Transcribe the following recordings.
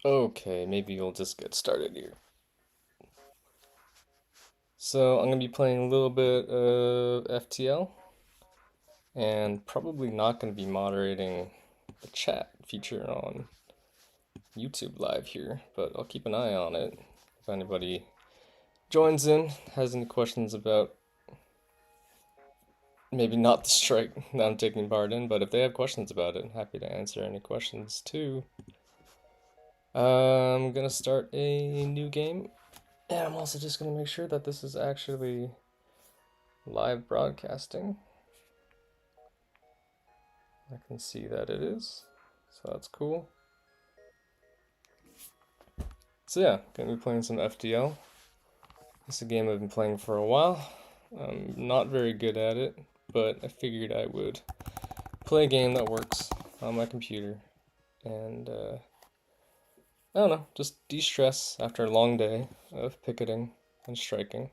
Okay, maybe we'll just get started here. So I'm gonna be playing a little bit of FTL and probably not gonna be moderating the chat feature on YouTube Live here, but I'll keep an eye on it. If anybody joins in, has any questions about maybe not the strike that I'm taking part in, but if they have questions about it, I'm happy to answer any questions too. I'm gonna start a new game, and I'm also just gonna make sure that this is actually live broadcasting. I can see that it is, so that's cool. So yeah, gonna be playing some FDL. This is a game I've been playing for a while. I'm not very good at it, but I figured I would play a game that works on my computer and I don't know, just de-stress after a long day of picketing and striking.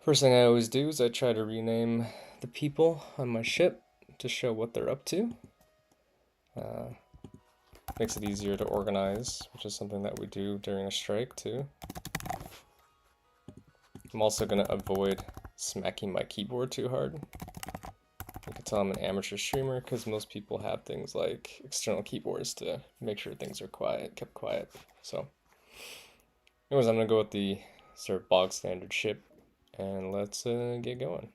First thing I always do is I try to rename the people on my ship to show what they're up to. Uh, Makes it easier to organize, which is something that we do during a strike too. I'm also going to avoid smacking my keyboard too hard. You can tell I'm an amateur streamer because most people have things like external keyboards to make sure things are kept quiet. So, anyways, I'm going to go with the sort of bog standard ship, and let's get going.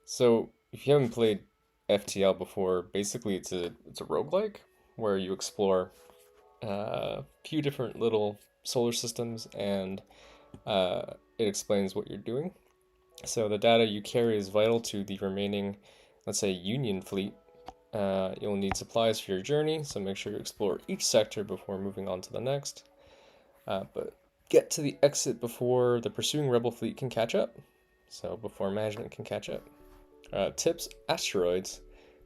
So, if you haven't played FTL before, basically it's a roguelike where you explore a few different little solar systems and it explains what you're doing. So the data you carry is vital to the remaining, let's say, Union fleet. You'll need supplies for your journey, so make sure you explore each sector before moving on to the next. But get to the exit before the pursuing rebel fleet can catch up. So before management can catch up. Tips: asteroids.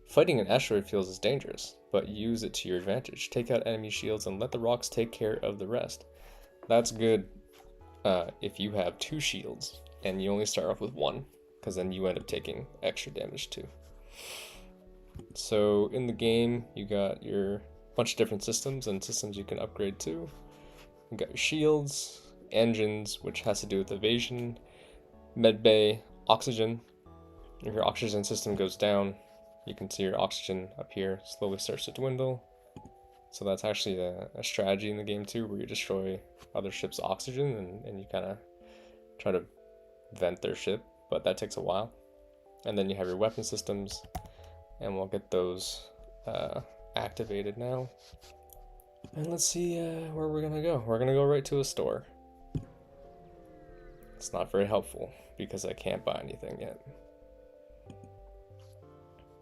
Fighting an asteroid field is dangerous, but use it to your advantage. Take out enemy shields and let the rocks take care of the rest. That's good if you have two shields and you only start off with one, because then you end up taking extra damage too. So in the game, you got your bunch of different systems and systems you can upgrade to. You got your shields, engines, which has to do with evasion, medbay, oxygen. If your oxygen system goes down, you can see your oxygen up here slowly starts to dwindle. So that's actually a strategy in the game too, where you destroy other ships' oxygen and you kind of try to vent their ship, but that takes a while. And then you have your weapon systems, and we'll get those activated now. And let's see where we're gonna go. We're gonna go right to a store. It's not very helpful because I can't buy anything yet.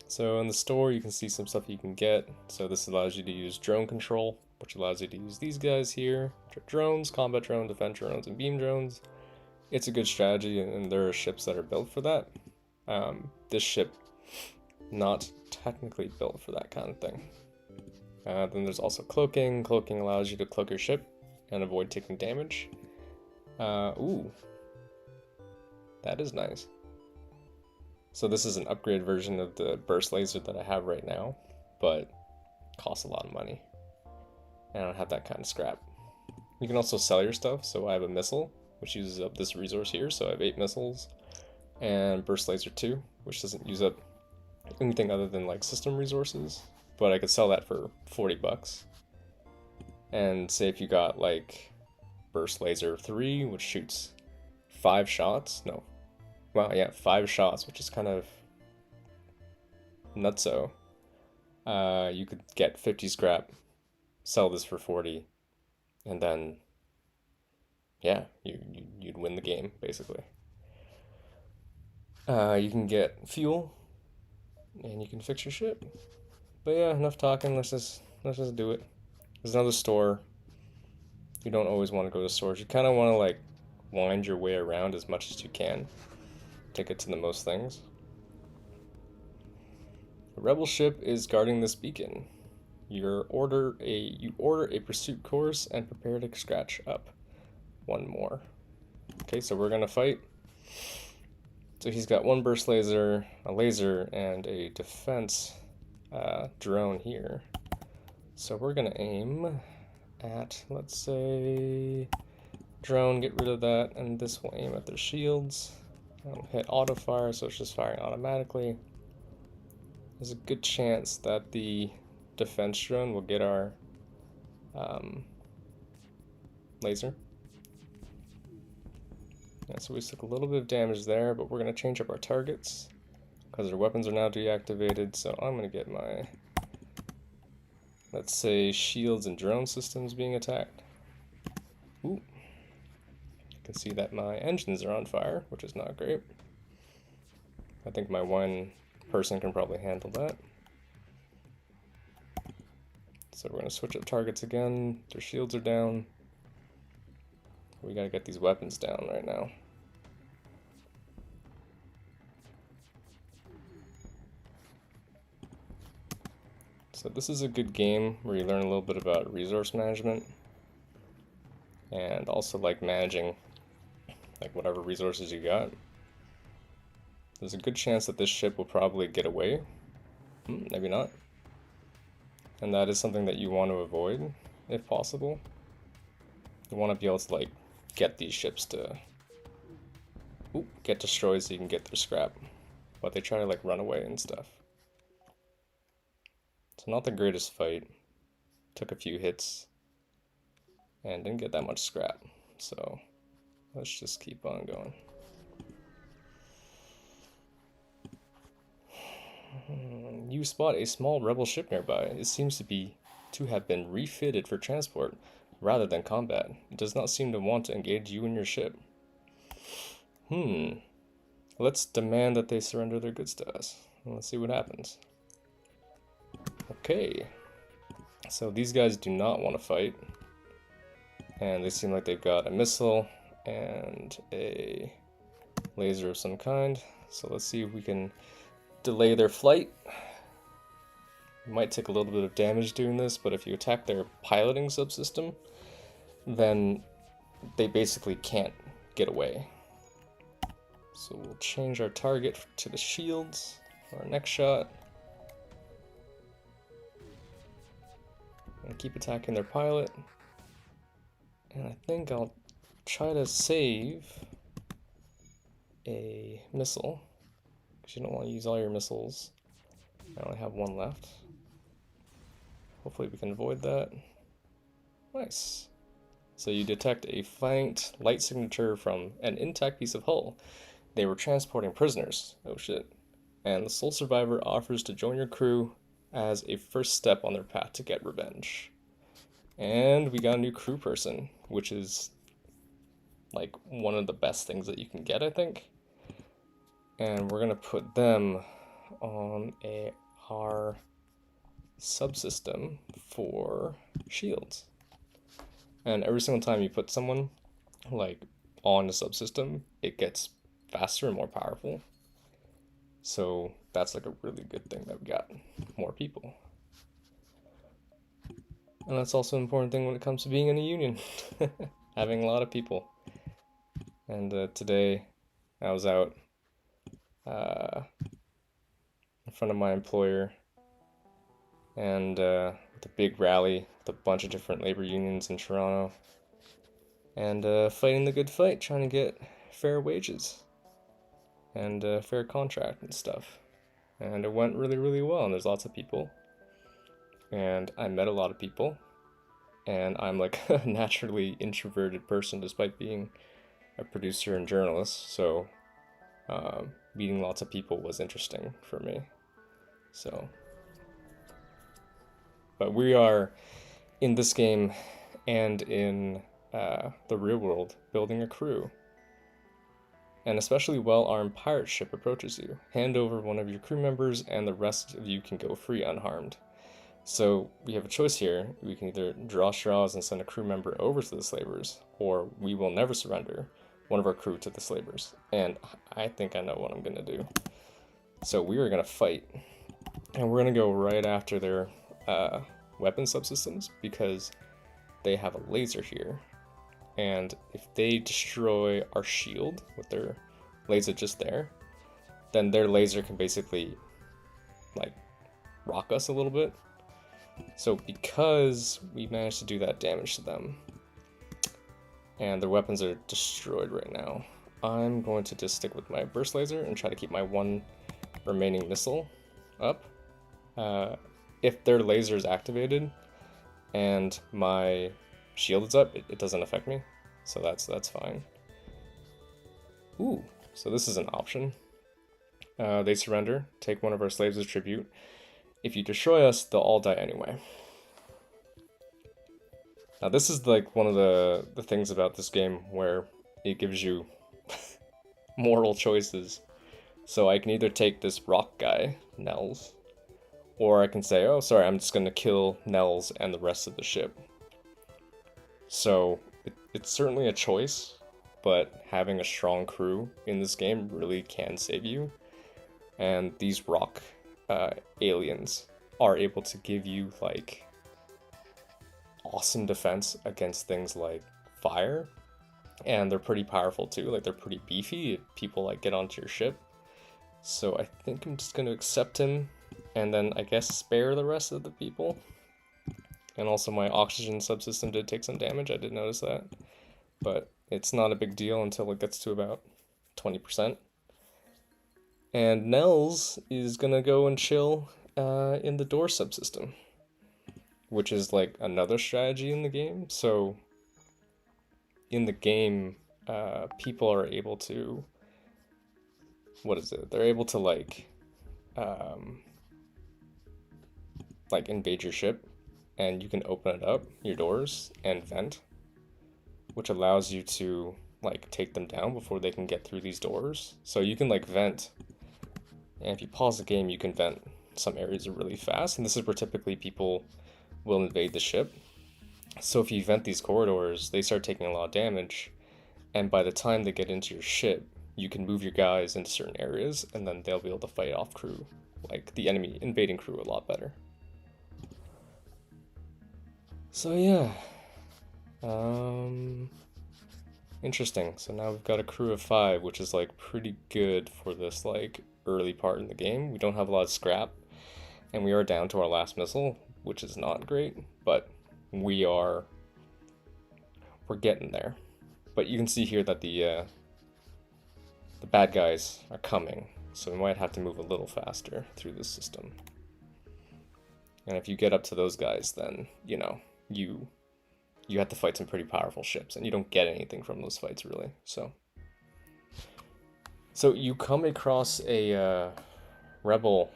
So in the store, you can see some stuff you can get. So this allows you to use drone control, which allows you to use these guys here, which are drones, combat drones, defense drones, and beam drones. It's a good strategy, and there are ships that are built for that. This ship, not technically built for that kind of thing. Then there's also cloaking. Cloaking allows you to cloak your ship and avoid taking damage. Ooh, that is nice. So this is an upgrade version of the burst laser that I have right now, but costs a lot of money. And I don't have that kind of scrap. You can also sell your stuff, so I have a missile, which uses up this resource here, so I have 8 missiles, and burst laser 2, which doesn't use up anything other than like system resources, but I could sell that for 40 bucks. And say if you got like burst laser 3, which shoots 5 shots, no, well, yeah, 5 shots, which is kind of nutso. You could get 50 scrap, sell this for 40, and then, yeah, you'd win the game, basically. You can get fuel, and you can fix your ship. But yeah, enough talking, let's just do it. There's another store. You don't always want to go to stores. You kind of want to, like, wind your way around as much as you can to get to the most things. A rebel ship is guarding this beacon. You order a pursuit course and prepare to scratch up one more. Okay, so we're gonna fight. So he's got one burst laser, a laser, and a defense drone here. So we're gonna aim at, let's say, drone, get rid of that, and this will aim at their shields. Hit auto fire, so it's just firing automatically. There's a good chance that the defense drone will get our laser. Yeah, so we took a little bit of damage there, but we're going to change up our targets because our weapons are now deactivated. So I'm going to get my, let's say, shields and drone systems being attacked. Ooh. You can see that my engines are on fire, which is not great. I think my one person can probably handle that. So we're going to switch up targets again. Their shields are down. We got to get these weapons down right now. So this is a good game where you learn a little bit about resource management and also like managing like whatever resources you got. There's a good chance that this ship will probably get away. Maybe not. And that is something that you want to avoid if possible. You want to be able to like get these ships to get destroyed so you can get their scrap. But they try to like run away and stuff. So not the greatest fight. Took a few hits and didn't get that much scrap. So let's just keep on going. You spot a small rebel ship nearby. It seems to have been refitted for transport rather than combat. It does not seem to want to engage you and your ship. Let's demand that they surrender their goods to us. Let's see what happens. Okay. So these guys do not want to fight. And they seem like they've got a missile and a laser of some kind. So let's see if we can delay their flight. You might take a little bit of damage doing this, but if you attack their piloting subsystem, then they basically can't get away. So we'll change our target to the shields for our next shot. And keep attacking their pilot. And I think I'll try to save a missile, because you don't want to use all your missiles. I only have one left. Hopefully we can avoid that. Nice. So you detect a faint light signature from an intact piece of hull. They were transporting prisoners. Oh shit. And the sole survivor offers to join your crew as a first step on their path to get revenge. And we got a new crew person, which is like one of the best things that you can get, I think. And we're gonna put them on our subsystem for shields. And every single time you put someone like on a subsystem, it gets faster and more powerful. So that's like a really good thing that we got more people. And that's also an important thing when it comes to being in a union, having a lot of people. And today I was out in front of my employer and with a big rally with a bunch of different labor unions in Toronto, and fighting the good fight, trying to get fair wages and fair contract and stuff. And it went really, really well, and there's lots of people. And I met a lot of people, and I'm like a naturally introverted person despite being a producer and journalist, so meeting lots of people was interesting for me. So, but we are in this game and in the real world building a crew. An especially well-armed pirate ship approaches you. Hand over one of your crew members and the rest of you can go free unharmed. So we have a choice here. We can either draw straws and send a crew member over to the slavers, or we will never surrender one of our crew to the slavers. And I think I know what I'm gonna do. So we are gonna fight, and we're gonna go right after their weapon subsystems, because they have a laser here. And if they destroy our shield with their laser just there, then their laser can basically like rock us a little bit. So because we managed to do that damage to them, and their weapons are destroyed right now, I'm going to just stick with my burst laser and try to keep my one remaining missile up. If their laser is activated and my shield is up, it doesn't affect me, so that's fine. Ooh, so this is an option. They surrender, take one of our slaves as tribute. If you destroy us, they'll all die anyway. Now this is like one of the things about this game where it gives you moral choices. So I can either take this rock guy, Nels, or I can say, oh sorry, I'm just gonna kill Nels and the rest of the ship. So it's certainly a choice, but having a strong crew in this game really can save you. And these rock aliens are able to give you like awesome defense against things like fire, and they're pretty powerful too. Like they're pretty beefy if people like get onto your ship. So I think I'm just going to accept him and then I guess spare the rest of the people. And also my oxygen subsystem did take some damage, I did notice that, but it's not a big deal until it gets to about 20%. And Nels is gonna go and chill in the door subsystem, which is like another strategy in the game. So in the game, people are able to, what is it? They're able to like invade your ship, and you can open it up, your doors, and vent, which allows you to like take them down before they can get through these doors. So you can like vent, and if you pause the game, you can vent some areas really fast, and this is where typically people will invade the ship. So if you vent these corridors, they start taking a lot of damage, and by the time they get into your ship, you can move your guys into certain areas, and then they'll be able to fight off crew, like the enemy invading crew, a lot better. So yeah, interesting. So now we've got a crew of 5, which is like pretty good for this like early part in the game. We don't have a lot of scrap, and we are down to our last missile, which is not great, but we're getting there. But you can see here that the bad guys are coming, so we might have to move a little faster through this system. And if you get up to those guys, then you know you have to fight some pretty powerful ships, and you don't get anything from those fights really. So you come across a rebel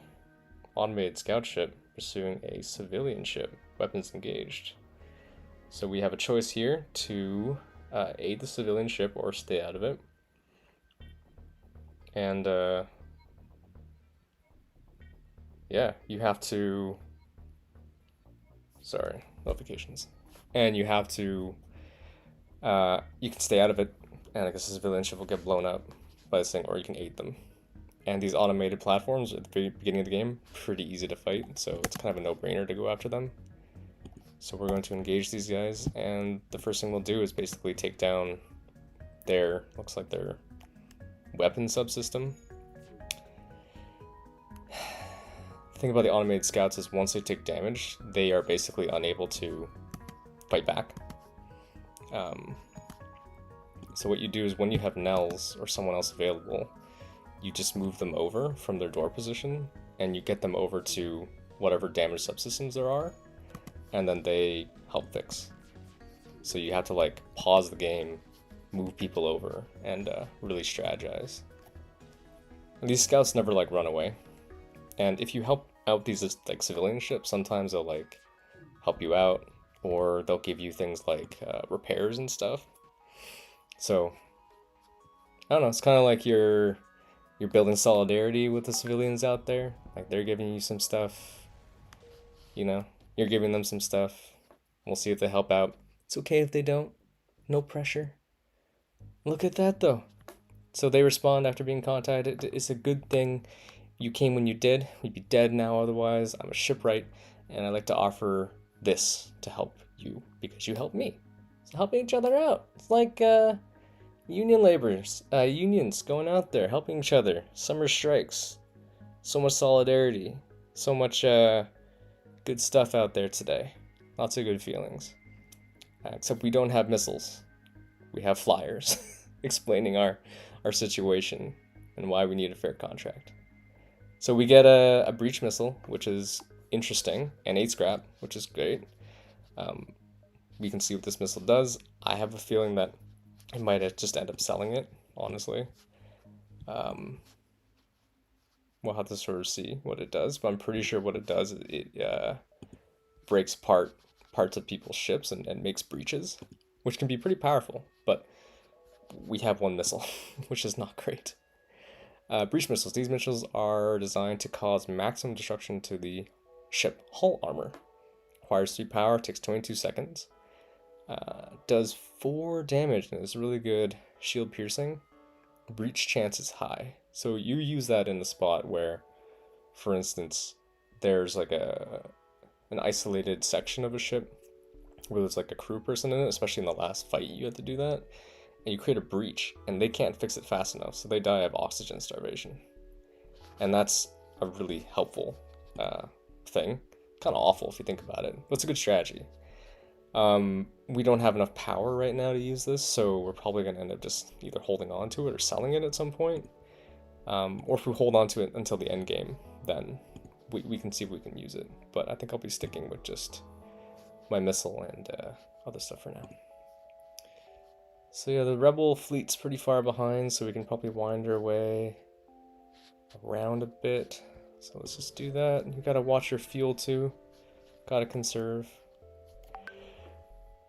automated scout ship pursuing a civilian ship, weapons engaged. So we have a choice here to aid the civilian ship or stay out of it. And yeah, you have to, sorry, notifications. And you have to, you can stay out of it, and I guess the civilian ship will get blown up by this thing, or you can aid them. And these automated platforms at the very beginning of the game, pretty easy to fight, so it's kind of a no-brainer to go after them. So we're going to engage these guys, and the first thing we'll do is basically take down their, looks like their weapon subsystem. The thing about the automated scouts is once they take damage, they are basically unable to fight back. So what you do is when you have Nels or someone else available, you just move them over from their door position, and you get them over to whatever damage subsystems there are, and then they help fix. So you have to like pause the game, move people over, and really strategize. And these scouts never like run away, and if you help out these like civilian ships, sometimes they'll like help you out, or they'll give you things like repairs and stuff. So I don't know, it's kind of like you're building solidarity with the civilians out there. Like they're giving you some stuff, you know, you're giving them some stuff. We'll see if they help out. It's okay if they don't. No pressure. Look at that though. So they respond after being contacted. It's a good thing you came when you did. We'd be dead now otherwise. I'm a shipwright, and I'd like to offer this to help you because you helped me. It's helping each other out. It's like union laborers, unions going out there helping each other. Summer strikes. So much solidarity. So much good stuff out there today. Lots of good feelings. Except we don't have missiles. We have flyers explaining our situation and why we need a fair contract. So we get a breach missile, which is interesting, and 8 scrap, which is great. We can see what this missile does. I have a feeling that it might just end up selling it, honestly. We'll have to sort of see what it does, but I'm pretty sure what it does is it breaks parts of people's ships and makes breaches, which can be pretty powerful, but we have one missile, which is not great. Breach missiles. These missiles are designed to cause maximum destruction to the ship hull armor. Requires 3 power, takes 22 seconds. Does 4 damage and is really good shield piercing. Breach chance is high. So you use that in the spot where, for instance, there's like an isolated section of a ship where there's like a crew person in it, especially in the last fight you had to do that. And you create a breach, and they can't fix it fast enough, so they die of oxygen starvation. And that's a really helpful thing. Kind of awful if you think about it, but it's a good strategy. We don't have enough power right now to use this, so we're probably going to end up just either holding on to it or selling it at some point. Or if we hold on to it until the end game, then we can see if we can use it. But I think I'll be sticking with just my missile and other stuff for now. So yeah, the rebel fleet's pretty far behind, so we can probably wind our way around a bit. So let's just do that. You gotta watch your fuel too. Gotta conserve.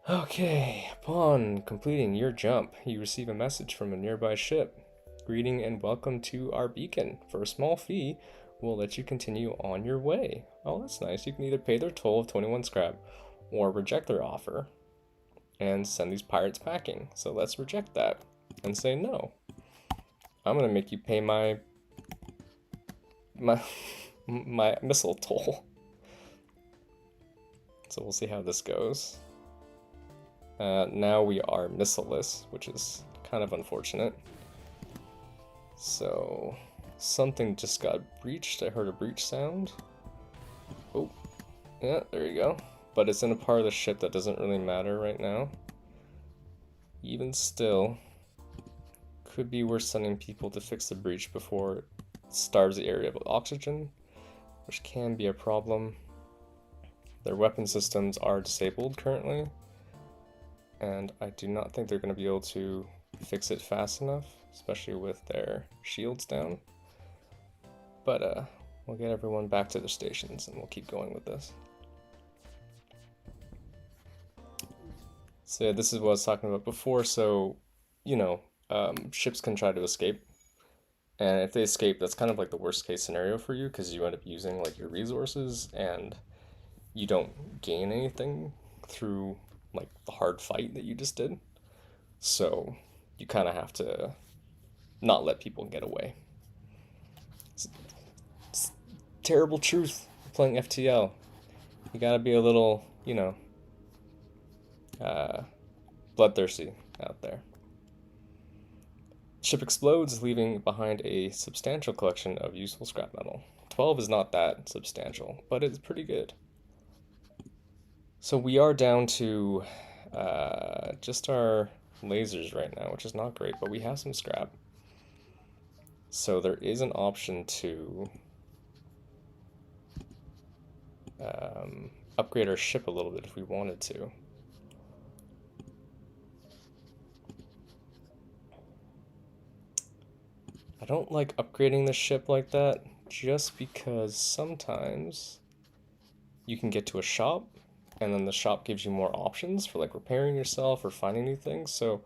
Okay, upon completing your jump, you receive a message from a nearby ship. Greeting and welcome to our beacon. For a small fee, we'll let you continue on your way. Oh, that's nice. You can either pay their toll of 21 scrap or reject their offer and send these pirates packing. So let's reject that and say no. I'm gonna make you pay my missile toll. So we'll see how this goes. Now we are missileless, which is kind of unfortunate. So something just got breached. I heard a breach sound. Oh, yeah, there you go. But it's in a part of the ship that doesn't really matter right now. Even still, could be worth sending people to fix the breach before it starves the area of oxygen, which can be a problem. Their weapon systems are disabled currently, and I do not think they're going to be able to fix it fast enough, especially with their shields down. But we'll get everyone back to their stations and we'll keep going with this. So yeah, this is what I was talking about before. So, you know, ships can try to escape. And if they escape, that's kind of like the worst case scenario for you, because you end up using like your resources and you don't gain anything through like the hard fight that you just did. So you kind of have to not let people get away. It's terrible truth playing FTL. You gotta be a little, you know, bloodthirsty out there. Ship explodes, leaving behind a substantial collection of useful scrap metal. 12 is not that substantial, but it's pretty good. So we are down to just our lasers right now, which is not great, but we have some scrap. So there is an option to upgrade our ship a little bit if we wanted to. I don't like upgrading the ship like that, just because sometimes you can get to a shop and then the shop gives you more options for like repairing yourself or finding new things. So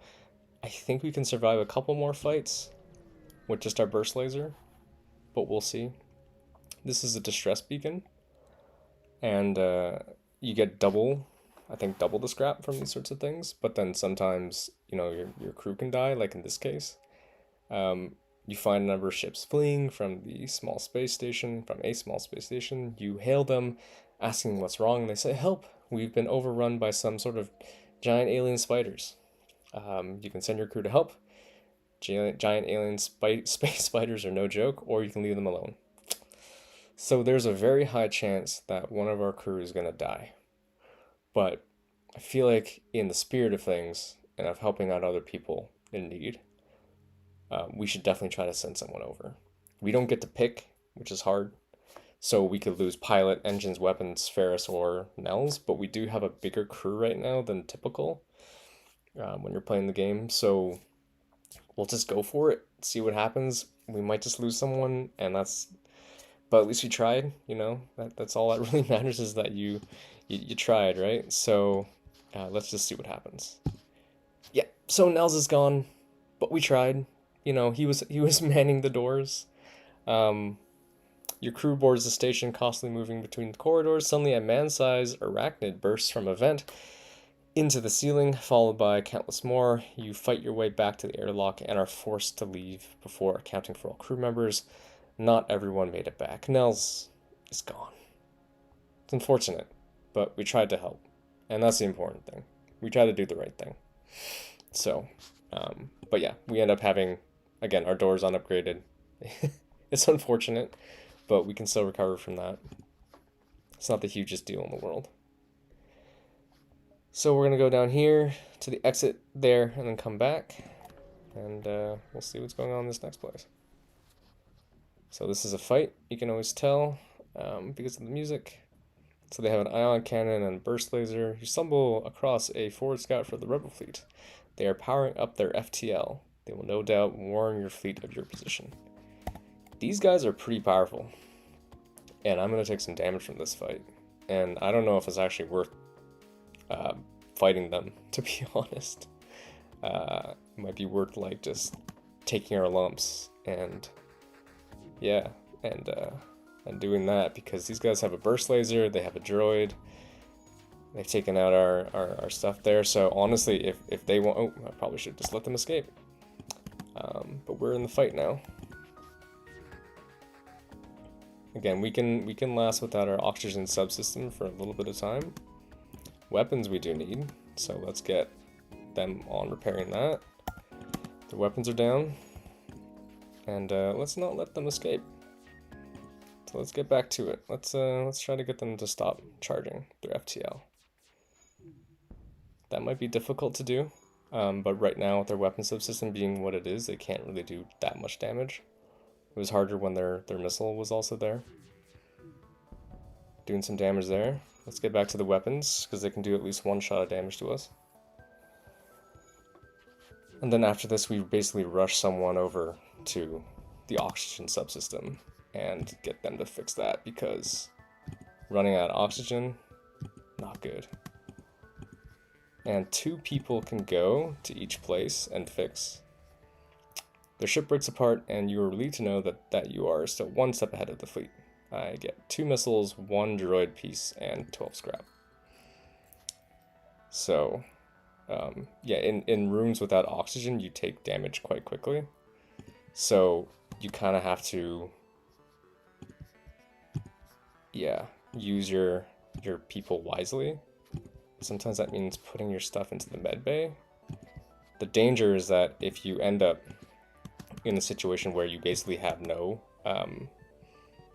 I think we can survive a couple more fights with just our burst laser, but we'll see. This is a distress beacon, and you get double, I think double the scrap from these sorts of things, but then sometimes, you know, your crew can die, like in this case. You find a number of ships fleeing from a small space station. You hail them, asking what's wrong, and they say, "Help! We've been overrun by some sort of giant alien spiders." You can send your crew to help. Giant alien space spiders are no joke, or you can leave them alone. So there's a very high chance that one of our crew is gonna die. But I feel like in the spirit of things and of helping out other people in need, we should definitely try to send someone over. We don't get to pick, which is hard. So we could lose pilot, engines, weapons, Ferris, or Nels, but we do have a bigger crew right now than typical when you're playing the game. So we'll just go for it, see what happens. We might just lose someone, and that's. But at least we tried. That's all that really matters is that you tried, right? So let's just see what happens. Yeah. So Nels is gone, but we tried. He was manning the doors. Um, Your crew boards the station, constantly moving between the corridors. Suddenly, a man-sized arachnid bursts from a vent into the ceiling, followed by countless more. You fight your way back to the airlock and are forced to leave before accounting for all crew members. Not everyone made it back. Nels is gone. It's unfortunate, but we tried to help, and that's the important thing. We tried to do the right thing. So, but yeah, we end up having, again, our doors unupgraded. It's unfortunate, but we can still recover from that. It's not the hugest deal in the world. So we're gonna go down here to the exit there and then come back, and we'll see what's going on in this next place. So this is a fight, you can always tell because of the music. So they have an ion cannon and burst laser. You stumble across a forward scout for the rebel fleet. They are powering up their FTL. They will no doubt warn your fleet of your position. These guys are pretty powerful, and I'm going to take some damage from this fight. And I don't know if it's actually worth fighting them, to be honest. It might be worth like just taking our lumps and yeah, and doing that, because these guys have a burst laser, they have a droid, they've taken out our stuff there. So honestly, if they want, oh, I probably should just let them escape. But we're in the fight now. Again, we can last without our oxygen subsystem for a little bit of time. Weapons we do need, so let's get them on repairing that. The weapons are down, and let's not let them escape. So let's get back to it. Let's try to get them to stop charging their FTL. That might be difficult to do, but right now with their weapon subsystem being what it is, they can't really do that much damage. It was harder when their missile was also there. Doing some damage there. Let's get back to the weapons, because they can do at least one shot of damage to us. And then after this, we basically rush someone over to the oxygen subsystem and get them to fix that, because running out of oxygen, not good. And 2 people can go to each place and fix. Their ship breaks apart, and you are relieved to know that you are still 1 step ahead of the fleet. I get 2 missiles, 1 droid piece, and 12 scrap. So, yeah, in rooms without oxygen, you take damage quite quickly. So you kind of have to, yeah, use your people wisely. Sometimes that means putting your stuff into the med bay. The danger is that if you end up in a situation where you basically have no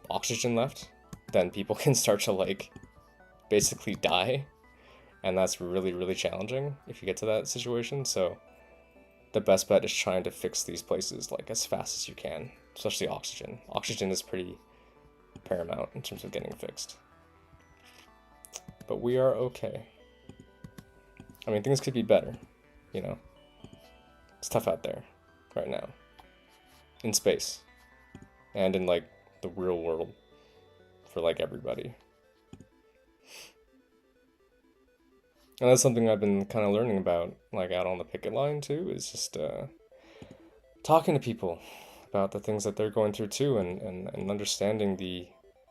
oxygen left, then people can start to like basically die, and that's really, really challenging if you get to that situation. So the best bet is trying to fix these places like as fast as you can, especially oxygen. Oxygen is pretty paramount in terms of getting fixed. But we are okay. I mean, things could be better, you know. It's tough out there right now. In space. And in like the real world for like everybody. And that's something I've been kind of learning about, like out on the picket line too, is just talking to people about the things that they're going through too, and understanding the,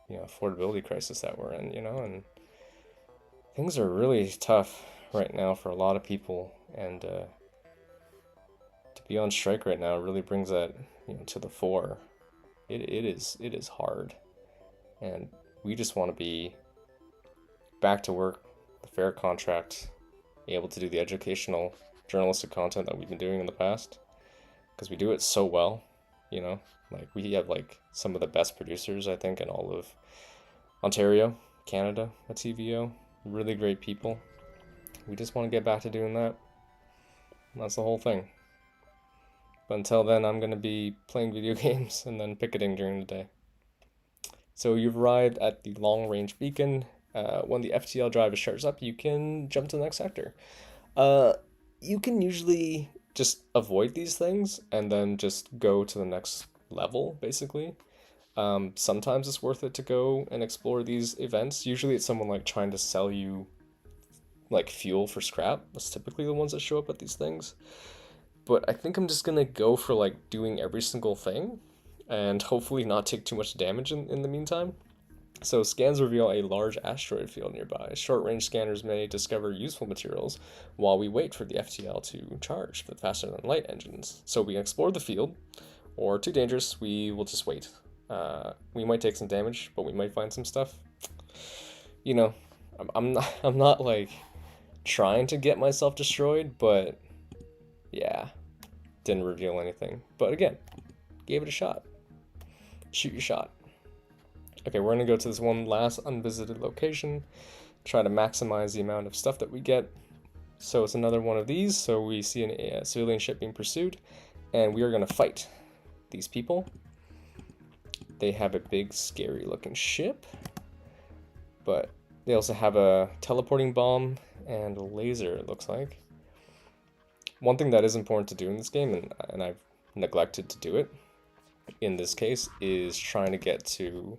you know, affordability crisis that we're in, you know, and things are really tough right now for a lot of people, and to be on strike right now really brings that, you know, to the fore. It is hard, and we just want to be back to work, the fair contract, able to do the educational journalistic content that we've been doing in the past, because we do it so well, you know. Like, we have like some of the best producers, I think, in all of Ontario, Canada at TVO. Really great people. We just want to get back to doing that. That's the whole thing. But until then, I'm going to be playing video games and then picketing during the day. So you've arrived at the long range beacon. When the FTL drive starts up, you can jump to the next sector. Uh, you can usually just avoid these things and then just go to the next level, basically. Sometimes it's worth it to go and explore these events. Usually it's someone like trying to sell you like fuel for scrap. That's typically the ones that show up at these things. But I think I'm just gonna go for like doing every single thing and hopefully not take too much damage in the meantime. So scans reveal a large asteroid field nearby. Short-range scanners may discover useful materials while we wait for the FTL to charge the faster-than-light engines. So we can explore the field, or too dangerous, we will just wait. We might take some damage, but we might find some stuff. You know, I'm not like trying to get myself destroyed, but yeah, didn't reveal anything. But again, gave it a shot. Shoot your shot. Okay, we're gonna go to this one last unvisited location, try to maximize the amount of stuff that we get. So it's another one of these. So we see a civilian ship being pursued, and we are gonna fight these people. They have a big, scary looking ship, but they also have a teleporting bomb and a laser, it looks like. One thing that is important to do in this game, and I've neglected to do it in this case, is trying to get to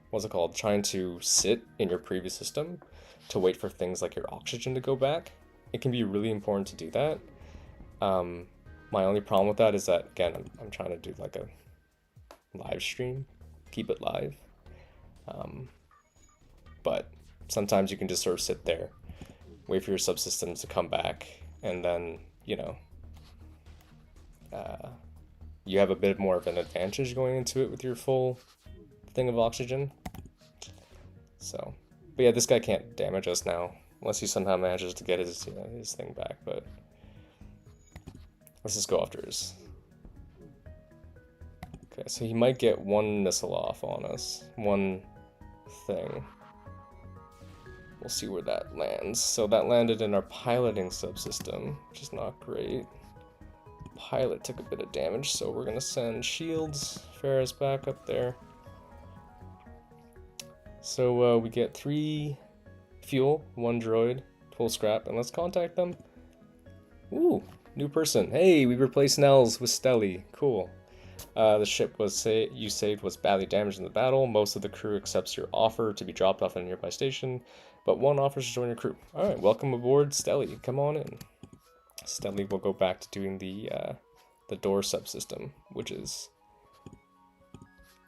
what's it called? Trying to sit in your previous system to wait for things like your oxygen to go back. It can be really important to do that. My only problem with that is that, again, I'm trying to do like a live stream, keep it live. But sometimes you can just sort of sit there, wait for your subsystems to come back, and then, you know, you have a bit more of an advantage going into it with your full thing of oxygen. So, but yeah, this guy can't damage us now, unless he somehow manages to get his thing back, but let's just go after his. Okay, so he might get one missile off on us, one thing. We'll see where that lands. So that landed in our piloting subsystem, which is not great. Pilot took a bit of damage, so we're gonna send shields, Ferris back up there. So we get 3 fuel, 1 droid, 12 scrap, and let's contact them. Ooh, new person. Hey, we replaced Nels with Stelly. Cool. The ship you saved was badly damaged in the battle. Most of the crew accepts your offer to be dropped off at a nearby station, but one offers to join your crew. All right, welcome aboard, Stelly. Come on in. Stelly will go back to doing the door subsystem, which is,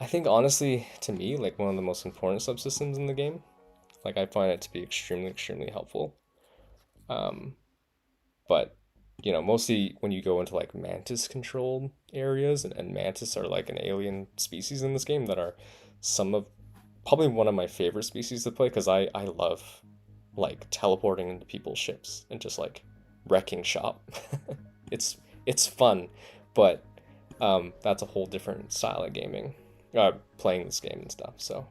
I think, honestly, to me, like one of the most important subsystems in the game. Like, I find it to be extremely, extremely helpful. But, you know, mostly when you go into like mantis controlled areas, and mantis are like an alien species in this game that are probably one of my favorite species to play, because I love like teleporting into people's ships and just like wrecking shop. it's fun, but that's a whole different style of gaming, playing this game and stuff. So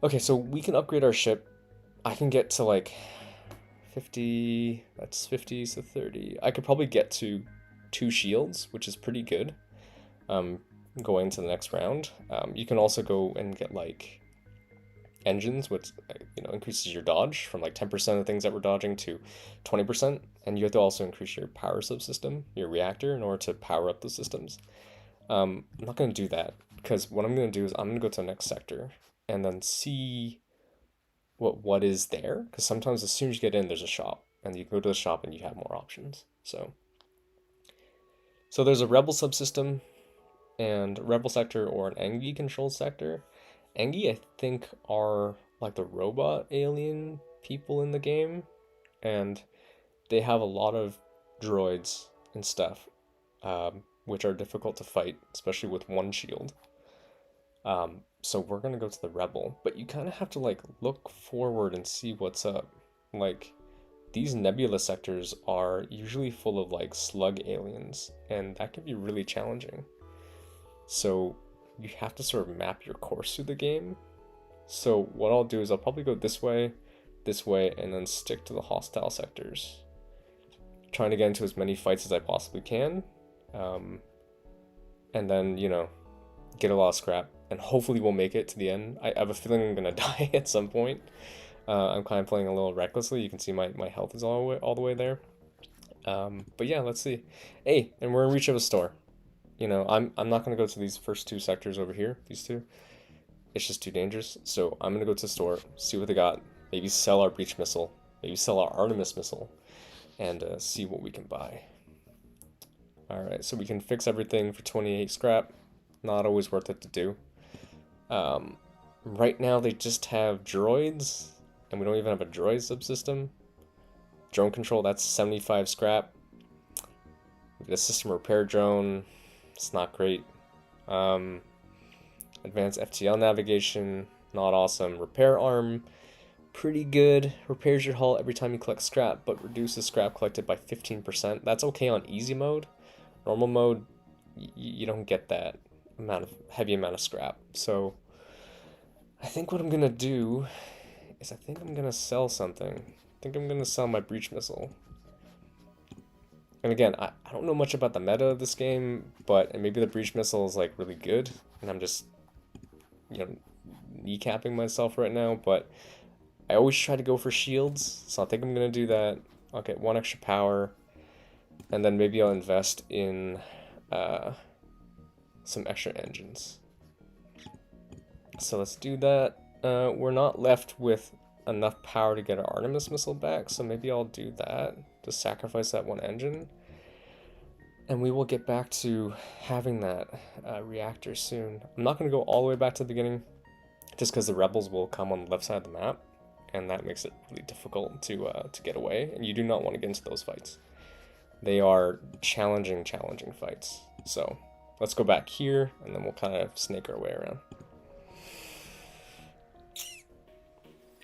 okay, so we can upgrade our ship. I can get to like 50, that's 50, so 30. I could probably get to 2 shields, which is pretty good. Going to the next round. You can also go and get like engines, which increases your dodge from like 10% of things that we're dodging to 20%, and you have to also increase your power subsystem, your reactor, in order to power up the systems. I'm not going to do that, because what I'm going to do is I'm going to go to the next sector and then see what is there, because sometimes as soon as you get in, there's a shop, and you can go to the shop and you have more options. So there's a rebel subsystem and rebel sector, or an Engi controlled sector. Engi, I think, are like the robot alien people in the game, and they have a lot of droids and stuff, which are difficult to fight, especially with 1 shield. So we're gonna go to the rebel, but you kind of have to like look forward and see what's up. Like, these nebula sectors are usually full of like slug aliens, and that can be really challenging. So you have to sort of map your course through the game. So what I'll do is I'll probably go this way, and then stick to the hostile sectors. Trying to get into as many fights as I possibly can. And then, you know, get a lot of scrap. And hopefully we'll make it to the end. I have a feeling I'm going to die at some point. I'm kind of playing a little recklessly. You can see my health is all the way there. But yeah, let's see. Hey, and we're in reach of a store. You know, I'm not going to go to these first two sectors over here, these two. It's just too dangerous. So I'm going to go to the store, see what they got. Maybe sell our breach missile. Maybe sell our Artemis missile. And see what we can buy. Alright, so we can fix everything for 28 scrap. Not always worth it to do. Right now they just have droids, and we don't even have a droid subsystem. Drone control, that's 75 scrap. We get a system repair drone. It's not great. Advanced FTL navigation, not awesome. Repair arm, pretty good. Repairs your hull every time you collect scrap, but reduces scrap collected by 15%. That's okay on easy mode. Normal mode, you don't get that heavy amount of scrap. So I think what I'm gonna do is I think I'm gonna sell something. I think I'm gonna sell my breach missile. And again, I don't know much about the meta of this game, but and maybe the breach missile is like really good, and I'm just, you know, kneecapping myself right now, but I always try to go for shields, so I think I'm gonna do that. I'll get 1 extra power, and then maybe I'll invest in some extra engines. So let's do that. We're not left with enough power to get our Artemis missile back, so maybe I'll do that, to sacrifice that 1 engine. And we will get back to having that reactor soon. I'm not going to go all the way back to the beginning, just because the rebels will come on the left side of the map, and that makes it really difficult to get away, and you do not want to get into those fights. They are challenging fights. So let's go back here, and then we'll kind of snake our way around.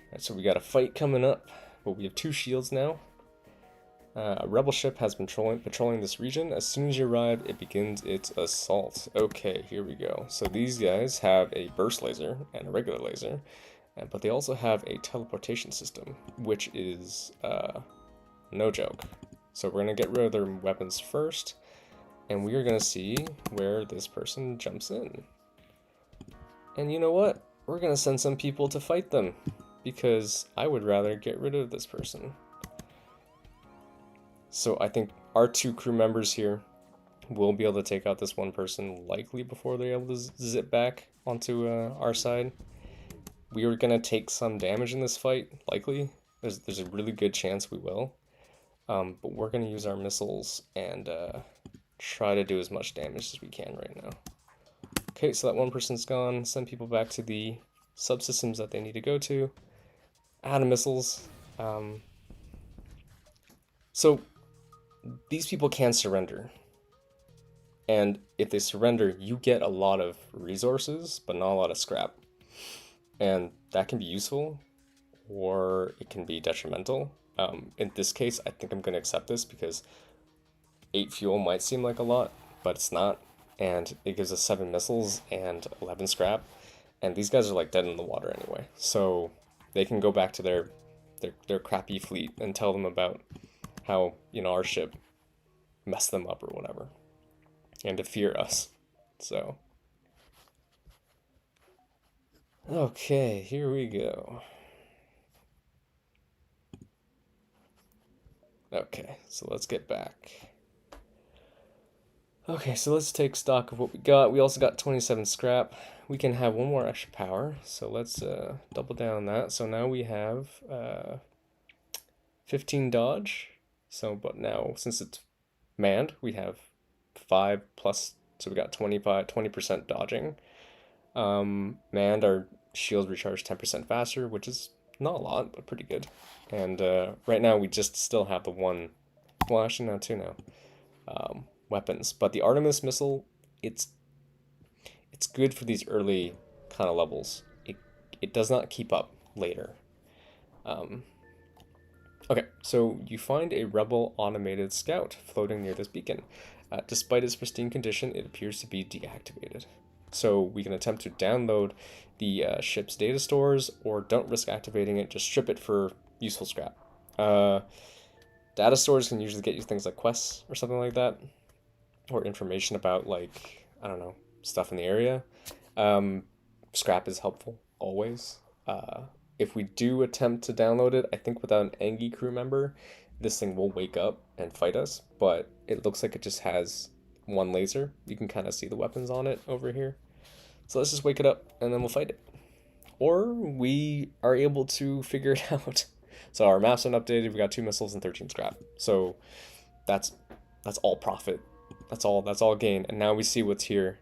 Alright, so we got a fight coming up, but we have 2 shields now. A rebel ship has been patrolling this region. As soon as you arrive, it begins its assault. Okay, here we go. So these guys have a burst laser and a regular laser, but they also have a teleportation system, which is no joke. So we're going to get rid of their weapons first, and we are going to see where this person jumps in. And you know what? We're going to send some people to fight them, because I would rather get rid of this person. So I think our 2 crew members here will be able to take out this 1 person, likely before they're able to zip back onto our side. We are going to take some damage in this fight, likely. There's a really good chance we will. But we're going to use our missiles and try to do as much damage as we can right now. Okay, so that 1 person's gone. Send people back to the subsystems that they need to go to. Add missiles. So these people can surrender. And if they surrender, you get a lot of resources, but not a lot of scrap. And that can be useful, or it can be detrimental. In this case, I think I'm going to accept this because 8 fuel might seem like a lot, but it's not. And it gives us 7 missiles and 11 scrap. And these guys are like dead in the water anyway. So they can go back to their crappy fleet and tell them about how, you know, our ship messed them up or whatever. And to fear us. So. Okay, here we go. Okay, so let's get back. Okay, so let's take stock of what we got. We also got 27 scrap. We can have 1 more extra power, so let's double down on that. So now we have 15 dodge. So, but now, since it's manned, we have 5 plus, so we got 20% dodging. Manned, our shields recharge 10% faster, which is not a lot, but pretty good. And right now we just still have the 1, well actually now 2 now, weapons. But the Artemis missile, it's good for these early kind of levels. It does not keep up later. Okay, so you find a rebel automated scout floating near this beacon. Despite its pristine condition, it appears to be deactivated. So we can attempt to download the ship's data stores, or don't risk activating it, just strip it for useful scrap. Data stores can usually get you things like quests or something like that, or information about, like, I don't know, stuff in the area. Scrap is helpful, always. If we do attempt to download it, I think without an Engi crew member, this thing will wake up and fight us, but it looks like it just has one laser. You can kind of see the weapons on it over here. So let's just wake it up and then we'll fight it. Or we are able to figure it out. So our maps are updated, we got 2 missiles and 13 scrap. So that's all profit. That's all gain. And now we see what's here.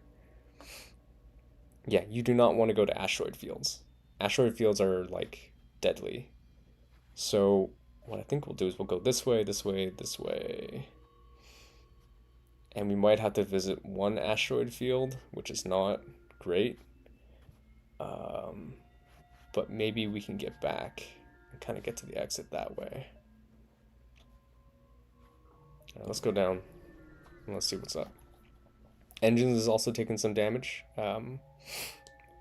Yeah, you do not want to go to asteroid fields. Asteroid fields are like deadly. So what I think we'll do is we'll go this way, this way, this way. And we might have to visit one asteroid field, which is not great. But maybe we can get back and kind of get to the exit that way. All right, let's go down and let's see what's up. Engines is also taking some damage.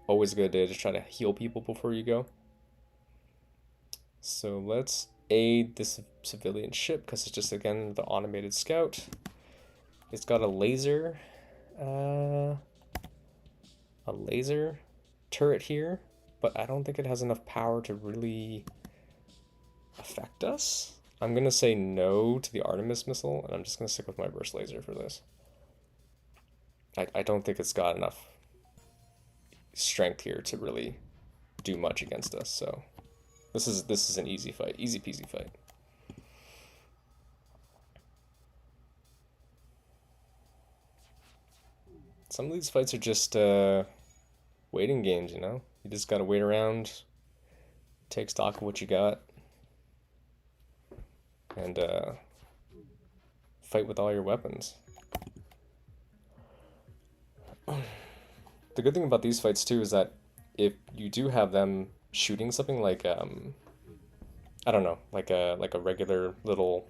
Always a good idea to try to heal people before you go. So let's aid this civilian ship because it's just, again, the automated scout. It's got a laser turret here, but I don't think it has enough power to really affect us. I'm gonna say no to the Artemis missile, and I'm just gonna stick with my burst laser for this. I don't think it's got enough strength here to really do much against us, so this is an easy fight, easy peasy fight. Some of these fights are just waiting games, you know? You just gotta wait around, take stock of what you got, and fight with all your weapons. The good thing about these fights too is that if you do have them shooting something like I don't know, like a regular little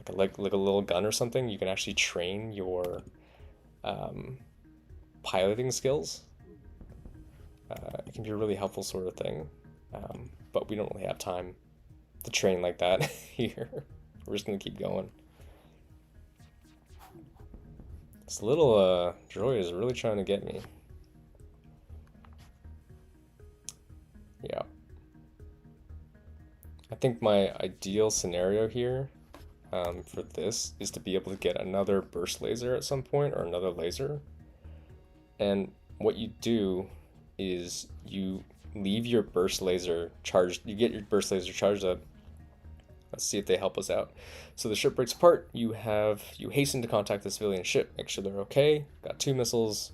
like a little gun or something, you can actually train your piloting skills. It can be a really helpful sort of thing, but we don't really have time to train like that here. We're just gonna keep going. This little droid is really trying to get me. Yeah. I think my ideal scenario here for this is to be able to get another burst laser at some point, or another laser. And what you do is you leave your burst laser charged, you get your burst laser charged up. Let's see if they help us out. So the ship breaks apart, you hasten to contact the civilian ship, make sure they're okay. Got 2 missiles,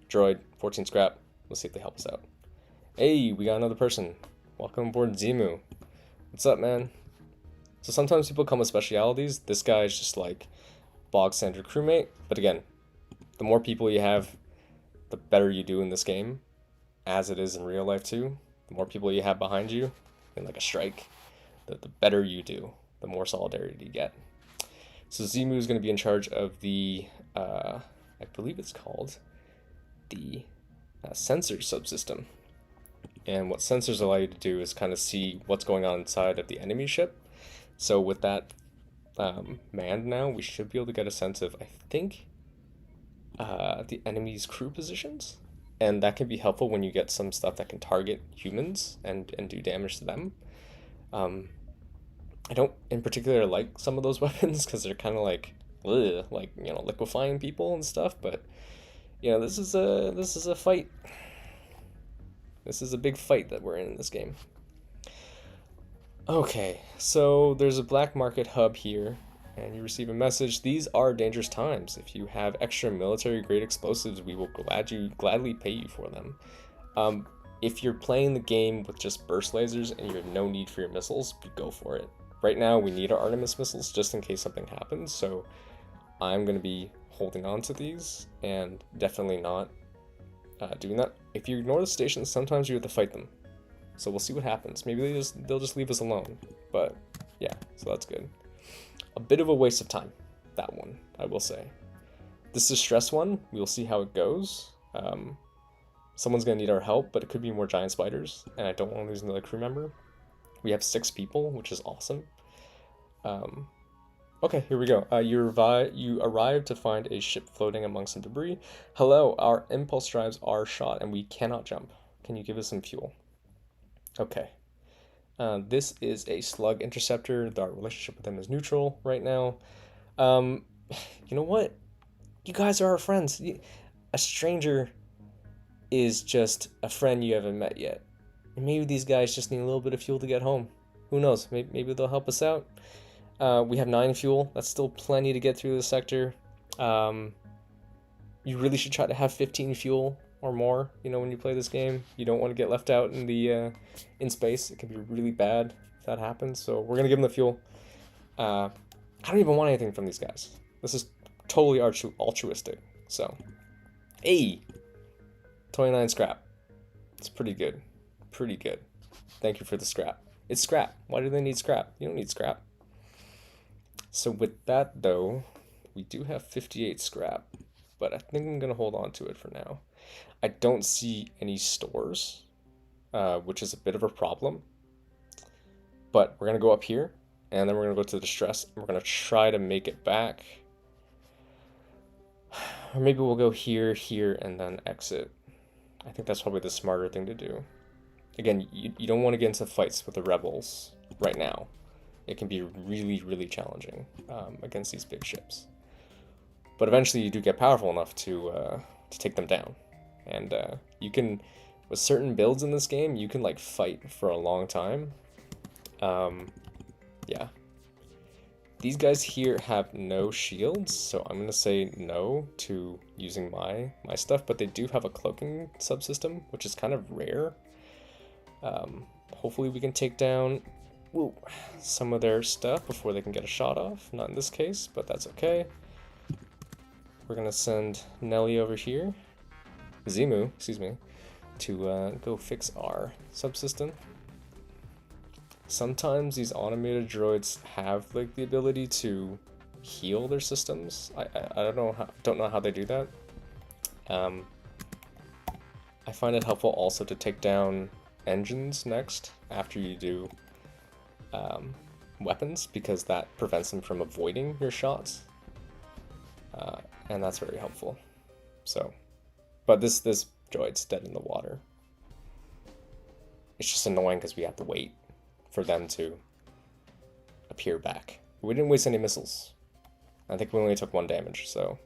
droid, 14 scrap. Let's see if they help us out. Hey, we got another person. Welcome aboard Zimu. What's up, man? So sometimes people come with specialities. This guy is just like bog standard crewmate. But again, the more people you have, the better you do in this game, as it is in real life too. The more people you have behind you in like a strike, the better you do, the more solidarity you get. So Zimu is going to be in charge of the, I believe it's called the sensor subsystem. And what sensors allow you to do is kind of see what's going on inside of the enemy ship. So with that manned now, we should be able to get a sense of, I think, the enemy's crew positions. And that can be helpful when you get some stuff that can target humans and do damage to them. I don't in particular like some of those weapons because they're kind of like, ugh, like, you know, liquefying people and stuff. But you know, this is a fight. This is a big fight that we're in this game. Okay, so there's a black market hub here, and you receive a message. These are dangerous times. If you have extra military-grade explosives, we will gladly pay you for them. If you're playing the game with just burst lasers and you have no need for your missiles, go for it. Right now, we need our Artemis missiles just in case something happens, so I'm going to be holding on to these and definitely not doing that. If you ignore the stations, sometimes you have to fight them. So we'll see what happens. Maybe they'll just leave us alone. But Yeah, so that's good. A bit of a waste of time, that one, I will say. This distress one, we'll see how it goes. Someone's going to need our help, but it could be more giant spiders, and I don't want to lose another crew member. We have 6 people, which is awesome. Okay, here we go. You arrive to find a ship floating among some debris. Hello, our impulse drives are shot, and we cannot jump. Can you give us some fuel? Okay. This is a slug interceptor. Our relationship with them is neutral right now. You know what? You guys are our friends. A stranger is just a friend you haven't met yet. And maybe these guys just need a little bit of fuel to get home. Who knows? Maybe they'll help us out. We have 9 fuel. That's still plenty to get through the sector. You really should try to have 15 fuel or more, when you play this game. You don't want to get left out in the in space. It can be really bad if that happens. So we're gonna give them the fuel. I don't even want anything from these guys. This is totally altruistic. So, hey, 29 scrap. It's pretty good. Pretty good. Thank you for the scrap. It's scrap. Why do they need scrap? You don't need scrap. So with that, though, we do have 58 scrap, but I think I'm going to hold on to it for now. I don't see any stores, which is a bit of a problem. But we're going to go up here, and then we're going to go to the distress, and we're going to try to make it back. Or maybe we'll go here, here, and then exit. I think that's probably the smarter thing to do. Again, you don't want to get into fights with the rebels right now. It can be really, really challenging against these big ships. But eventually you do get powerful enough to take them down. And you can, with certain builds in this game, you can like fight for a long time. Yeah. These guys here have no shields, so I'm going to say no to using my stuff, but they do have a cloaking subsystem, which is kind of rare. Hopefully we can take down some of their stuff before they can get a shot off. Not in this case, but that's okay. We're going to send Nelly over here, Zimu, excuse me, to go fix our subsystem. Sometimes these automated droids have like the ability to heal their systems. I don't know how they do that. I find it helpful also to take down engines next after you do weapons, because that prevents them from avoiding your shots, and that's very helpful. So, but this droid's dead in the water. It's just annoying because we have to wait for them to appear back. We didn't waste any missiles. I think we only took 1 damage, so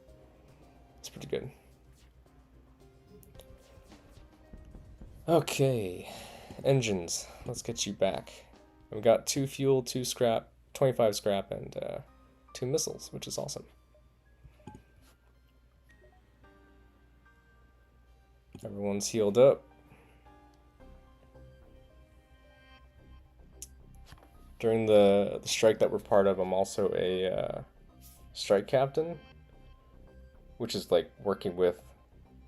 it's pretty good. Okay, engines. Let's get you back. We got 2 fuel, 2 scrap, 25 scrap, and 2 missiles, which is awesome. Everyone's healed up. During the strike that we're part of, I'm also a strike captain, which is like working with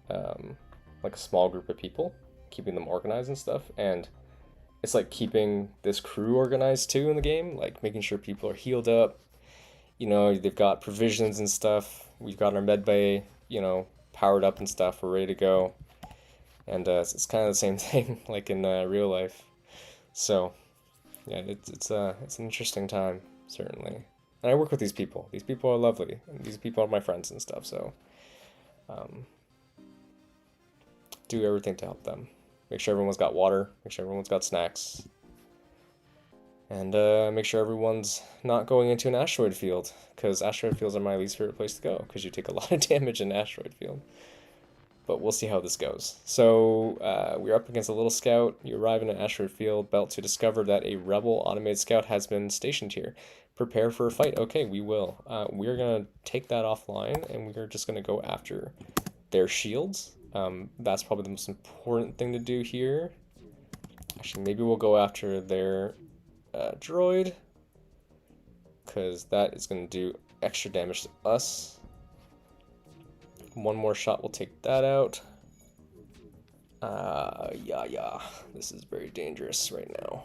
like a small group of people, keeping them organized and stuff. And it's like keeping this crew organized too in the game, like making sure people are healed up. They've got provisions and stuff. We've got our med bay, powered up and stuff. We're ready to go. And it's kind of the same thing like in real life. So yeah, it's an interesting time, certainly. And I work with these people. These people are lovely. And these people are my friends and stuff, so do everything to help them. Make sure everyone's got water, make sure everyone's got snacks, and make sure everyone's not going into an asteroid field, because asteroid fields are my least favorite place to go, because you take a lot of damage in an asteroid field. But we'll see how this goes. So we're up against a little scout. You arrive in an asteroid field belt to discover that a rebel automated scout has been stationed here. Prepare for a fight. Okay, we will. We're going to take that offline, and we're just going to go after their shields. That's probably the most important thing to do here. Actually, maybe we'll go after their droid, because that is going to do extra damage to us. 1 more shot will take that out. Yeah. This is very dangerous right now.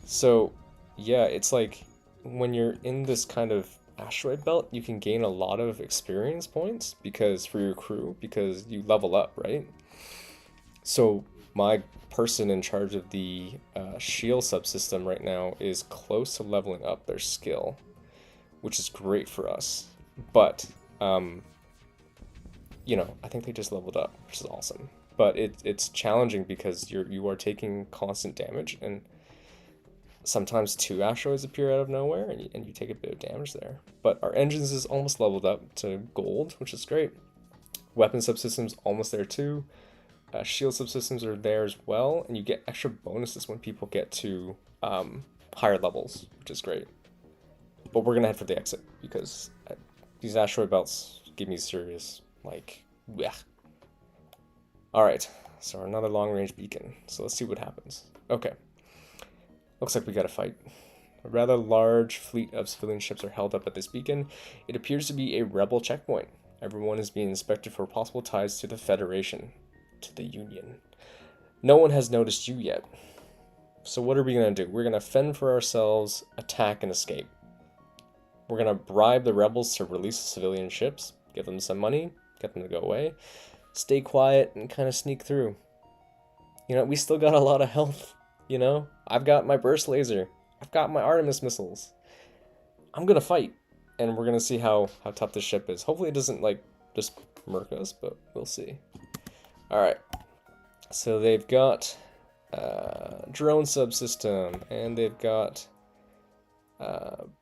So, yeah, it's like when you're in this kind of asteroid belt, you can gain a lot of experience points because for your crew because you level up, right? So my person in charge of the shield subsystem right now is close to leveling up their skill, which is great for us. But um, I think they just leveled up, which is awesome. But it's challenging because you are taking constant damage, and sometimes two asteroids appear out of nowhere, and you take a bit of damage there. But our engines is almost leveled up to gold, which is great. Weapon subsystems almost there too. Shield subsystems are there as well, and you get extra bonuses when people get to higher levels, which is great. But we're gonna head for the exit because these asteroid belts give me serious, like, yeah. All right, so another long-range beacon. So let's see what happens. Okay, looks like we got to fight. A rather large fleet of civilian ships are held up at this beacon. It appears to be a rebel checkpoint. Everyone is being inspected for possible ties to the Federation, to the Union. No one has noticed you yet. So what are we going to do? We're going to fend for ourselves, attack, and escape. We're going to bribe the rebels to release the civilian ships, give them some money, get them to go away, stay quiet, and kind of sneak through. We still got a lot of health, I've got my burst laser. I've got my Artemis missiles. I'm going to fight, and we're going to see how tough this ship is. Hopefully it doesn't, just murk us, but we'll see. Alright, so they've got drone subsystem, and they've got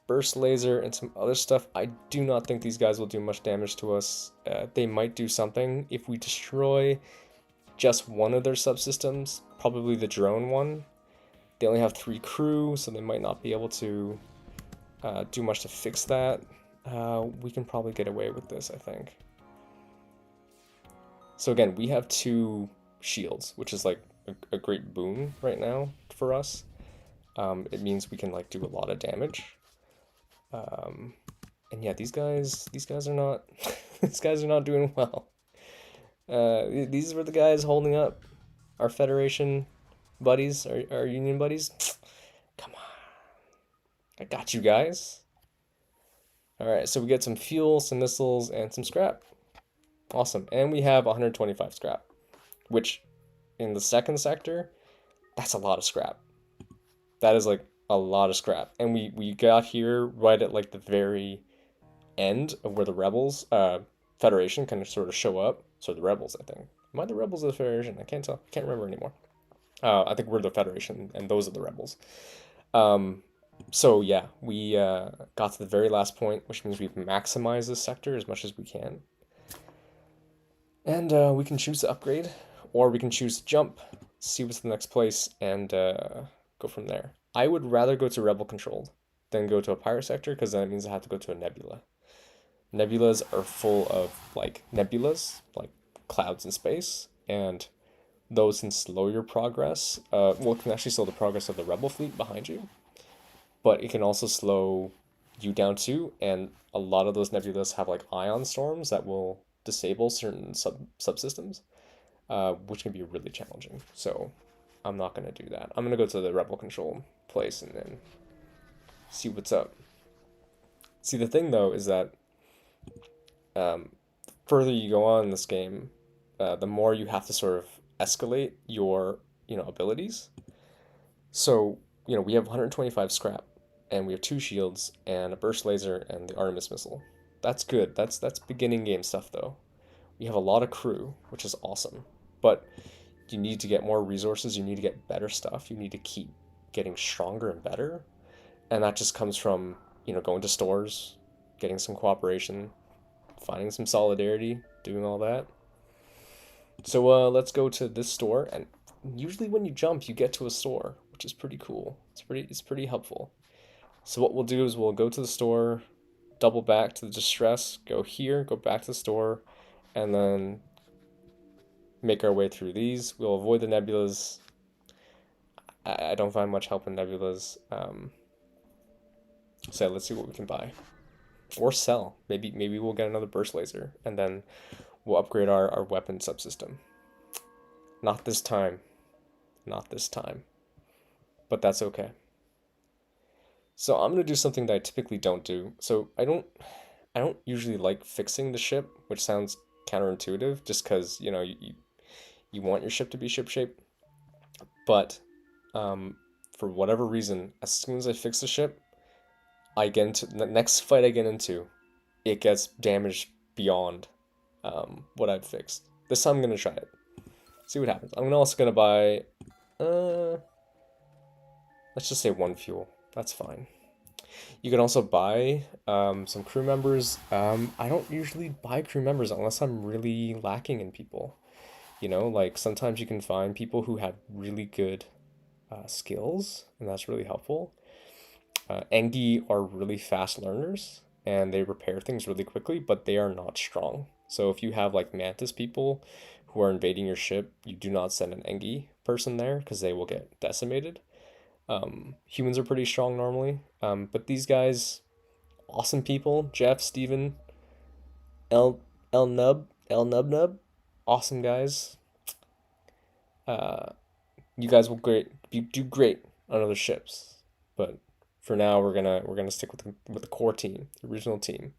burst laser and some other stuff. I do not think these guys will do much damage to us. They might do something if we destroy just one of their subsystems, probably the drone one. They only have 3 crew, so they might not be able to do much to fix that. We can probably get away with this, I think. So again, we have 2 shields, which is like a great boon right now for us. It means we can do a lot of damage. And yeah, these guys are not these guys are not doing well. These were the guys holding up our Federation buddies, our Union buddies. Come on, I got you guys. All right, so we get some fuel, some missiles, and some scrap. Awesome, and we have 125 scrap, which in the second sector, that's a lot of scrap. That is a lot of scrap, and we got here right at the very end of where the rebels, Federation, kind of sort of show up. So the rebels, I think. Am I the rebels or the Federation? I can't tell. Can't remember anymore. I think we're the Federation, and those are the rebels. So yeah, we got to the very last point, which means we've maximized this sector as much as we can. And we can choose to upgrade, or we can choose to jump, see what's the next place, and go from there. I would rather go to rebel controlled than go to a pirate sector, because that means I have to go to a nebula. Nebulas are full of nebulas, like clouds in space, and those can slow your progress. Well, it can actually slow the progress of the rebel fleet behind you, but it can also slow you down too. And a lot of those nebulas have ion storms that will disable certain subsystems, which can be really challenging. So I'm not gonna do that. I'm gonna go to the rebel control place and then see what's up. See, the thing though is that further you go on in this game, the more you have to sort of escalate your abilities. So we have 125 scrap, and we have 2 shields and a burst laser and the Artemis missile. That's good. That's beginning game stuff though. We have a lot of crew, which is awesome, but you need to get more resources. You need to get better stuff. You need to keep getting stronger and better, and that just comes from going to stores, getting some cooperation, finding some solidarity, doing all that. So let's go to this store, and usually when you jump, you get to a store, which is pretty cool. It's pretty helpful. So what we'll do is we'll go to the store, double back to the distress, go here, go back to the store, and then make our way through these. We'll avoid the nebulas. I don't find much help in nebulas. So let's see what we can buy or sell. Maybe we'll get another burst laser, and then we'll upgrade our weapon subsystem. Not this time. Not this time. But that's okay. So I'm gonna do something that I typically don't do. So I don't usually like fixing the ship, which sounds counterintuitive, just because you want your ship to be ship shape. But um, for whatever reason, as soon as I fix the ship, I get into the next fight I get into, it gets damaged beyond what I've fixed. This time I'm gonna try it. See what happens. I'm also gonna buy, uh, let's just say one fuel. That's fine. You can also buy some crew members. I don't usually buy crew members unless I'm really lacking in people. Like sometimes you can find people who have really good skills, and that's really helpful. Engi are really fast learners, and they repair things really quickly, but they are not strong. So if you have like Mantis people who are invading your ship, you do not send an Engi person there because they will get decimated. Humans are pretty strong normally, but these guys, awesome people. Jeff, Steven, El El Nub, El Nub Nub, awesome guys. Uh, you guys will do great on other ships, but for now we're gonna stick with the core team, the original team.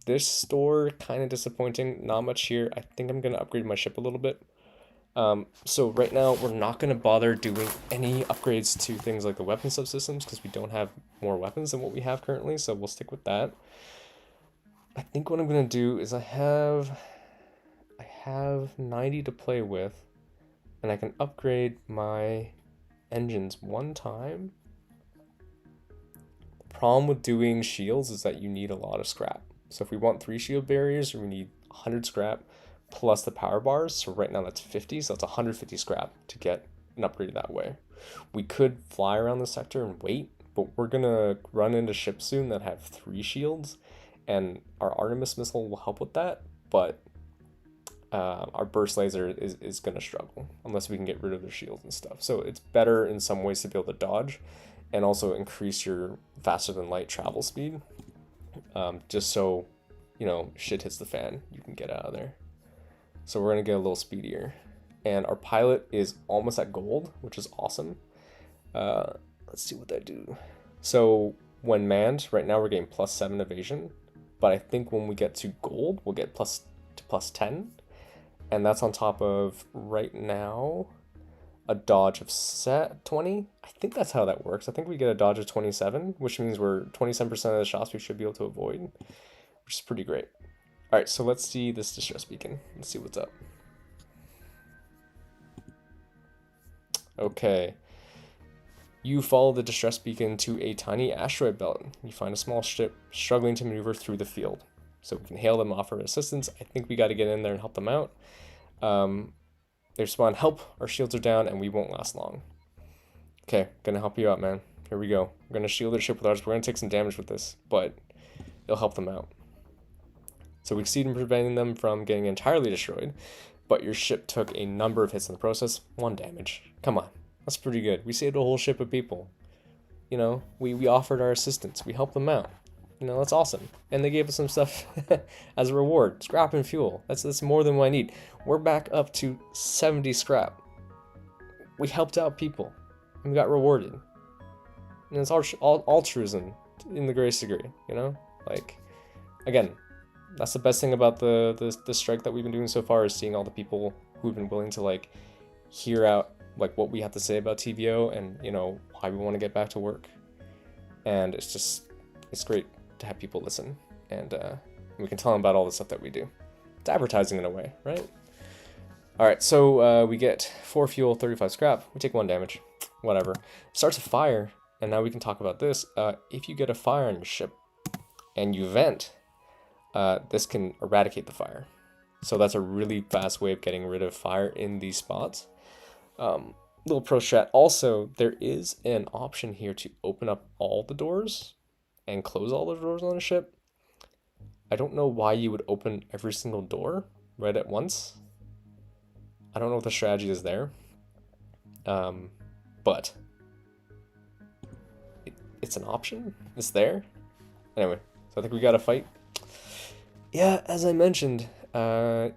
This store kind of disappointing. Not much here. I think I'm gonna upgrade my ship a little bit. So right now we're not gonna bother doing any upgrades to things like the weapon subsystems because we don't have more weapons than what we have currently. So we'll stick with that. I think what I'm gonna do is I have 90 to play with, and I can upgrade my engines one time. The problem with doing shields is that you need a lot of scrap. So if we want 3 shield barriers, we need 100 scrap plus the power bars. So right now that's 50, so that's 150 scrap to get an upgrade that way. We could fly around the sector and wait, but we're gonna run into ships soon that have 3 shields, and our Artemis missile will help with that, but our burst laser is going to struggle unless we can get rid of their shields and stuff. So it's better in some ways to be able to dodge and also increase your faster than light travel speed, just so, shit hits the fan, you can get out of there. So we're going to get a little speedier. And our pilot is almost at gold, which is awesome. Let's see what that do. So when manned, right now we're getting +7 evasion, but I think when we get to gold, we'll get +10. And that's on top of, right now, a dodge of 20. I think that's how that works. I think we get a dodge of 27, which means we're 27% of the shots we should be able to avoid, which is pretty great. All right, so let's see this distress beacon. Let's see what's up. Okay. You follow the distress beacon to a tiny asteroid belt. You find a small ship struggling to maneuver through the field. So we can hail them, offer assistance. I think we got to get in there and help them out. They respond, help, our shields are down, and we won't last long. Okay, gonna help you out, man. Here we go. We're gonna shield their ship with ours. We're gonna take some damage with this, but it'll help them out. So we succeed in preventing them from getting entirely destroyed, but your ship took a number of hits in the process. 1 damage. Come on, that's pretty good. We saved a whole ship of people. We offered our assistance. We helped them out. That's awesome. And they gave us some stuff as a reward. Scrap and fuel. That's more than what I need. We're back up to 70 scrap. We helped out people. And we got rewarded. And it's altruism in the greatest degree, Like, again, that's the best thing about the strike that we've been doing so far, is seeing all the people who've been willing to, like, hear out, like, what we have to say about TVO and, why we want to get back to work. And it's great to have people listen, and we can tell them about all the stuff that we do. It's advertising in a way, right? All right, so we get 4 fuel, 35 scrap. We take 1 damage, whatever. Starts a fire, and now we can talk about this. If you get a fire on your ship and you vent, this can eradicate the fire. So that's a really fast way of getting rid of fire in these spots. Little pro strat. Also, there is an option here to open up all the doors and close all the doors on a ship. I don't know why you would open every single door right at once. I don't know what the strategy is there. But it's an option. It's there. Anyway, so I think we got to fight. Yeah, as I mentioned, 2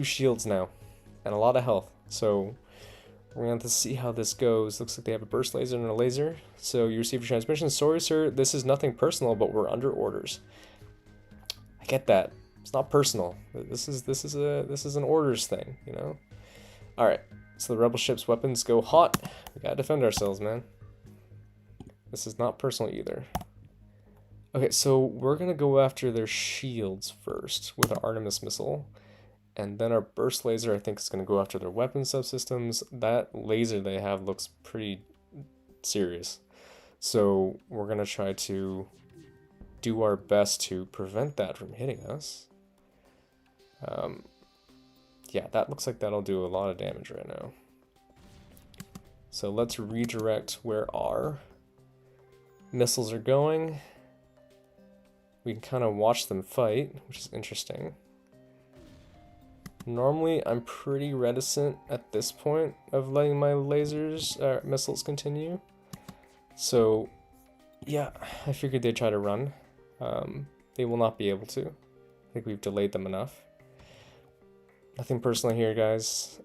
shields now and a lot of health. So We're gonna have to see how this goes. Looks like they have a burst laser and a laser. So you receive your transmission. Sorry, sir, this is nothing personal, but we're under orders. I get that. It's not personal. This is an orders thing, you know? Alright. So the rebel ship's weapons go hot. We gotta defend ourselves, man. This is not personal either. Okay, so we're gonna go after their shields first with our Artemis missile. And then our burst laser, I think, is going to go after their weapon subsystems. That laser they have looks pretty serious. So we're going to try to do our best to prevent that from hitting us. Yeah, that looks like that'll do a lot of damage right now. So let's redirect where our missiles are going. We can kind of watch them fight, which is interesting. Normally, I'm pretty reticent at this point of letting my missiles continue. So, yeah, I figured they'd try to run. They will not be able to. I think we've delayed them enough. Nothing personal here, guys.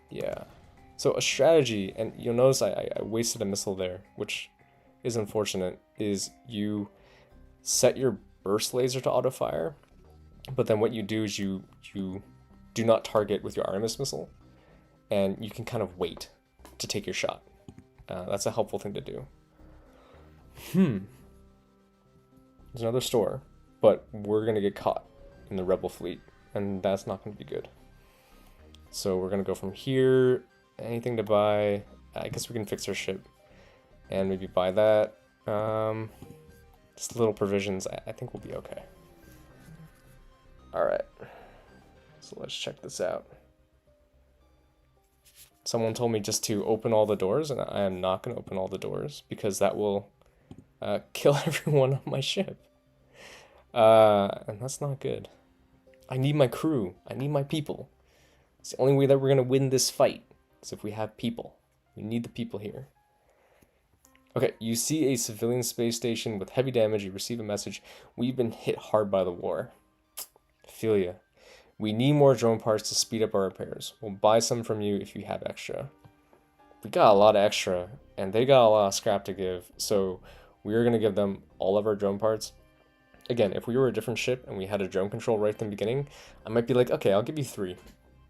Yeah. So a strategy, and you'll notice I wasted a missile there, which is unfortunate, is you set your burst laser to auto fire. But then what you do is you do not target with your Artemis missile, and you can kind of wait to take your shot. That's a helpful thing to do. There's another store, but we're going to get caught in the rebel fleet, and that's not going to be good. So we're going to go from here, anything to buy. I guess we can fix our ship, and maybe buy that. Just little provisions, I think we'll be okay. Alright, so let's check this out. Someone told me just to open all the doors, and I am not going to open all the doors, because that will kill everyone on my ship. And that's not good. I need my crew. I need my people. It's the only way that we're going to win this fight, is if we have people. We need the people here. Okay, you see a civilian space station with heavy damage. You receive a message. We've been hit hard by the war. Feel ya. We need more drone parts to speed up our repairs. We'll buy some from you if you have extra. We got a lot of extra, and they got a lot of scrap to give, so we're going to give them all of our drone parts. Again, if we were a different ship and we had a drone control right from the beginning, I might be like, okay, I'll give you 3,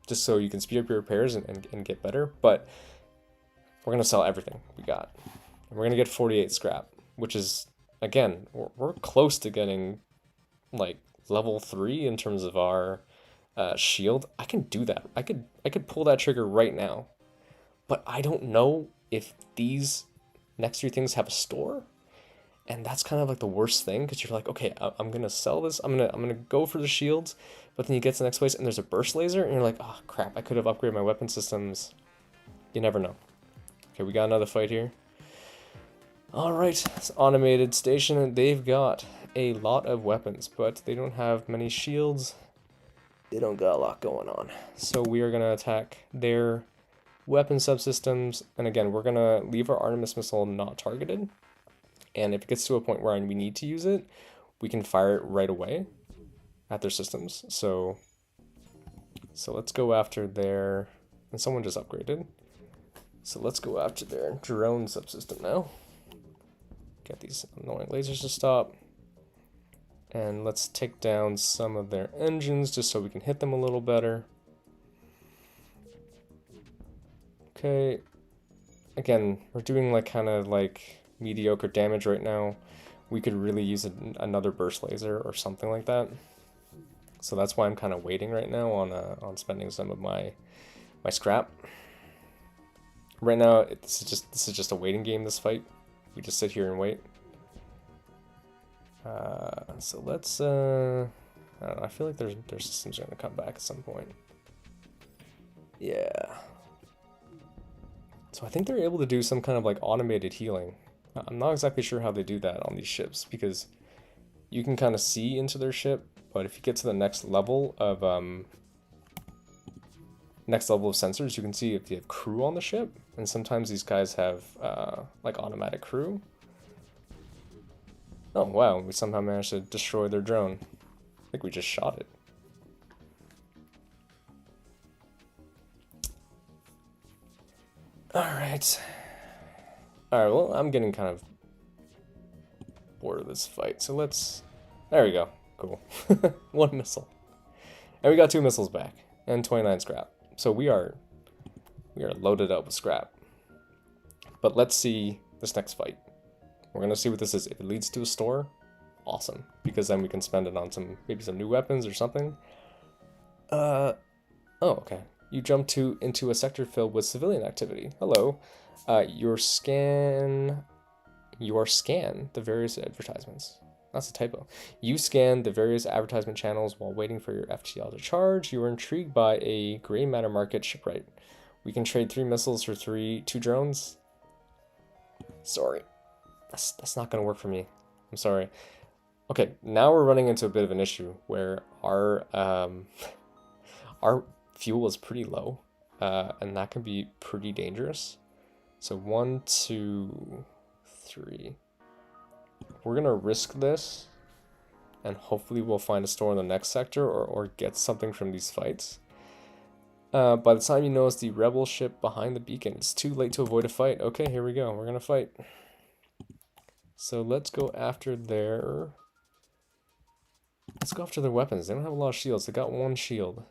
just so you can speed up your repairs and get better, but we're going to sell everything we got. And we're going to get 48 scrap, which is, again, we're close to getting, like, level 3 in terms of our shield. I can do that. I could pull that trigger right now, but I don't know if these next 3 things have a store, and that's kind of like the worst thing, because you're like, okay, I'm gonna sell this. I'm gonna go for the shields, but then you get to the next place and there's a burst laser, and you're like, oh crap, I could have upgraded my weapon systems. You never know. Okay, we got another fight here. All right, it's automated station, and they've got a lot of weapons, but they don't have many shields. They don't got a lot going on. So we are going to attack their weapon subsystems, and again, we're going to leave our Artemis missile not targeted, and if it gets to a point where we need to use it, we can fire it right away at their systems. So let's go after their, and someone just upgraded, so let's go after their drone subsystem now. Get these annoying lasers to stop. And let's take down some of their engines just so we can hit them a little better. Okay. Again, we're doing like kind of like mediocre damage right now. We could really use another burst laser or something like that. So that's why I'm kind of waiting right now on spending some of my scrap. Right now, this is just a waiting game, this fight. We just sit here and wait. So let's, I don't know, I feel like their systems are going to come back at some point. Yeah. So I think they're able to do some kind of like automated healing. I'm not exactly sure how they do that on these ships, because you can kind of see into their ship, but if you get to the next level of sensors, you can see if you have crew on the ship, and sometimes these guys have like automatic crew. Oh wow, we somehow managed to destroy their drone. I think we just shot it. Alright. Alright, well, I'm getting kind of bored of this fight, so let's... There we go. Cool. 1 missile. And we got 2 missiles back. And 29 scrap. So we are loaded up with scrap. But let's see this next fight. We're gonna see what this is. If it leads to a store, awesome. Because then we can spend it on maybe some new weapons or something. Oh, okay. You jump into a sector filled with civilian activity. Hello. You scan the various advertisements. That's a typo. You scan the various advertisement channels while waiting for your FTL to charge. You are intrigued by a gray matter market shipwright. We can trade 3 missiles for 2 drones. Sorry. That's not going to work for me. I'm sorry. Okay, now we're running into a bit of an issue where our fuel is pretty low, and that can be pretty dangerous. So 1, 2, 3. We're gonna risk this, and hopefully we'll find a store in the next sector or get something from these fights. By the time you notice the rebel ship behind the beacon, it's too late to avoid a fight. Okay, here we go. We're gonna fight. So let's go after their... Let's go after their weapons. They don't have a lot of shields. They got 1 shield.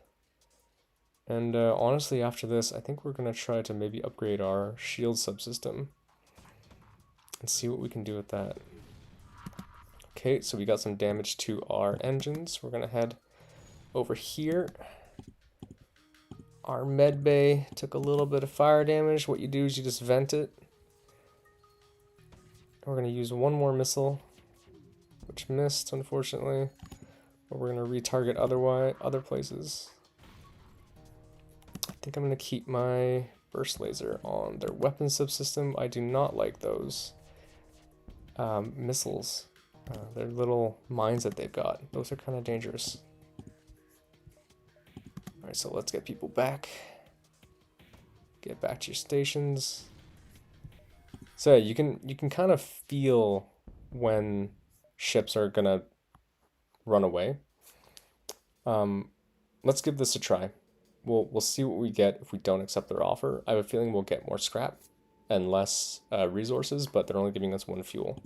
And honestly, after this, I think we're gonna try to maybe upgrade our shield subsystem and see what we can do with that. Okay, so we got some damage to our engines. We're gonna head over here. Our med bay took a little bit of fire damage. What you do is you just vent it. We're gonna use 1 more missile, which missed, unfortunately. But we're gonna retarget other places. I think I'm gonna keep my burst laser on their weapon subsystem. I do not like those missiles. They're little mines that they've got. Those are kind of dangerous. Alright, so let's get people back. Get back to your stations. So you can kind of feel when ships are gonna run away. Let's give this a try. We'll see what we get if we don't accept their offer. I have a feeling we'll get more scrap and less resources, but they're only giving us 1 fuel.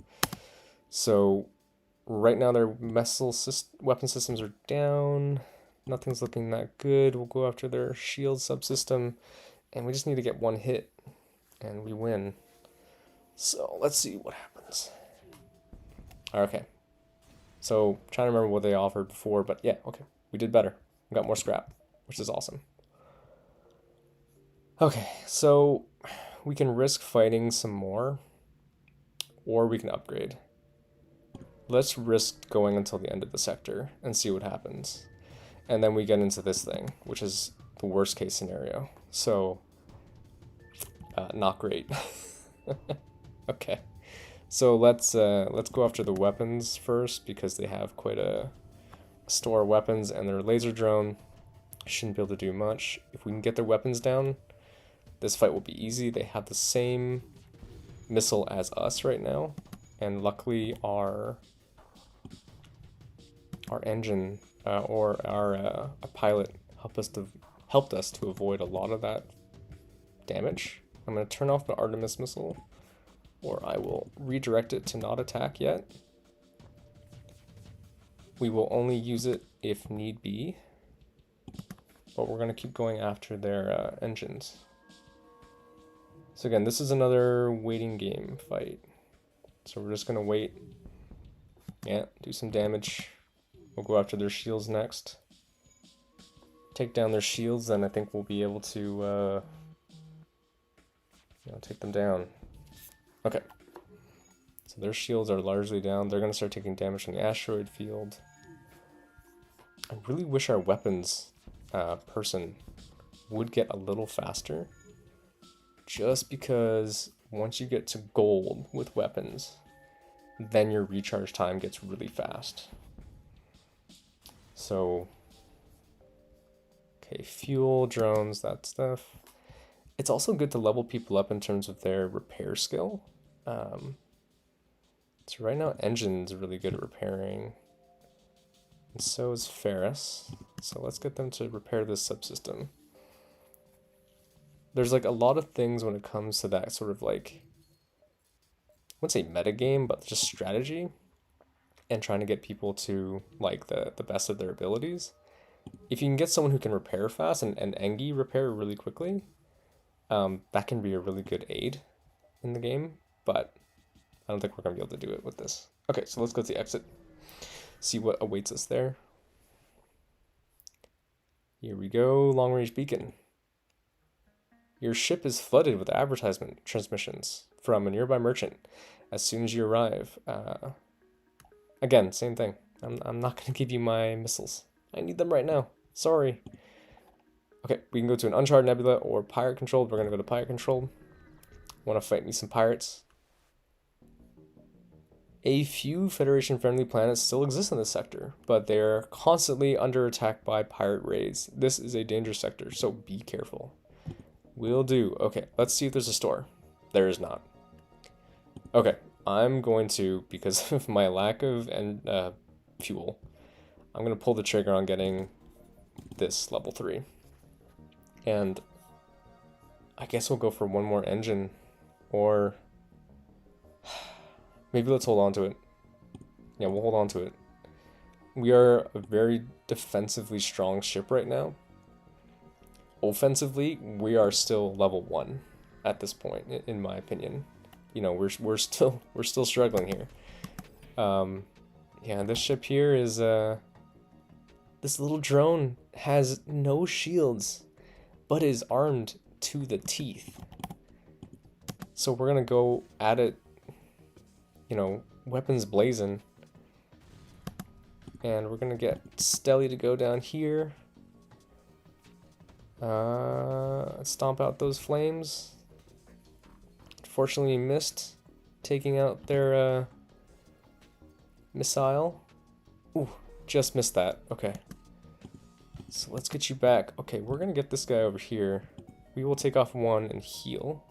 So right now their weapon systems are down. Nothing's looking that good. We'll go after their shield subsystem, and we just need to get 1 hit, and we win. So let's see what happens. Okay. So trying to remember what they offered before, but yeah, okay. We did better. We got more scrap, which is awesome. Okay, so we can risk fighting some more, or we can upgrade. Let's risk going until the end of the sector and see what happens. And then we get into this thing, which is the worst case scenario. So, not great. Okay, so let's go after the weapons first, because they have quite a store of weapons, and their laser drone shouldn't be able to do much. If we can get their weapons down, this fight will be easy. They have the same missile as us right now, and luckily our engine or our pilot helped us to avoid a lot of that damage. I'm going to turn off the Artemis missile, or I will redirect it to not attack yet. We will only use it if need be, but we're going to keep going after their engines. So again, this is another waiting game fight. So we're just going to wait. Yeah, do some damage. We'll go after their shields next. Take down their shields, then I think we'll be able to take them down. Okay. So their shields are largely down. They're going to start taking damage from the asteroid field. I really wish our weapons person would get a little faster. Just because once you get to gold with weapons, then your recharge time gets really fast. So, okay, fuel, drones, that stuff. It's also good to level people up in terms of their repair skill. So right now, engine's really good at repairing. And so is Ferris. So let's get them to repair this subsystem. there's like a lot of things when it comes to that sort of like, I wouldn't say meta game, but just strategy and trying to get people to like the best of their abilities. If you can get someone who can repair fast and Engi repair really quickly, that can be a really good aid in the game, but I don't think we're going to be able to do it with this. Okay, so let's go to the exit, see what awaits us there. Here we go, long range beacon. Your ship is flooded with advertisement transmissions from a nearby merchant as soon as you arrive. Again, same thing. I'm not going to give you my missiles. I need them right now. Sorry. Okay, we can go to an uncharted nebula or pirate controlled. We're going to go to pirate controlled. Want to fight me some pirates? A few Federation friendly planets still exist in this sector, but they're constantly under attack by pirate raids. This is a dangerous sector, so be careful. Will do. Okay, let's see if there's a store. There is not. Okay, I'm going to, because of my lack of fuel, I'm going to pull the trigger on getting this level 3. And I guess we'll go for one more engine, or maybe let's hold on to it. Yeah, we'll hold on to it. We are a very defensively strong ship right now. Offensively, we are still level 1 at this point, in my opinion. You know, we're still struggling here. Yeah, this ship here is this little drone has no shields, but is armed to the teeth. So we're gonna go at it, you know, weapons blazing. And we're gonna get Stelly to go down here. Stomp out those flames. Unfortunately, missed taking out their missile. Ooh, just missed that. Okay. So let's get you back. Okay, we're gonna get this guy over here. We will take off 1 and heal.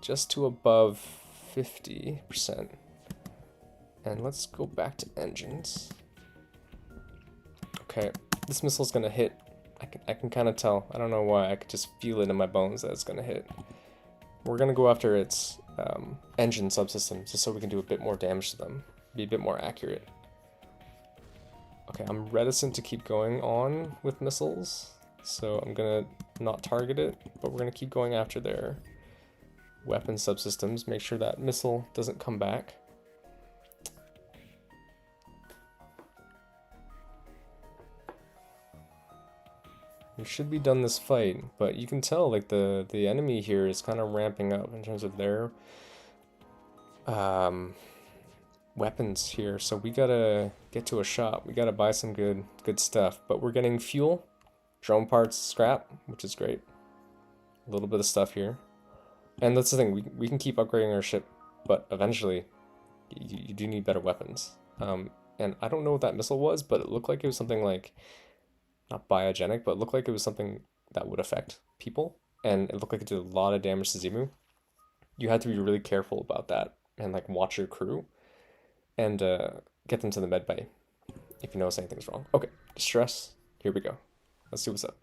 Just to above 50%. And let's go back to engines. Okay, this missile's gonna hit. I can kind of tell. I don't know why. I could just feel it in my bones that it's gonna hit. We're gonna go after its engine subsystems just so we can do a bit more damage to them. Be a bit more accurate. Okay, I'm reticent to keep going on with missiles, so I'm gonna not target it, but we're gonna keep going after their weapon subsystems. Make sure that missile doesn't come back. We should be done this fight, but you can tell like the enemy here is kind of ramping up in terms of their weapons here. So we gotta get to a shop. We gotta buy some good stuff. But we're getting fuel, drone parts, scrap, which is great. A little bit of stuff here, and that's the thing. We can keep upgrading our ship, but eventually, you do need better weapons. And I don't know what that missile was, but it looked like it was something like, not biogenic, but it looked like it was something that would affect people, and it looked like it did a lot of damage to Zimu. You had to be really careful about that, and like watch your crew, and get them to the med bay if you notice anything's wrong. Okay, distress, here we go. Let's see what's up.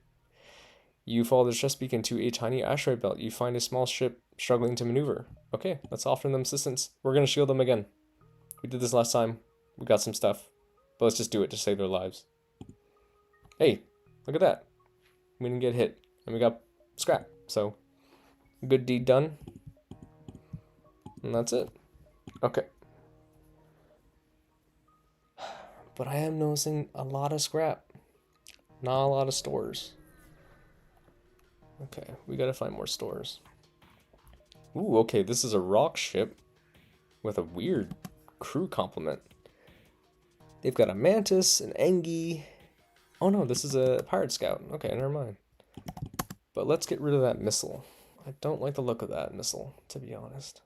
You follow the distress beacon to a tiny asteroid belt. You find a small ship struggling to maneuver. Okay, let's offer them assistance. We're gonna shield them again. We did this last time. We got some stuff, but let's just do it to save their lives. Hey, look at that. We didn't get hit, and we got scrap, so good deed done. And that's it. Okay. But I am noticing a lot of scrap. Not a lot of stores. Okay, we gotta find more stores. Ooh, okay, this is a rock ship with a weird crew complement. They've got a mantis, an Engi. Oh no, this is a pirate scout. Okay, never mind. But let's get rid of that missile. I don't like the look of that missile, to be honest.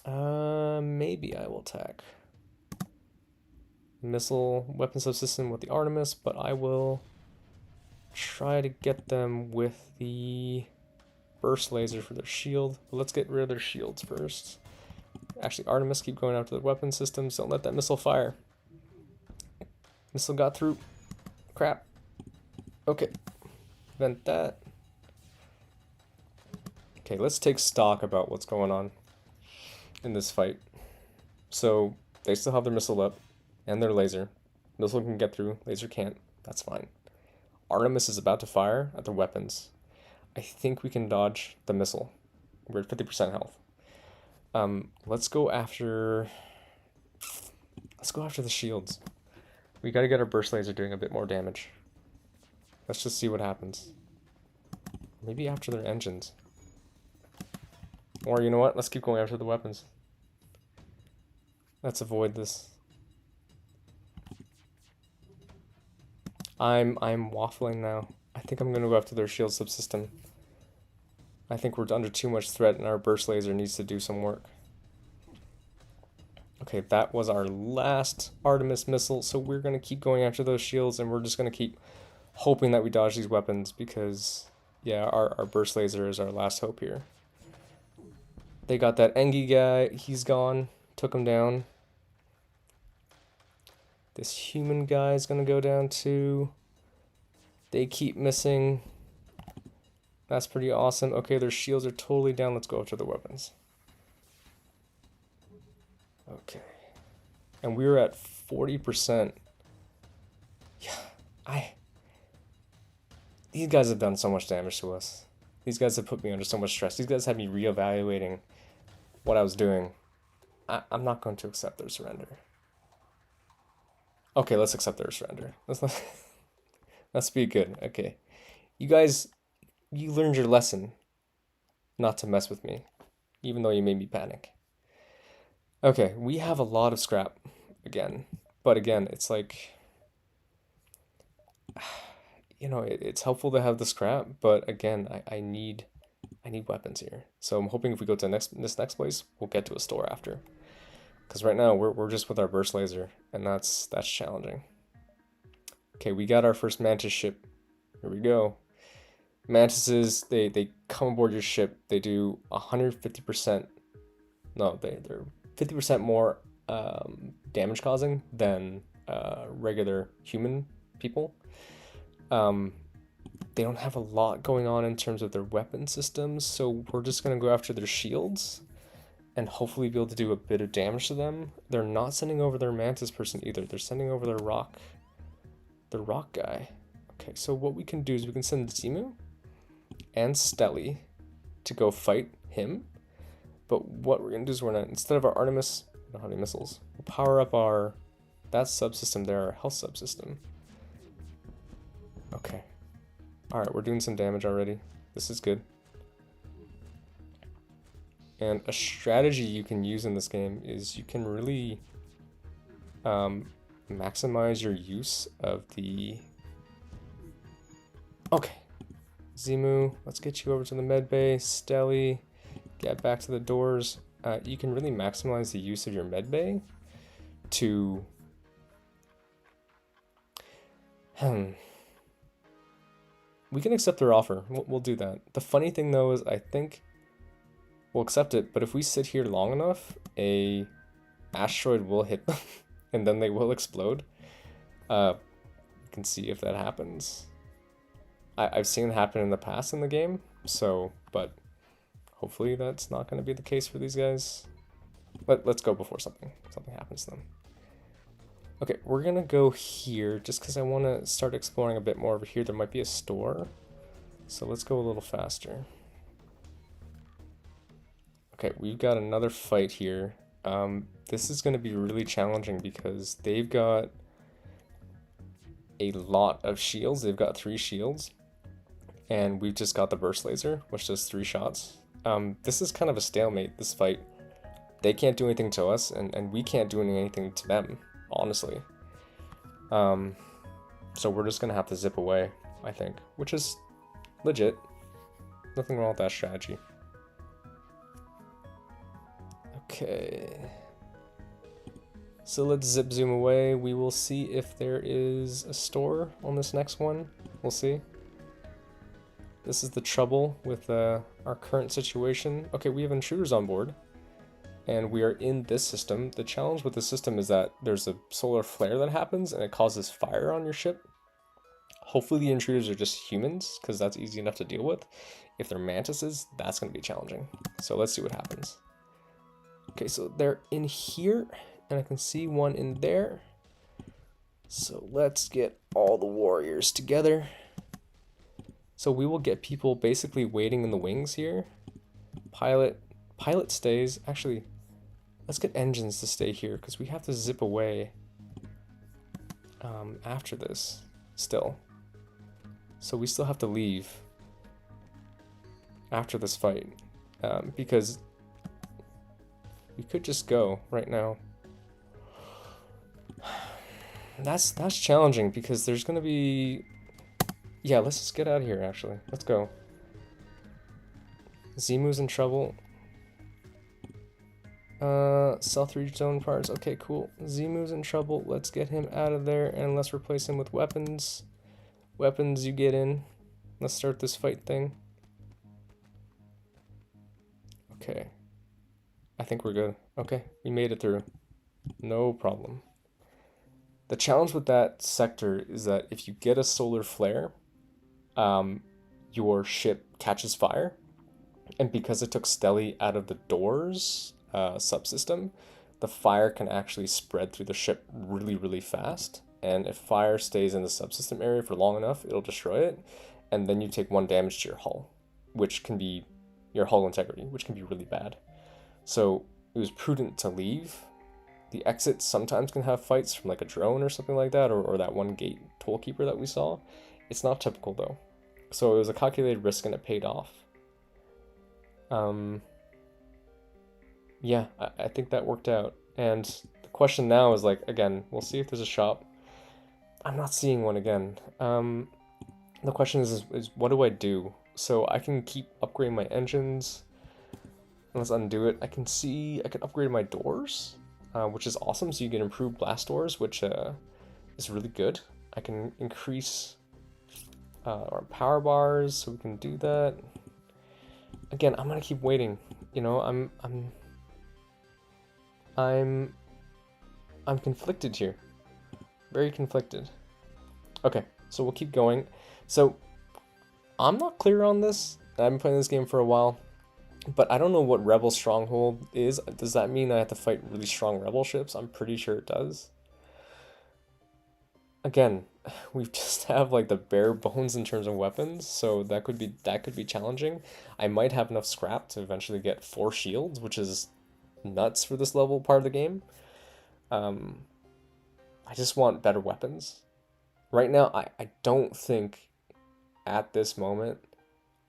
Maybe I will attack. Missile weapon subsystem with the Artemis, but I will try to get them with the burst laser for their shield. But let's get rid of their shields first. Actually, Artemis, keep going after the weapon systems. Don't let that missile fire. Missile got through. Crap. Okay. prevent that. Okay, let's take stock about what's going on in this fight. So they still have their missile up and their laser. Missile can get through, laser can't. That's fine. Artemis is about to fire at their weapons. I think we can dodge the missile. We're at 50% health. Let's go after the shields. We gotta get our burst laser doing a bit more damage. Let's just see what happens. Maybe after their engines. Or you know what? Let's keep going after the weapons. Let's avoid this. I'm waffling now. I think I'm gonna go after their shield subsystem. I think we're under too much threat and our burst laser needs to do some work. Okay, that was our last Artemis missile, so we're gonna keep going after those shields and we're just gonna keep hoping that we dodge these weapons because, yeah, our burst laser is our last hope here. They got that Engi guy, he's gone, took him down. This human guy is gonna go down too. They keep missing. That's pretty awesome. Okay, their shields are totally down. Let's go after the weapons. Okay. And we were at 40%. Yeah, these guys have done so much damage to us. These guys have put me under so much stress. These guys had me reevaluating what I was doing. I'm not going to accept their surrender. Okay, let's accept their surrender. Let's be good. Okay. You guys, you learned your lesson not to mess with me, even though you made me panic. Okay, we have a lot of scrap again. But again, it's like, you know, it's helpful to have the scrap, but again, I need weapons here. So I'm hoping if we go to this next place, we'll get to a store after. Because right now we're just with our burst laser, and that's challenging. Okay, we got our first mantis ship. Here we go. Mantises, they come aboard your ship. They do 150%. No, they're 50% more damage causing than regular human people. They don't have a lot going on in terms of their weapon systems, so we're just gonna go after their shields and hopefully be able to do a bit of damage to them. They're not sending over their mantis person either. They're sending over their rock guy. Okay, so what we can do is we can send Zimu and Stelly to go fight him. But what we're gonna do is we're gonna, instead of our Artemis, I don't have any missiles, we'll power up that subsystem there, our health subsystem. Okay. Alright, we're doing some damage already. This is good. And a strategy you can use in this game is you can really maximize your use of the... Okay. Zimu, let's get you over to the med bay. Stelly, get back to the doors. You can really maximize the use of your med bay to... We can accept their offer. We'll do that. The funny thing though is I think we'll accept it, but if we sit here long enough, a asteroid will hit them and then they will explode. You can see if that happens. I've seen it happen in the past in the game, so, but hopefully that's not going to be the case for these guys. Let's go before something happens to them. Okay, we're going to go here just because I want to start exploring a bit more over here. There might be a store, so let's go a little faster. Okay, we've got another fight here. This is going to be really challenging because they've got a lot of shields. They've got 3 shields, and we've just got the burst laser, which does 3 shots. This is kind of a stalemate, this fight. They can't do anything to us, and we can't do anything to them, honestly. So we're just going to have to zip away, I think, which is legit. Nothing wrong with that strategy. Okay. So let's zip zoom away. We will see if there is a store on this next one. We'll see. This is the trouble with our current situation. Okay, we have intruders on board, and we are in this system. The challenge with the system is that there's a solar flare that happens, and it causes fire on your ship. Hopefully the intruders are just humans, because that's easy enough to deal with. If they're mantises, that's going to be challenging. So let's see what happens. Okay, so they're in here, and I can see one in there. So let's get all the warriors together. So we will get people basically waiting in the wings here. Pilot stays. Actually, let's get engines to stay here, because we have to zip away after this still. So we still have to leave after this fight, because we could just go right now. That's challenging, because there's gonna be... Yeah, let's just get out of here, actually. Let's go. Zemu's in trouble. Sell 3 zone parts. Okay, cool. Zemu's in trouble. Let's get him out of there, and let's replace him with weapons. Weapons, you get in. Let's start this fight thing. Okay. I think we're good. Okay, we made it through. No problem. The challenge with that sector is that if you get a solar flare, your ship catches fire. And because it took Stelly out of the doors subsystem, the fire can actually spread through the ship really, really fast. And if fire stays in the subsystem area for long enough, it'll destroy it. And then you take 1 damage to your hull, which can be your hull integrity, which can be really bad. So it was prudent to leave. The exit sometimes can have fights from like a drone or something like that, or that one gate tollkeeper that we saw. It's not typical though. So it was a calculated risk and it paid off. Yeah, I think that worked out. And the question now is like, again, we'll see if there's a shop. I'm not seeing one again. The question is what do I do? So I can keep upgrading my engines. Let's undo it. I can upgrade my doors, which is awesome. So you get improved blast doors, which is really good. I can increase our power bars, so we can do that. Again, I'm gonna keep waiting. You know, I'm conflicted here. Very conflicted. Okay, so we'll keep going. So I'm not clear on this. I've been playing this game for a while, but I don't know what Rebel Stronghold is. Does that mean I have to fight really strong Rebel ships? I'm pretty sure it does. Again, we just have like the bare bones in terms of weapons, so that could be challenging. I might have enough scrap to eventually get 4 shields, which is nuts for this level part of the game. I just want better weapons. Right now, I don't think at this moment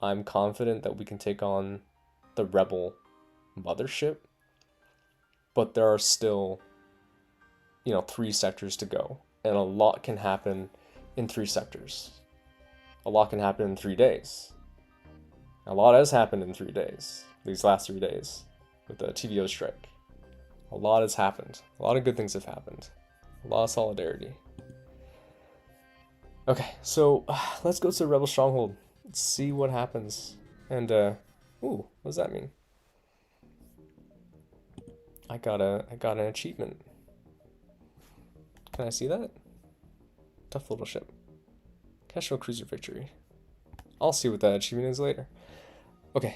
I'm confident that we can take on the Rebel mothership, but there are still, 3 sectors to go, and a lot can happen in 3 sectors. A lot can happen in 3 days. A lot has happened in 3 days, these last 3 days, with the TVO strike. A lot has happened. A lot of good things have happened. A lot of solidarity. Okay, so let's go to the Rebel Stronghold. Let's see what happens. And, ooh, what does that mean? I got an achievement. Can I see that? Tough little ship. Casual cruiser victory. I'll see what that achievement is later. Okay,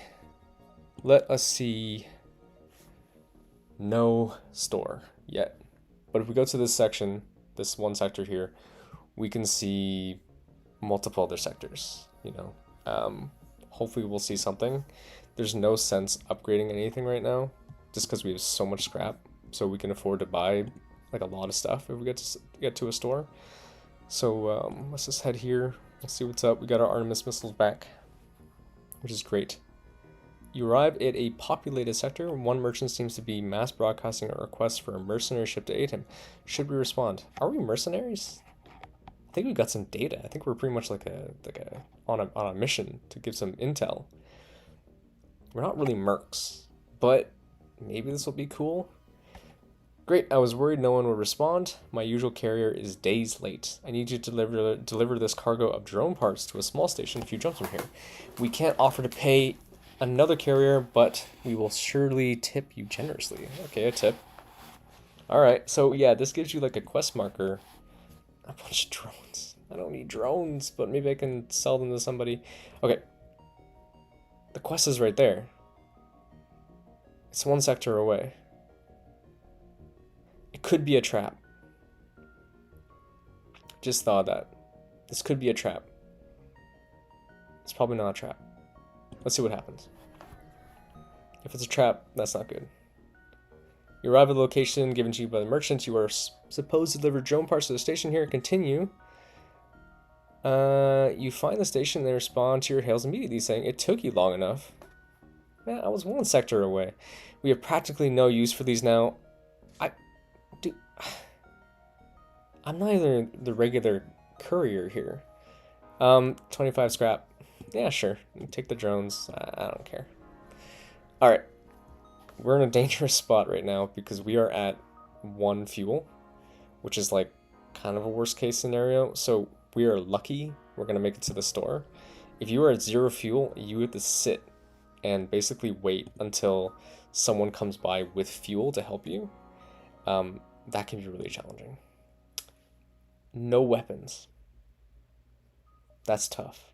let us see. No store yet. But if we go to this section, this one sector here, we can see multiple other sectors, Hopefully we'll see something. There's no sense upgrading anything right now, just because we have so much scrap, so we can afford to buy like a lot of stuff if we get to a store. So let's just head here. Let's see what's up. We got our Artemis missiles back, which is great. You arrive at a populated sector. One merchant seems to be mass broadcasting a request for a mercenary ship to aid him. Should we respond? Are we mercenaries? I think we got some data. I think we're pretty much on a mission to give some intel. We're not really mercs, but maybe this will be cool. Great, I was worried no one would respond. My usual carrier is days late. I need you to deliver this cargo of drone parts to a small station a few jumps from here. We can't offer to pay another carrier, but we will surely tip you generously. Okay, a tip. Alright, so yeah, this gives you like a quest marker. A bunch of drones. I don't need drones, but maybe I can sell them to somebody. Okay. The quest is right there. It's 1 sector away. It could be a trap. Just thought that. This could be a trap. It's probably not a trap. Let's see what happens. If it's a trap, that's not good. You arrive at the location given to you by the merchant. You are supposed to deliver drone parts to the station here. Continue. You find the station and they respond to your hails immediately, saying, "It took you long enough." Man, I was 1 sector away. We have practically no use for these now. I'm not even the regular courier here. 25 scrap. Yeah, sure. Take the drones. I don't care. Alright. We're in a dangerous spot right now because we are at 1 fuel, which is like kind of a worst case scenario. So we are lucky we're going to make it to the store. If you are at 0 fuel, you have to sit and basically wait until someone comes by with fuel to help you. That can be really challenging. No weapons. That's tough.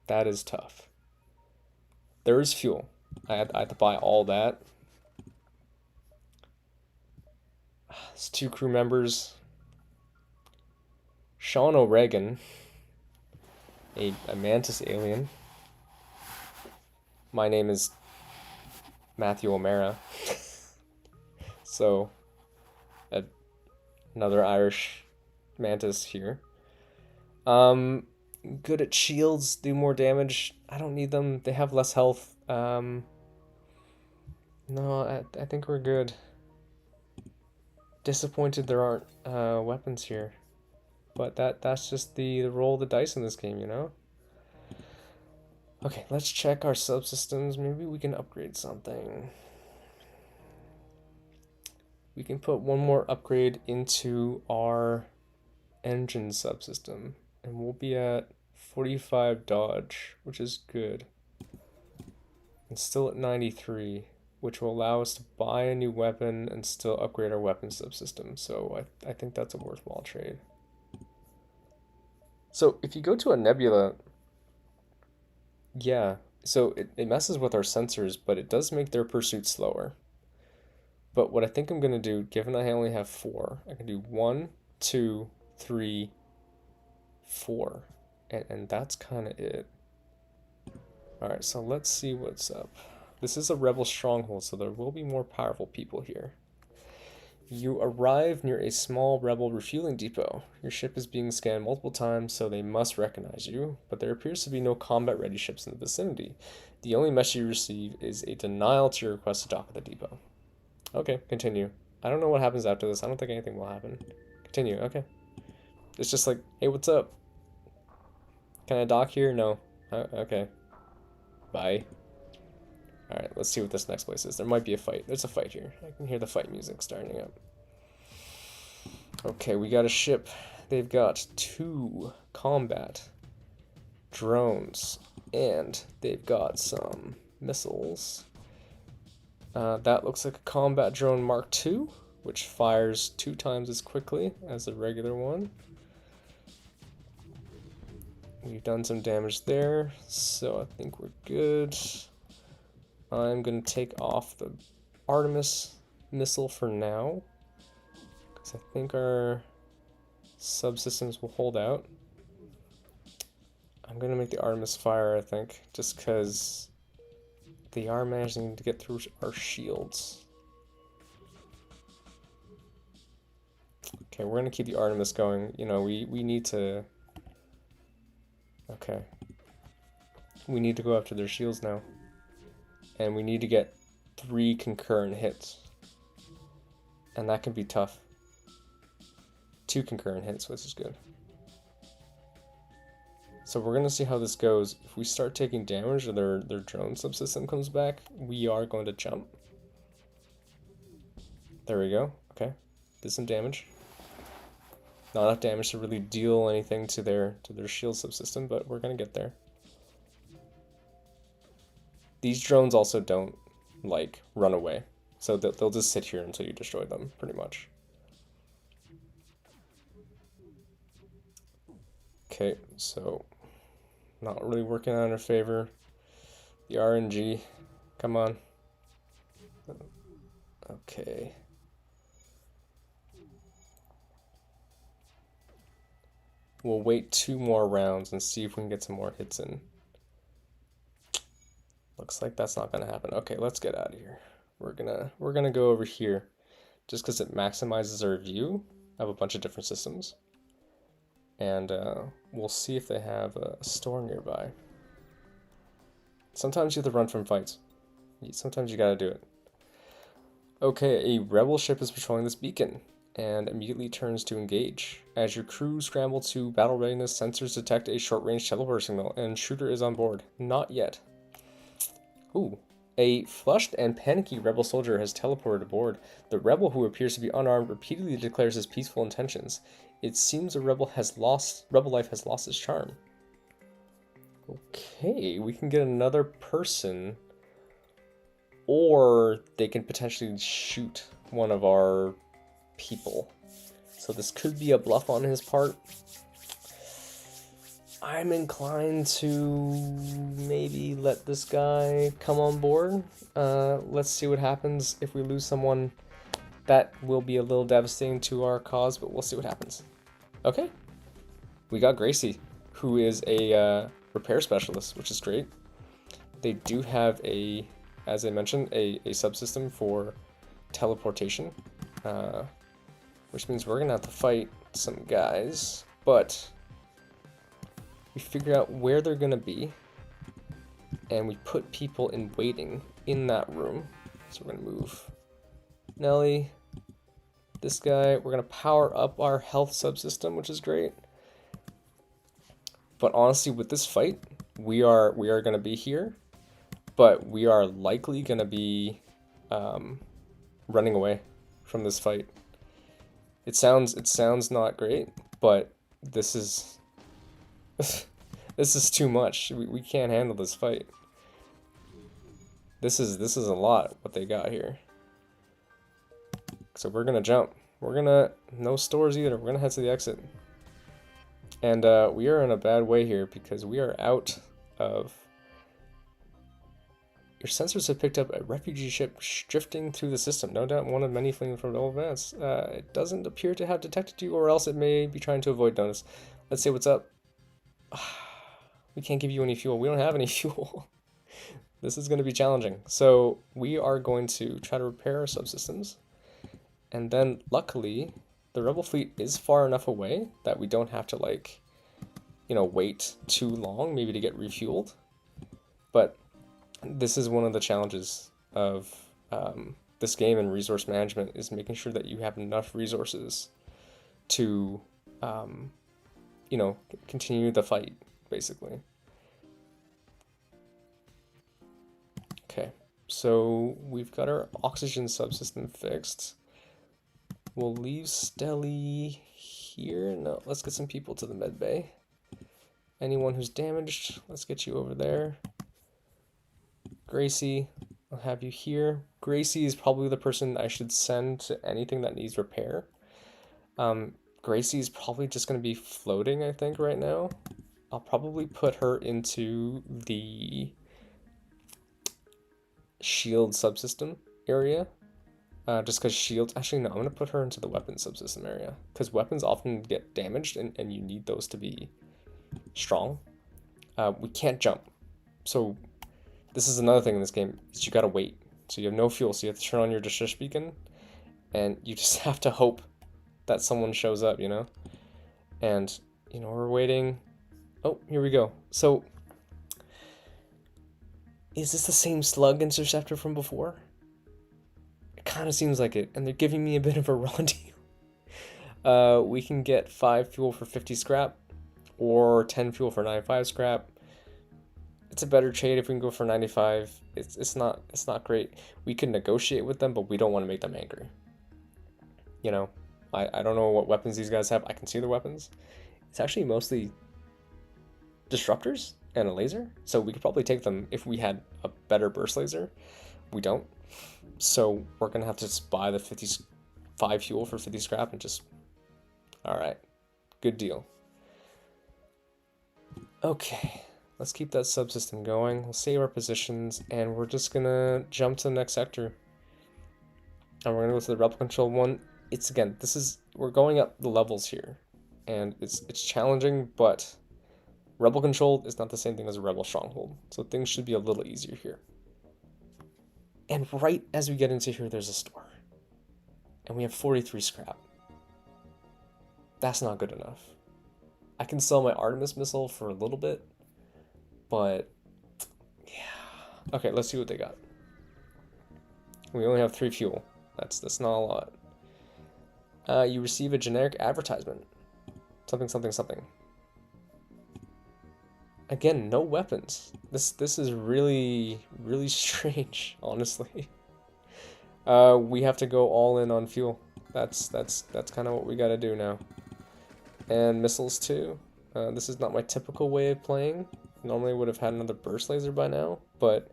That is tough. There is fuel. I had to buy all that. It's 2 crew members. Sean O'Regan, a mantis alien. My name is Matthew O'Mara. So, another Irish mantis here. Good at shields, do more damage. I don't need them. They have less health. No, I think we're good. Disappointed there aren't weapons here. But that's just the roll of the dice in this game, you know? Okay, let's check our subsystems. Maybe we can upgrade something. We can put one more upgrade into our engine subsystem. And we'll be at 45 dodge, which is good. And still at 93, which will allow us to buy a new weapon and still upgrade our weapon subsystem. So I think that's a worthwhile trade. So if you go to a nebula, yeah, so it messes with our sensors, but it does make their pursuit slower. But what I think I'm going to do, given I only have 4, I can do 1, 2, 3, 4. And that's kind of it. Alright, so let's see what's up. This is a rebel stronghold, so there will be more powerful people here. You arrive near a small rebel refueling depot. Your ship is being scanned multiple times, so they must recognize you, but there appears to be no combat-ready ships in the vicinity. The only message you receive is a denial to your request to dock at the depot. Okay, continue. I don't know what happens after this. I don't think anything will happen. Continue, okay. It's just like, hey, what's up? Can I dock here? No. Okay. Bye. Alright, let's see what this next place is. There might be a fight. There's a fight here. I can hear the fight music starting up. Okay, we got a ship. They've got 2 combat drones. And they've got some missiles. That looks like a combat drone Mark II, which fires 2 times as quickly as a regular one. We've done some damage there, so I think we're good. I'm going to take off the Artemis missile for now, because I think our subsystems will hold out. I'm going to make the Artemis fire, I think, just because they are managing to get through our shields. Okay, we're going to keep the Artemis going. You know, we need to... Okay. We need to go after their shields now. And we need to get 3 concurrent hits. And that can be tough. 2 concurrent hits, which is good. So we're going to see how this goes. If we start taking damage or their drone subsystem comes back, we are going to jump. There we go. Okay. Did some damage. Not enough damage to really deal anything to their shield subsystem, but we're going to get there. These drones also don't, like, run away. So they'll just sit here until you destroy them, pretty much. Okay, so not really working out in our favor. The RNG, come on. Okay. We'll wait 2 more rounds and see if we can get some more hits in. Looks like that's not gonna happen. Okay, let's get out of here. We're gonna go over here just because it maximizes our view of a bunch of different systems. And we'll see if they have a store nearby. Sometimes you have to run from fights. Sometimes you gotta do it. Okay, a rebel ship is patrolling this beacon and immediately turns to engage. As your crew scramble to battle readiness, sensors detect a short-range teleport signal, and Shooter is on board. Not yet. Ooh. A flushed and panicky rebel soldier has teleported aboard. The rebel, who appears to be unarmed, repeatedly declares his peaceful intentions. It seems the rebel life has lost its charm. Okay, we can get another person, or they can potentially shoot one of our people. So this could be a bluff on his part. I'm inclined to maybe let this guy come on board. Let's see what happens. If we lose someone, that will be a little devastating to our cause, but we'll see what happens. Okay, we got Gracie, who is a repair specialist, which is great. They do have a, as I mentioned, a subsystem for teleportation, which means we're gonna have to fight some guys, but we figure out where they're gonna be, and we put people in waiting in that room. So we're gonna move Nelly, this guy. We're gonna power up our health subsystem, which is great. But honestly, with this fight, we are gonna be here, but we are likely gonna be running away from this fight. It sounds not great, but this is this is too much. We can't handle this fight. This is a lot what they got here. So we're gonna jump. We're gonna, no stores either. We're gonna head to the exit. And we are in a bad way here because we are out of. Your sensors have picked up a refugee ship drifting through the system. No doubt one of many fleeing from old events. It doesn't appear to have detected you, or else it may be trying to avoid notice. Let's see what's up. We can't give you any fuel. We don't have any fuel. This is going to be challenging. So we are going to try to repair our subsystems. And then luckily, the rebel fleet is far enough away that we don't have to, like, you know, wait too long maybe to get refueled. But this is one of the challenges of this game and resource management, is making sure that you have enough resources to, you know, continue the fight, basically. Okay, so we've got our oxygen subsystem fixed. We'll leave Stelly here. No, let's get some people to the med bay. Anyone who's damaged, let's get you over there. Gracie, I'll have you here. Gracie is probably the person I should send to anything that needs repair. Gracie is probably just going to be floating, I think, right now. I'll probably put her into the shield subsystem area. Just because shields, actually no, I'm going to put her into the weapons subsystem area, because weapons often get damaged and you need those to be strong. We can't jump, so this is another thing in this game, is you gotta wait. So you have no fuel, so you have to turn on your distress beacon, and you just have to hope that someone shows up, you know? And, you know, we're waiting. Oh, here we go. So, is this the same slug interceptor from before? It kind of seems like it, and they're giving me a bit of a raw deal. We can get 5 fuel for 50 scrap, or 10 fuel for 95 scrap. It's a better trade if we can go for 95. It's not great. We could negotiate with them, but we don't want to make them angry. You know, I don't know what weapons these guys have. I can see their weapons. It's actually mostly disruptors and a laser, so we could probably take them if we had a better burst laser. We don't, so we're gonna have to just buy the 55 fuel for 50 scrap and just, all right, good deal. Okay, let's keep that subsystem going. We'll save our positions, and we're just gonna jump to the next sector. And we're gonna go to the rebel control one. It's again, we're going up the levels here, and it's challenging, but rebel control is not the same thing as a rebel stronghold, so things should be a little easier here. And right as we get into here, there's a store, and we have 43 scrap. That's not good enough. I can sell my Artemis missile for a little bit, but yeah. Okay, let's see what they got. We only have 3 fuel. That's not a lot. You receive a generic advertisement. Something, something, something. Again, no weapons. This is really, really strange, honestly. We have to go all in on fuel. That's kind of what we gotta do now. And missiles too. This is not my typical way of playing. Normally I would have had another burst laser by now, but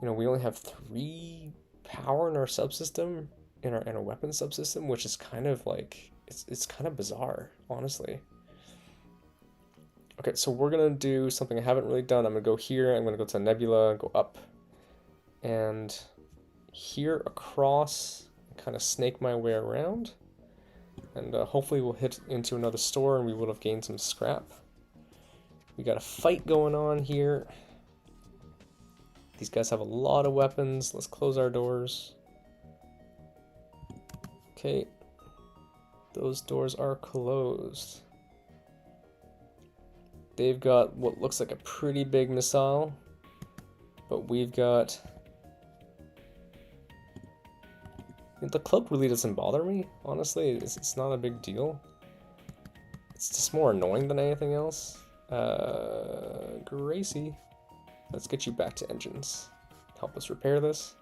you know, we only have 3 power in our subsystem, in our weapon subsystem, which is kind of like it's kind of bizarre, honestly. Okay, so we're gonna do something I haven't really done. I'm gonna go here, I'm gonna go to Nebula, go up, and here across, kind of snake my way around, and hopefully we'll hit into another store and we would have gained some scrap. We got a fight going on here. These guys have a lot of weapons. Let's close our doors. Okay, those doors are closed. They've got what looks like a pretty big missile, but we've got... The cloak really doesn't bother me, honestly. It's not a big deal. It's just more annoying than anything else. Gracie, let's get you back to engines. Help us repair this.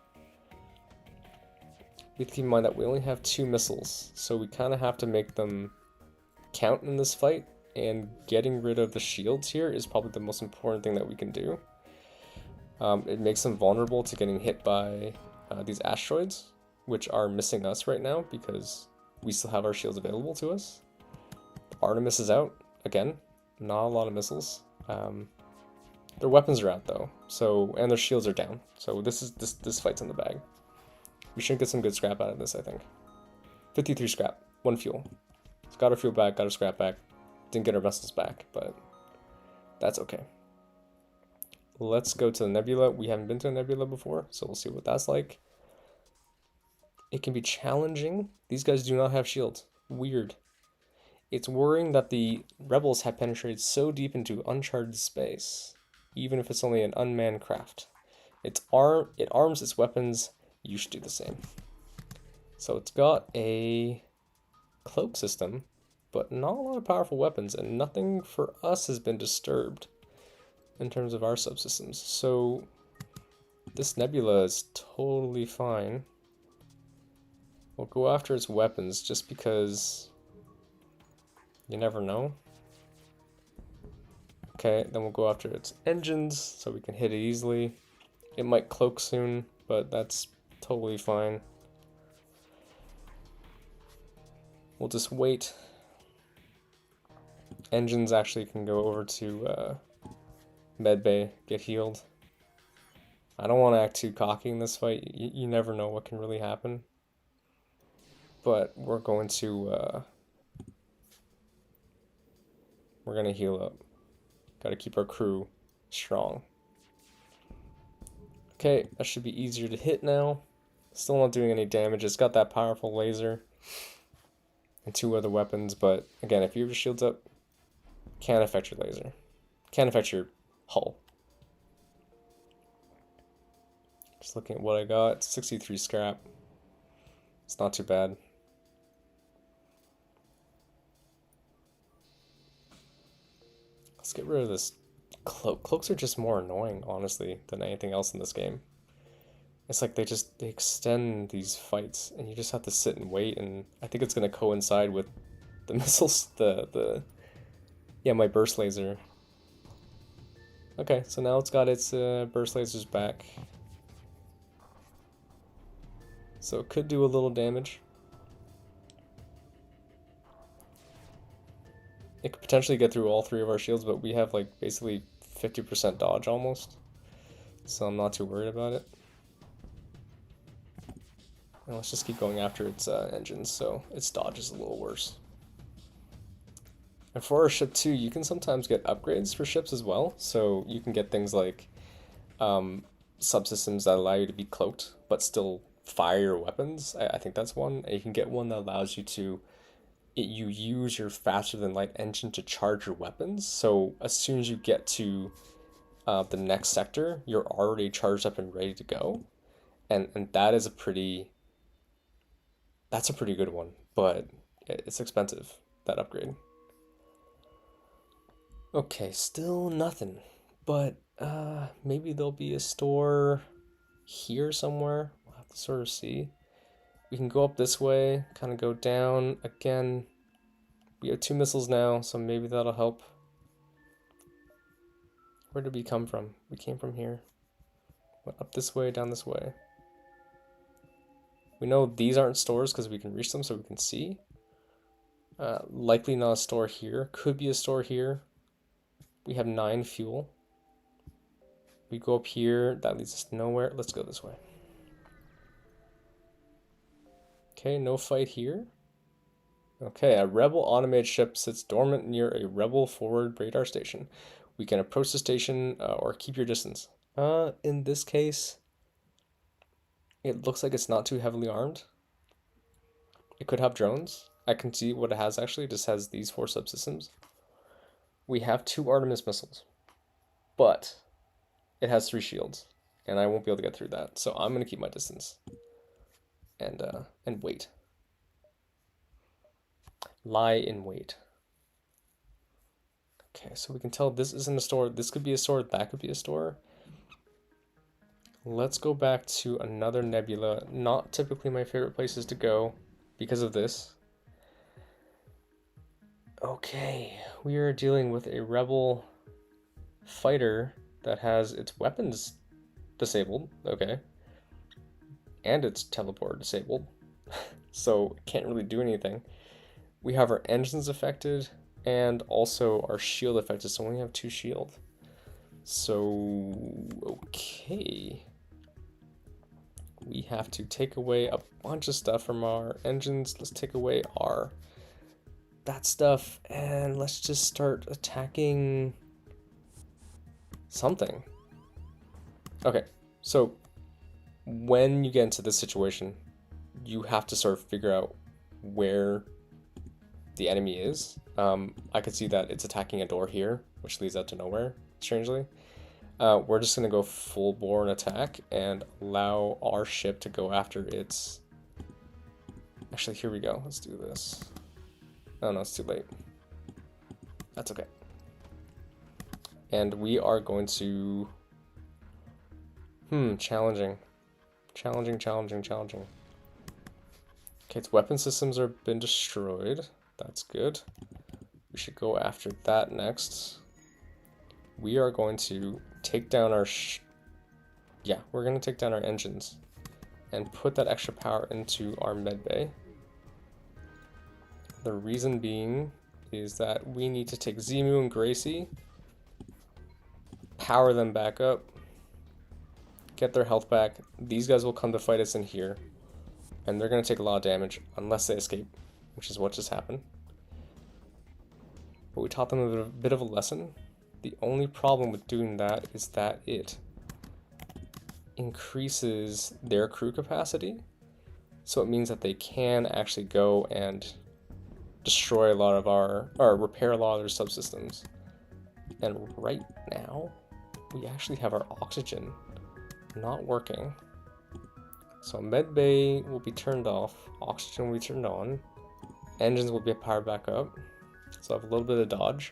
We have to keep in mind that we only have 2 missiles, so we kind of have to make them count in this fight, and getting rid of the shields here is probably the most important thing that we can do. It makes them vulnerable to getting hit by these asteroids, which are missing us right now because we still have our shields available to us. Artemis is out, again, not a lot of missiles. Their weapons are out though, so, and their shields are down, so this fight's in the bag. We should get some good scrap out of this, I think. 53 scrap, 1 fuel. So got our fuel back, got our scrap back. Didn't get our missiles back, but that's okay. Let's go to the Nebula. We haven't been to a Nebula before, so we'll see what that's like. It can be challenging. These guys do not have shields. Weird. It's worrying that the rebels have penetrated so deep into uncharted space, even if it's only an unmanned craft. It arms its weapons. You should do the same. So it's got a cloak system, but not a lot of powerful weapons, and nothing for us has been disturbed in terms of our subsystems. So this Nebula is totally fine. We'll go after its weapons just because you never know. Okay, then we'll go after its engines so we can hit it easily. It might cloak soon, but that's totally fine. We'll just wait. Engines actually can go over to medbay, get healed. I don't want to act too cocky in this fight. You never know what can really happen. But we're going to heal up. Got to keep our crew strong. Okay, that should be easier to hit now. Still not doing any damage. It's got that powerful laser and 2 other weapons, but again, if you have your shields up, can't affect your laser. Can't affect your hull. Just looking at what I got, 63 scrap. It's not too bad. Let's get rid of this cloak. Cloaks are just more annoying, honestly, than anything else in this game. It's like they extend these fights, and you just have to sit and wait, and I think it's going to coincide with the missiles, yeah, my burst laser. Okay, so now it's got its burst lasers back. So it could do a little damage. It could potentially get through all 3 of our shields, but we have like basically 50% dodge almost. So I'm not too worried about it. And let's just keep going after its engines, so its dodge is a little worse. And for our ship too, you can sometimes get upgrades for ships as well. So you can get things like subsystems that allow you to be cloaked, but still fire your weapons. I think that's one. And you can get one that allows you to, you use your faster than light engine to charge your weapons. So as soon as you get to the next sector, you're already charged up and ready to go. And that is that's a pretty good one, but it's expensive, that upgrade. Okay, still nothing. But maybe there'll be a store here somewhere. We'll have to sort of see. We can go up this way, kind of go down. Again, we have 2 missiles now, so maybe that'll help. Where did we come from? We came from here. Went up this way, down this way. We know these aren't stores because we can reach them so we can see. Likely not a store here. Could be a store here. We have 9 fuel. We go up here. That leads us nowhere. Let's go this way. Okay, no fight here. Okay, a rebel automated ship sits dormant near a rebel forward radar station. We can approach the station or keep your distance. In this case, it looks like it's not too heavily armed. It could have drones. I can see what it has actually. It just has these 4 subsystems. We have 2 Artemis missiles, but it has 3 shields, and I won't be able to get through that. So I'm gonna keep my distance and wait. Lie in wait. Okay, so we can tell this isn't a store. This could be a store. That could be a store. Let's go back to another nebula. Not typically my favorite places to go because of this. Okay, we are dealing with a rebel fighter that has its weapons disabled. Okay. And its teleport disabled. So it can't really do anything. We have our engines affected and also our shield affected, so we only have 2 shield. So, okay. We have to take away a bunch of stuff from our engines. Let's take away that stuff and let's just start attacking something. Okay, so when you get into this situation, you have to sort of figure out where the enemy is. I could see that it's attacking a door here, which leads out to nowhere, strangely. We're just going to go full-bore attack and allow our ship to go after its... Actually, here we go. Let's do this. Oh no, it's too late. That's okay. And we are going to... challenging. Challenging. Okay, its weapon systems have been destroyed. That's good. We should go after that next. We are going to take down our... we're going to take down our engines and put that extra power into our med bay. The reason being is that we need to take Zimu and Gracie, power them back up, get their health back. These guys will come to fight us in here, and they're going to take a lot of damage unless they escape, which is what just happened. But we taught them a bit of a lesson. The only problem with doing that is that it increases their crew capacity, so it means that they can actually go and destroy a lot of or repair a lot of their subsystems. And right now, we actually have our oxygen not working. So med bay will be turned off, oxygen will be turned on, engines will be powered back up, so I have a little bit of dodge.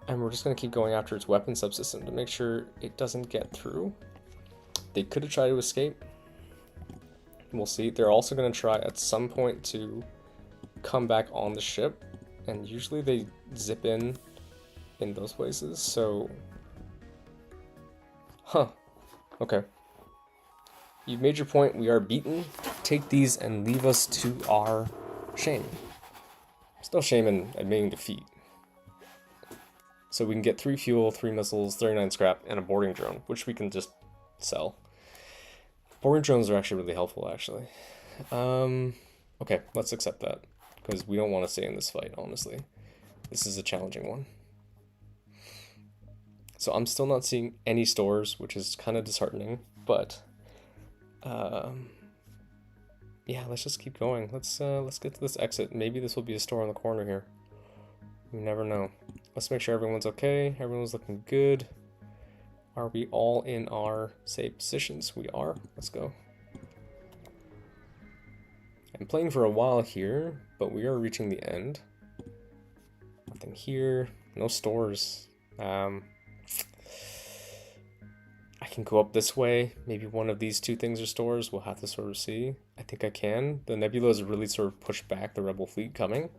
And we're just going to keep going after its weapon subsystem to make sure it doesn't get through. They could have tried to escape. We'll see. They're also going to try at some point to come back on the ship, and usually they zip in those places, so... Okay. You've made your point. We are beaten. Take these and leave us to our shame. Still shame in admitting defeat. So we can get 3 fuel, 3 missiles, 39 scrap, and a boarding drone, which we can just sell. Boarding drones are actually really helpful, actually. Okay, let's accept that, because we don't want to stay in this fight, honestly. This is a challenging one. So I'm still not seeing any stores, which is kind of disheartening, but yeah, let's just keep going. Let's get to this exit. Maybe this will be a store on the corner here. You never know. Let's make sure everyone's okay. Everyone's looking good. Are we all in our safe positions? We are. Let's go. I'm playing for a while here, but we are reaching the end. Nothing here. No stores. I can go up this way. Maybe one of these two things are stores. We'll have to sort of see. I think I can. The nebulas really sort of pushed back the rebel fleet coming.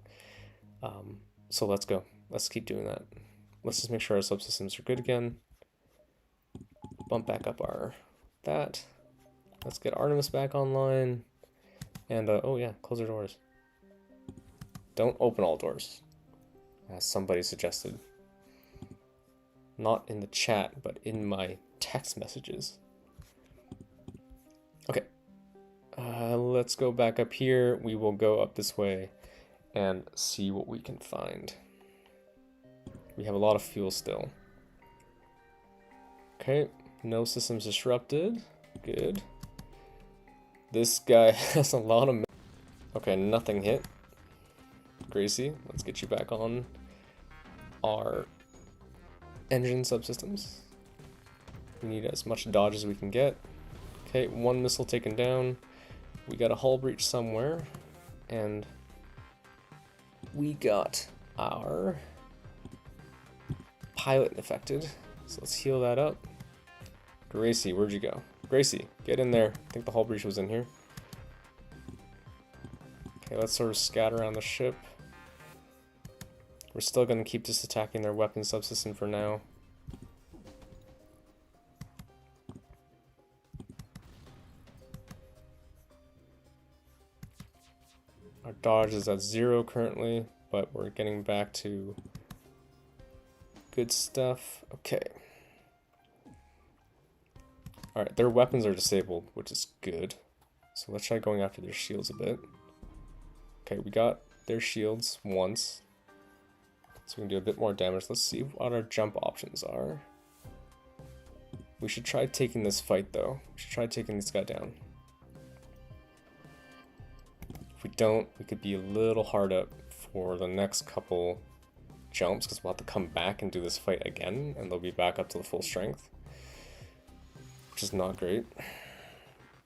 So let's go. Let's keep doing that. Let's just make sure our subsystems are good again. Bump back up that. Let's get Artemis back online. And, oh yeah, close our doors. Don't open all doors, as somebody suggested. Not in the chat, but in my text messages. Okay. Let's go back up here. We will go up this way and see what we can find. We have a lot of fuel still. Okay, no systems disrupted. Good. This guy has a lot of... Okay, nothing hit. Gracie, let's get you back on our engine subsystems. We need as much dodge as we can get. Okay, 1 missile taken down. We got a hull breach somewhere. And we got our pilot infected. So let's heal that up. Gracie, where'd you go? Gracie, get in there. I think the hull breach was in here. Okay, let's sort of scatter around the ship. We're still going to keep just attacking their weapon subsystem for now. Our dodge is at 0 currently, but we're getting back to good stuff. Okay. Alright, their weapons are disabled, which is good. So let's try going after their shields a bit. Okay, we got their shields once. So we can do a bit more damage. Let's see what our jump options are. We should try taking this fight, though. We should try taking this guy down. If we don't, we could be a little hard up for the next couple jumps, because we'll have to come back and do this fight again, and they'll be back up to the full strength, which is not great.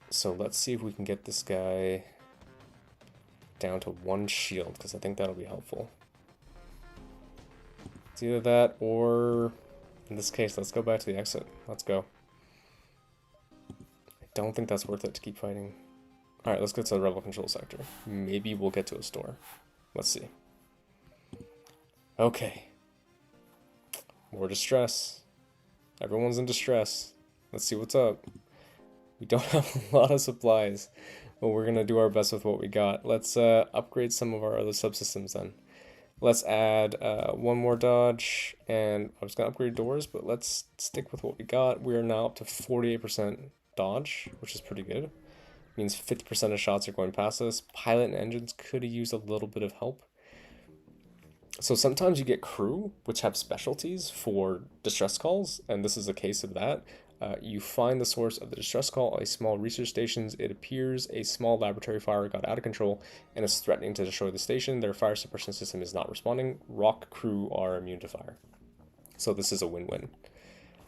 So let's see if we can get this guy down to 1 shield, because I think that'll be helpful. It's either that, or in this case, let's go back to the exit. Let's go. I don't think that's worth it to keep fighting. Alright, let's get to the rebel control sector. Maybe we'll get to a store. Let's see. Okay. More distress. Everyone's in distress. Let's see what's up. We don't have a lot of supplies, but we're going to do our best with what we got. Let's upgrade some of our other subsystems then. Let's add 1 more dodge, and I was going to upgrade doors, but let's stick with what we got. We are now up to 48% dodge, which is pretty good. It means 50% of shots are going past us. Pilot and engines could have used a little bit of help. So sometimes you get crew, which have specialties for distress calls, and this is a case of that. You find the source of the distress call at a small research station. It appears a small laboratory fire got out of control and is threatening to destroy the station. Their fire suppression system is not responding. Rock crew are immune to fire. So this is a win-win.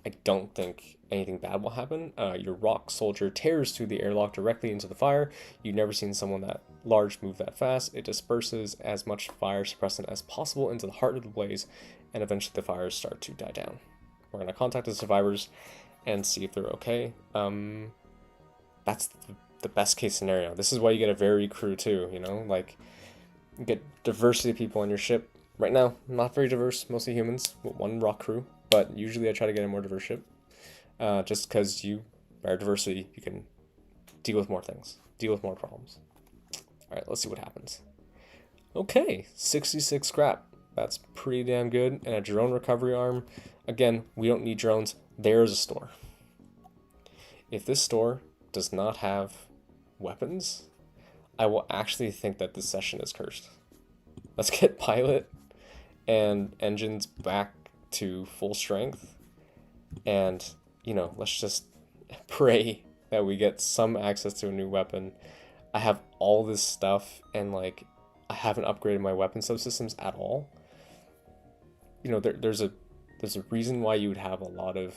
I don't think anything bad will happen. Your rock soldier tears through the airlock directly into the fire. You've never seen someone that large move that fast. It disperses as much fire suppressant as possible into the heart of the blaze, and eventually the fires start to die down. We're going to contact the survivors and see if they're okay. That's the best case scenario. This is why you get a varied crew too, you know? Like, you get diversity of people on your ship. Right now, not very diverse, mostly humans, with 1 rock crew. But usually I try to get a more diverse ship. Just because you are diversity, you can deal with more things. Deal with more problems. Alright, let's see what happens. Okay, 66 scrap. That's pretty damn good. And a drone recovery arm. Again, we don't need drones. There's a store. If this store does not have weapons, I will actually think that this session is cursed. Let's get pilot and engines back to full strength. And, you know, let's just pray that we get some access to a new weapon. I have all this stuff and like I haven't upgraded my weapon subsystems at all. You know, there's a reason why you would have a lot of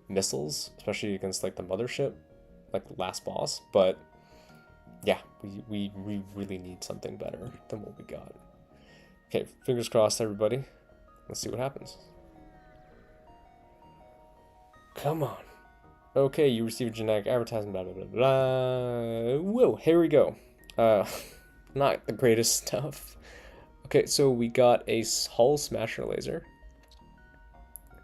missiles, especially against like the mothership, like the last boss. But yeah, we really need something better than what we got. Okay, fingers crossed, everybody. Let's see what happens. Come on. Okay, you received a generic advertisement, blah, blah, blah, blah. Whoa, here we go. Not the greatest stuff. Okay, so we got a hull smasher laser.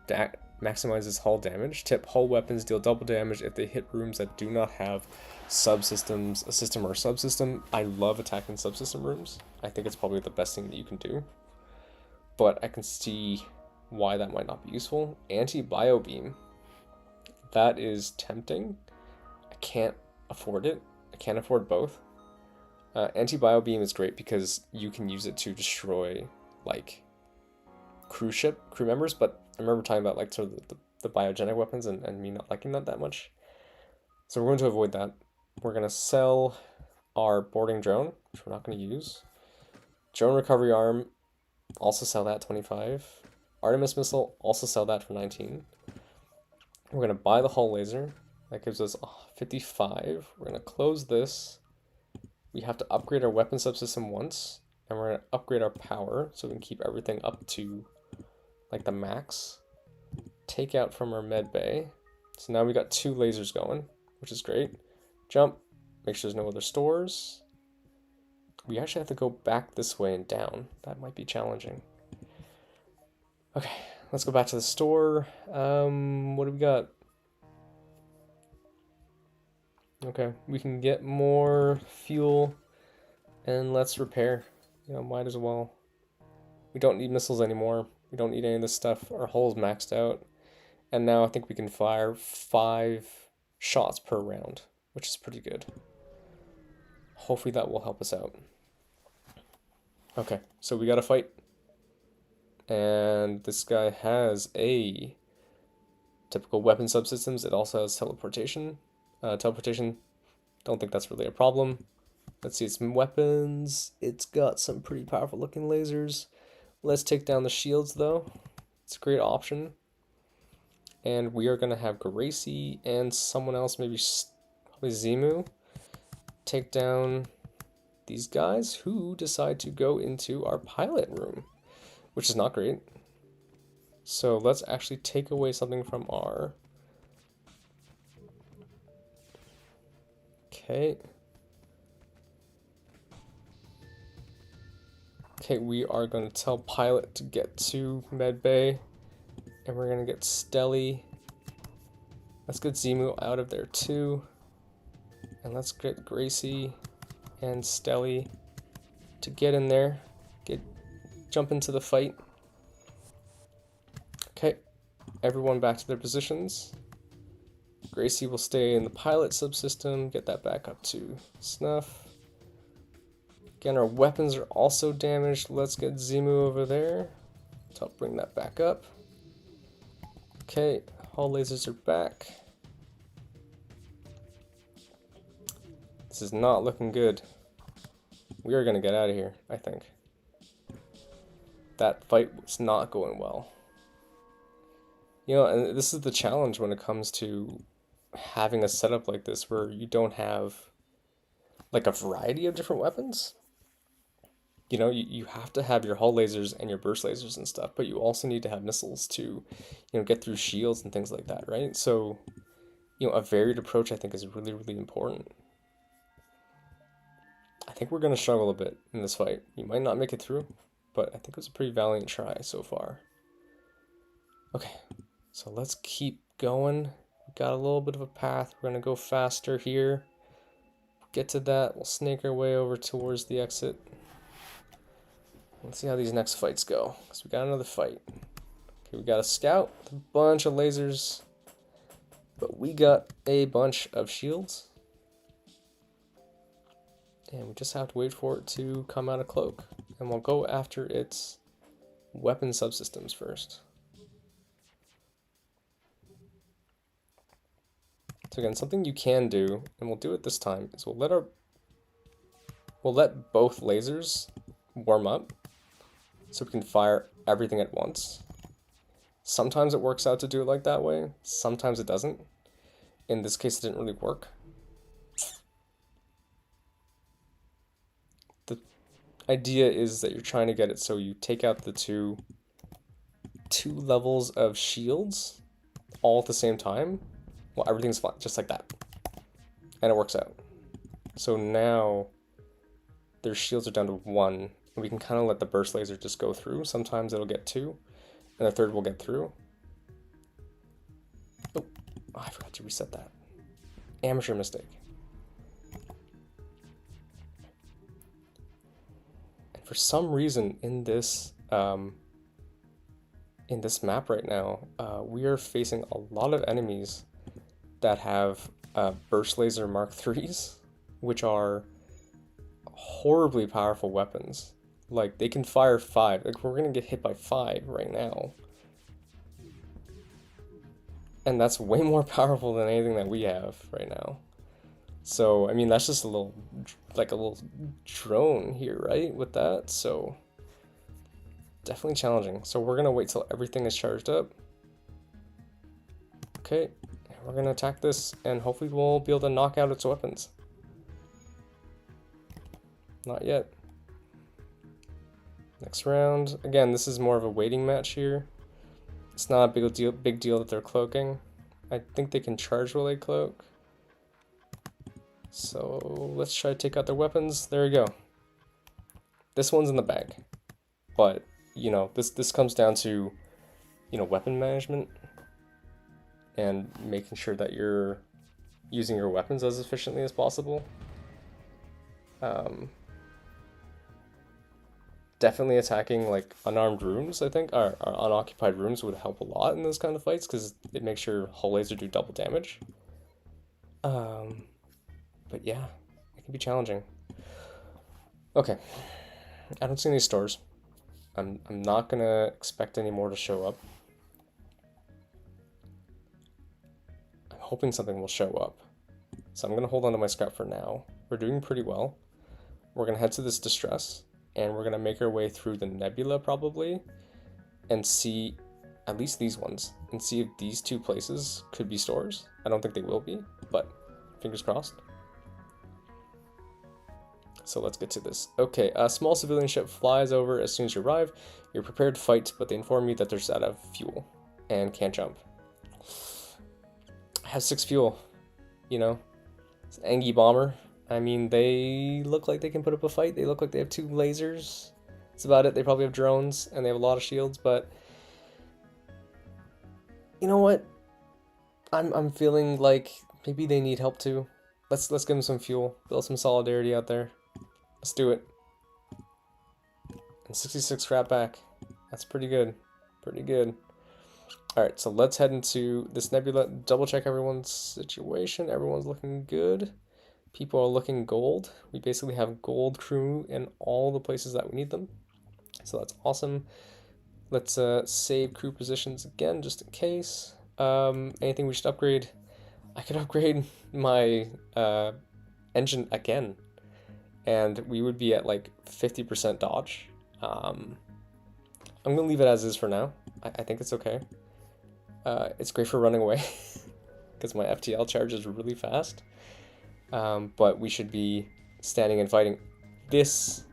That maximizes hull damage. Tip, hull weapons deal double damage if they hit rooms that do not have subsystems, a system or a subsystem. I love attacking subsystem rooms. I think it's probably the best thing that you can do. But I can see why that might not be useful. Anti-bio beam. That is tempting. I can't afford it. I can't afford both. Anti-bio beam is great because you can use it to destroy like crew members, but I remember talking about like sort of the biogenic weapons and me not liking that much. So we're going to avoid that. We're going to sell our boarding drone, which we're not going to use. Drone recovery arm, also sell that 25. Artemis missile, also sell that for 19. We're going to buy the hull laser. That gives us 55. We're going to close this. We have to upgrade our weapon subsystem once. And we're going to upgrade our power so we can keep everything up to like the max. Take out from our med bay. So now we got 2 lasers going, which is great. Jump. Make sure there's no other stores. We actually have to go back this way and down. That might be challenging. Okay. Let's go back to the store. What do we got? Okay, we can get more fuel and let's repair. You know, might as well. We don't need missiles anymore. We don't need any of this stuff. Our hull's maxed out. And now I think we can fire 5 shots per round, which is pretty good. Hopefully that will help us out. Okay, so we got to fight. And this guy has a typical weapon subsystems. It also has teleportation. Teleportation, don't think that's really a problem. Let's see some weapons. It's got some pretty powerful looking lasers. Let's take down the shields though. It's a great option. And we are going to have Gracie and someone else, maybe probably Zimu, take down these guys who decide to go into our pilot room, which is not great. So let's actually take away something from our... Okay. Okay, we are going to tell pilot to get to med bay. And we're going to get Stelly. Let's get Zimu out of there too. And let's get Gracie and Stelly to get in there. Jump into the fight. Okay, everyone back to their positions. Gracie will stay in the pilot subsystem, get that back up to snuff. Again, our weapons are also damaged. Let's get Zimu over there to help bring that back up. Okay, hull lasers are back. This is not looking good. We are going to get out of here, I think. That fight was not going well. You know, and this is the challenge when it comes to having a setup like this where you don't have like a variety of different weapons. You know, you have to have your hull lasers and your burst lasers and stuff, but you also need to have missiles to, you know, get through shields and things like that, right? So, you know, a varied approach I think is really, really important. I think we're going to struggle a bit in this fight. You might not make it through, but I think it was a pretty valiant try so far. Okay, so let's keep going. We've got a little bit of a path. We're going to go faster here. Get to that. We'll snake our way over towards the exit. Let's see how these next fights go. So we got another fight. Okay, we got a scout with a bunch of lasers, but we got a bunch of shields. And we just have to wait for it to come out of cloak. And we'll go after its weapon subsystems first. So again, something you can do, and we'll do it this time, is we'll let both lasers warm up so we can fire everything at once. Sometimes it works out to do it like that way, sometimes it doesn't. In this case, it didn't really work. The idea is that you're trying to get it so you take out the two levels of shields all at the same time. Well, everything's fine, just like that. And it works out. So now their shields are down to 1, and we can kind of let the burst laser just go through. Sometimes it'll get 2, and the third will get through. Oh, I forgot to reset that. Amateur mistake. And for some reason in this map right now, we are facing a lot of enemies that have burst laser Mark IIIs, which are horribly powerful weapons. Like, they can fire 5. Like, we're gonna get hit by 5 right now. And that's way more powerful than anything that we have right now. So, I mean, that's just a little drone here, right, with that? So, definitely challenging. So we're gonna wait till everything is charged up. Okay, we're gonna attack this, and hopefully we'll be able to knock out its weapons. Not yet. Next round. Again, this is more of a waiting match here. It's not a big deal that they're cloaking. I think they can charge while they cloak. So let's try to take out their weapons. There we go. This one's in the bag. But, you know, this comes down to, you know, weapon management and making sure that you're using your weapons as efficiently as possible. Definitely attacking like unarmed rooms, I think, or unoccupied rooms would help a lot in those kind of fights because it makes your hull laser do double damage. But yeah, it can be challenging. Okay, I don't see any stores. I'm not gonna expect any more to show up. I'm hoping something will show up. So I'm gonna hold on to my scrap for now. We're doing pretty well. We're gonna head to this distress, and we're gonna make our way through the nebula probably, and see at least these ones, and see if these two places could be stores. I don't think they will be, but fingers crossed. So let's get to this. Okay, a small civilian ship flies over as soon as you arrive. You're prepared to fight, but they inform you that they're out of fuel and can't jump. I have 6 fuel, you know. It's an Engi bomber. I mean, they look like they can put up a fight. They look like they have 2 lasers. That's about it. They probably have drones, and they have a lot of shields, but you know what? I'm feeling like maybe they need help too. Let's give them some fuel. Build some solidarity out there. Let's do it. And 66 scrap back. That's pretty good. Pretty good. Alright, so let's head into this nebula. Double check everyone's situation. Everyone's looking good. People are looking gold. We basically have gold crew in all the places that we need them. So that's awesome. Let's save crew positions again, just in case. Anything we should upgrade? I could upgrade my engine again, and we would be at like 50% dodge. I'm gonna leave it as is for now. I think it's okay. It's great for running away because my FTL charges really fast. But we should be standing and fighting. This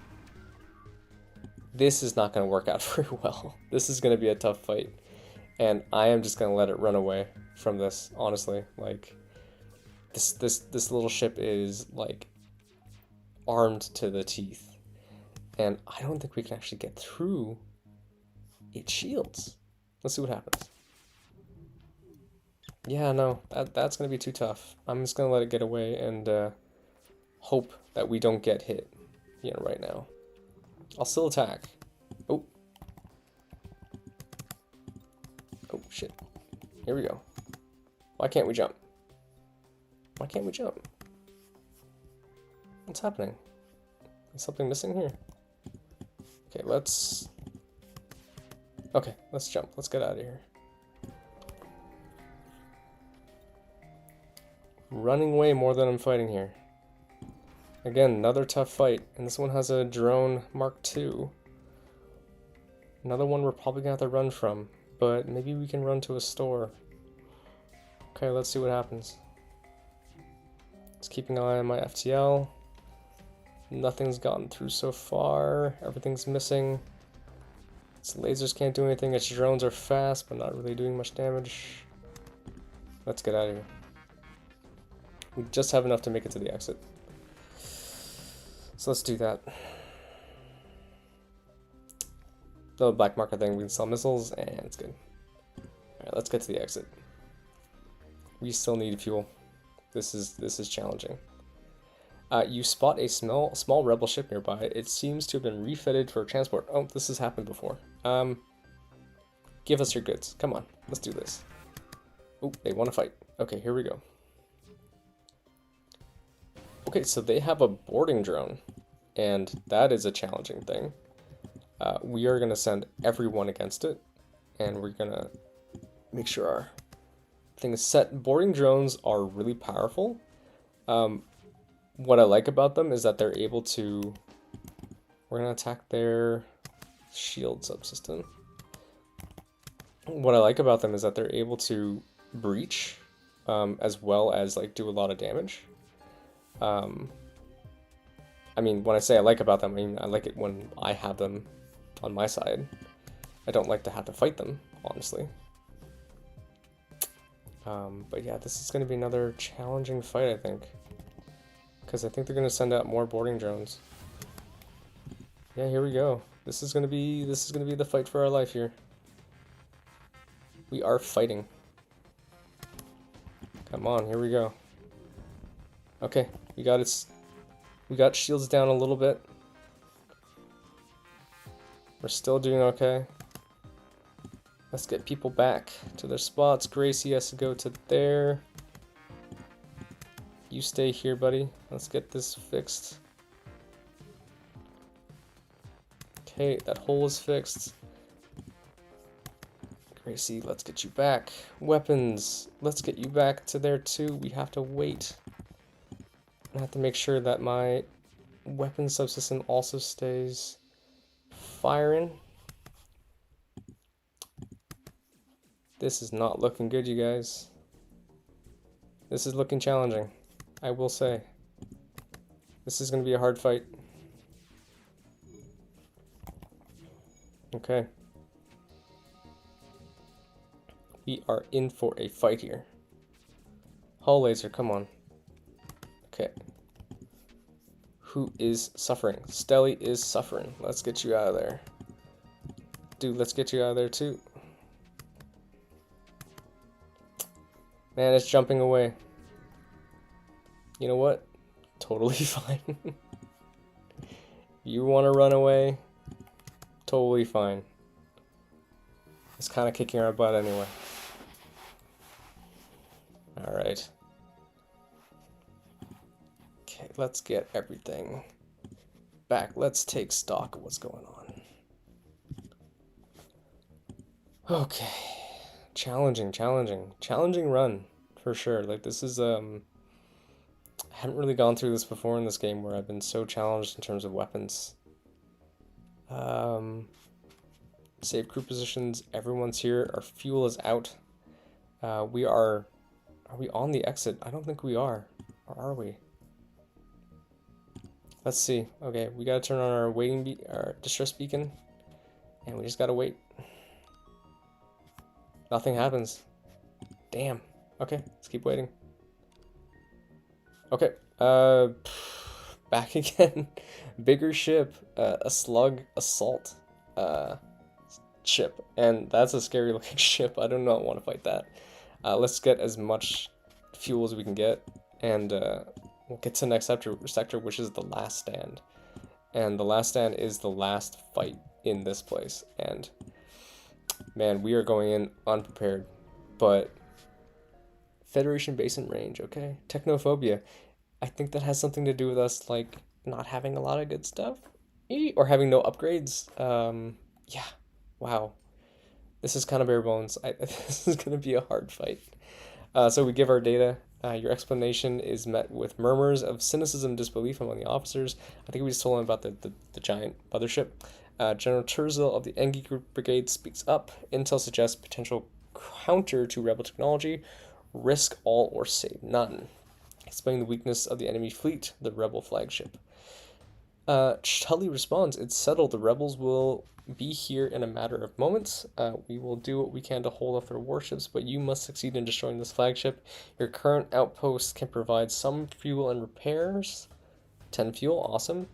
is not going to work out very well. This is going to be a tough fight, and I am just going to let it run away from this. Honestly, like this little ship is like armed to the teeth, and I don't think we can actually get through its shields. Let's see what happens. Yeah, no, that's going to be too tough. I'm just going to let it get away and hope that we don't get hit, you know, right now. I'll still attack, shit. Here we go. Why can't we jump? Why can't we jump? What's happening? Is something missing here? Okay, let's jump. Let's get out of here. Running away more than I'm fighting here. Again, another tough fight, and this one has a drone Mark II. Another one we're probably gonna have to run from, but maybe we can run to a store. Okay, let's see what happens. Just keeping an eye on my FTL. Nothing's gotten through so far. Everything's missing. Its lasers can't do anything. Its drones are fast, but not really doing much damage. Let's get out of here. We just have enough to make it to the exit. So let's do that. The black market thing, we can sell missiles, and it's good. Alright, let's get to the exit. We still need fuel. This is challenging. You spot a small rebel ship nearby. It seems to have been refitted for transport. Oh, this has happened before. Give us your goods. Come on, let's do this. Oh, they want to fight. Okay, here we go. Okay, so they have a boarding drone, and that is a challenging thing. We are going to send everyone against it, and we're going to make sure our thing is set. Boarding drones are really powerful. What I like about them is that they're able to... We're going to attack their shield subsystem. What I like about them is that they're able to breach, as well as like do a lot of damage. I mean, when I say I like about them, I mean I like it when I have them on my side. I don't like to have to fight them, honestly. But yeah, this is going to be another challenging fight, I think. Because I think they're going to send out more boarding drones. Yeah, here we go. This is going to be the fight for our life here. We are fighting. Come on, here we go. Okay, we got shields down a little bit. We're still doing okay. Let's get people back to their spots. Gracie has to go to there. You stay here, buddy. Let's get this fixed. Okay, that hole is fixed. Gracie, let's get you back. Weapons, let's get you back to there too. We have to wait. I have to make sure that my weapon subsystem also stays firing. This is not looking good, you guys. This is looking challenging, I will say. This is going to be a hard fight. Okay. We are in for a fight here. Hull laser, come on. Okay. Who is suffering? Stelly is suffering. Let's get you out of there. Dude, let's get you out of there too. Man, it's jumping away. You know what? Totally fine. You want to run away? Totally fine. It's kind of kicking our butt anyway. Alright. Okay, let's get everything back. Let's take stock of what's going on. Okay. Challenging run, for sure. Like, this is, I haven't really gone through this before in this game where I've been so challenged in terms of weapons. Save crew positions, everyone's here, our fuel is out. Are we on the exit? I don't think we are. Or are we? Let's see. Okay, we gotta turn on our distress beacon, and we just gotta wait. Nothing happens. Damn. Okay, let's keep waiting. Okay, back again. Bigger ship, a slug assault ship, and that's a scary looking ship. I do not want to fight that. Let's get as much fuel as we can get, and we'll get to the next sector, which is the last stand. And the last stand is the last fight in this place, and Man, we are going in unprepared. But Federation Basin range, okay? Technophobia. I think that has something to do with us, like, not having a lot of good stuff. Or having no upgrades. Yeah. Wow. This is kind of bare bones. This is going to be a hard fight. So we give our data. Your explanation is met with murmurs of cynicism and disbelief among the officers. I think we just told him about the giant mothership. General Terzel of the Engi Group Brigade speaks up. Intel suggests potential counter to rebel technology. Risk all or save none. Explaining the weakness of the enemy fleet, the rebel flagship. Tully responds, "It's settled. The rebels will be here in a matter of moments. We will do what we can to hold off their warships, but you must succeed in destroying this flagship. Your current outpost can provide some fuel and repairs. 10 fuel, awesome.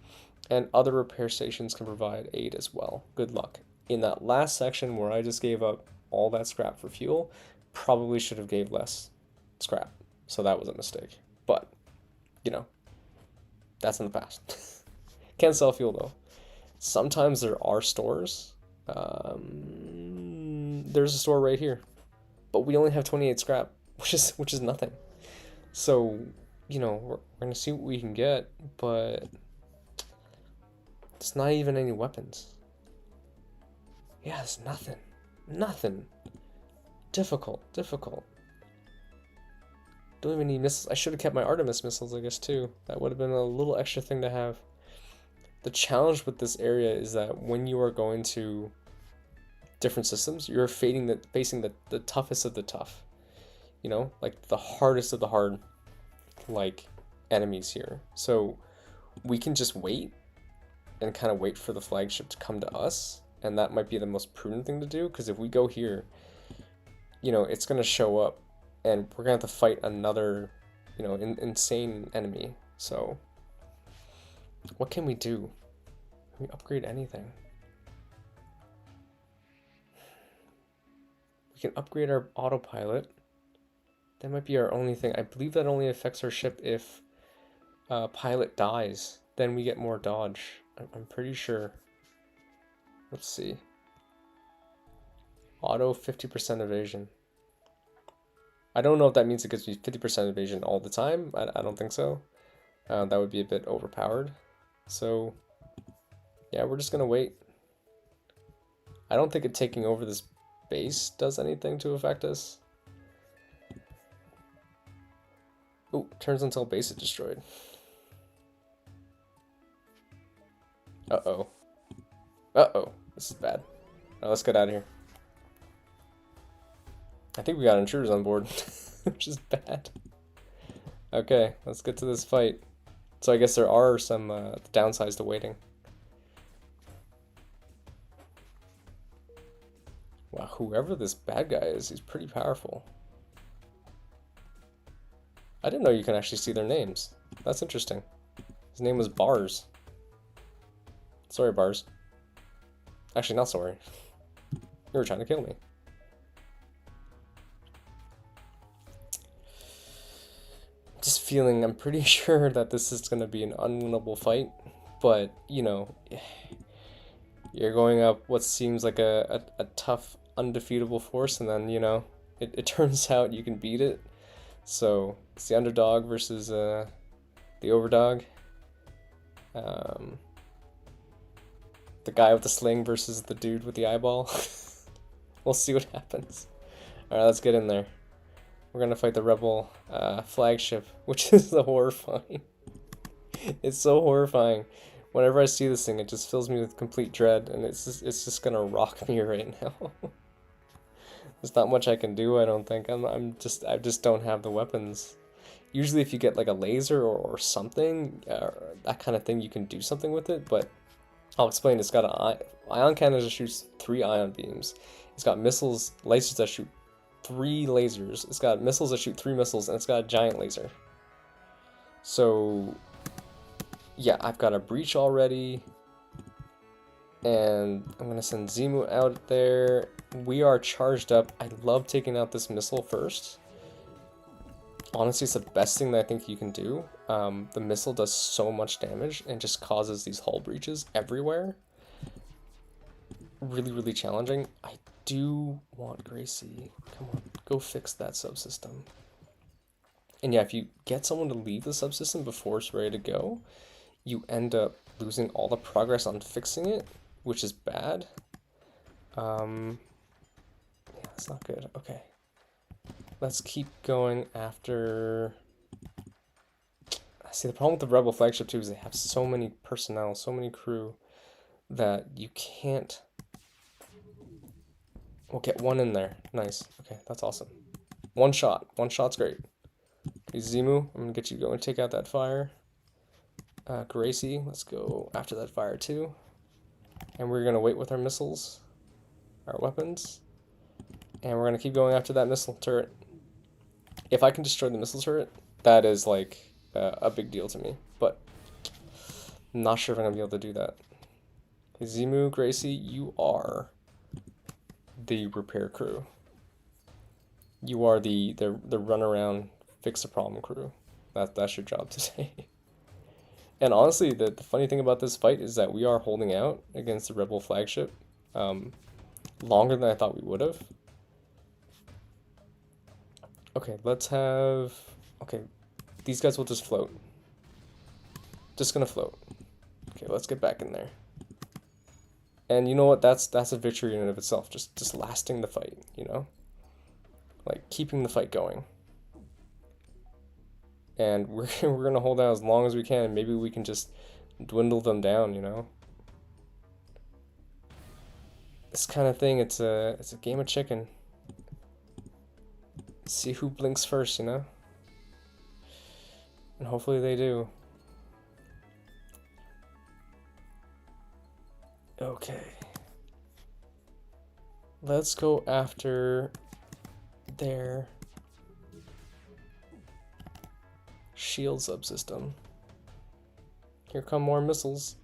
And other repair stations can provide aid as well. Good luck." In that last section where I just gave up all that scrap for fuel, probably should have gave less scrap. So that was a mistake. But, you know, that's in the past. Can't sell fuel though. Sometimes there are stores. There's a store right here, but we only have 28 scrap, which is nothing. So, you know, we're gonna see what we can get, but it's not even any weapons. Yeah, it's nothing. Difficult. Don't even need missiles. I should have kept my Artemis missiles, I guess, too. That would have been a little extra thing to have. The challenge with this area is that when you are going to different systems, you're facing the toughest of the tough. You know, like the hardest of the hard, like, enemies here. So we can just wait and kind of wait for the flagship to come to us, and that might be the most prudent thing to do, because if we go here, you know, it's going to show up, and we're going to have to fight another, you know, insane enemy. So what can we do? Can we upgrade anything? We can upgrade our autopilot. That might be our only thing. I believe that only affects our ship if pilot dies. Then we get more dodge. I'm pretty sure. Let's see. Auto 50% evasion. I don't know if that means it gives me 50% evasion all the time. I don't think so. That would be a bit overpowered. So, yeah, we're just going to wait. I don't think it taking over this base does anything to affect us. Ooh, turns until base is destroyed. Uh-oh. Uh-oh. This is bad. Alright, let's get out of here. I think we got intruders on board, which is bad. Okay, let's get to this fight. So I guess there are some downsides to waiting. Wow, whoever this bad guy is, he's pretty powerful. I didn't know you can actually see their names. That's interesting. His name was Bars. Sorry, Bars. Actually, not sorry. You were trying to kill me. Just feeling, I'm pretty sure that this is going to be an unwinnable fight, but, you know, you're going up what seems like a tough, undefeatable force, and then, you know, it turns out you can beat it. So, it's the underdog versus the overdog. The guy with the sling versus the dude with the eyeball. We'll see what happens. Alright, let's get in there. We're gonna fight the rebel flagship, which is horrifying. It's so horrifying. Whenever I see this thing, it just fills me with complete dread, and it's just gonna rock me right now. There's not much I can do, I don't think. I just don't have the weapons. Usually, if you get like a laser or something, that kind of thing, you can do something with it. But I'll explain. It's got an ion cannon that shoots 3 ion beams. It's got missiles, lasers that shoot 3 lasers. It's got missiles that shoot 3 missiles, and it's got a giant laser. So, yeah, I've got a breach already, and I'm gonna send Zimu out there. We are charged up. I love taking out this missile first. Honestly, it's the best thing that I think you can do. The missile does so much damage and just causes these hull breaches everywhere. Really, really challenging. I do want Gracie. Come on, go fix that subsystem. And yeah, if you get someone to leave the subsystem before it's ready to go, you end up losing all the progress on fixing it, which is bad. Yeah, that's not good. Okay. Let's keep going after... See, the problem with the Rebel flagship too is they have so many personnel, so many crew, that you can't... We'll get one in there. Nice. Okay, that's awesome. One shot. One shot's great. Okay, Zimu, I'm gonna get you to go and take out that fire. Gracie, let's go after that fire too. And we're gonna wait with our missiles, our weapons, and we're gonna keep going after that missile turret. If I can destroy the missile turret, that is like a big deal to me, but I'm not sure if I'm gonna be able to do that. Okay, Zimu, Gracie, you are the repair crew. You are the run around, fix the problem crew. That's your job today. And honestly, the funny thing about this fight is that we are holding out against the Rebel flagship longer than I thought we would have. Okay, let's have... Okay, these guys will just float. Just gonna float. Okay, let's get back in there. And you know what? That's a victory in and of itself. Just lasting the fight, you know? Like, keeping the fight going. And we're gonna hold out as long as we can, and maybe we can just dwindle them down, you know? This kind of thing, it's a game of chicken. See who blinks first, you know? And hopefully they do. Okay. Let's go after their shield subsystem. Here come more missiles.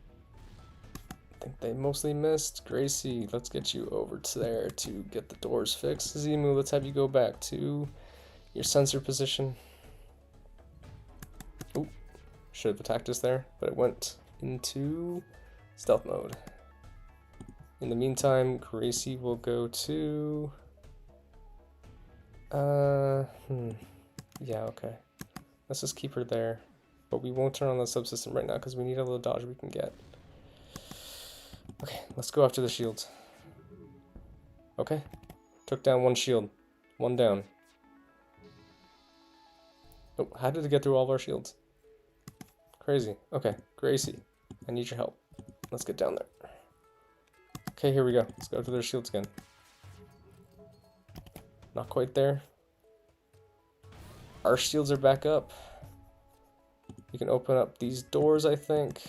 I think they mostly missed. Gracie, let's get you over to there to get the doors fixed. Zimu, let's have you go back to your sensor position. Oop, should have attacked us there, but it went into stealth mode. In the meantime, Gracie will go to... Yeah, okay. Let's just keep her there. But we won't turn on the subsystem right now because we need a little dodge we can get. Okay, let's go after the shields. Okay. Took down one shield. One down. Oh, how did it get through all of our shields? Crazy. Okay, Gracie, I need your help. Let's get down there. Okay, here we go. Let's go to their shields again. Not quite there. Our shields are back up. You can open up these doors, I think.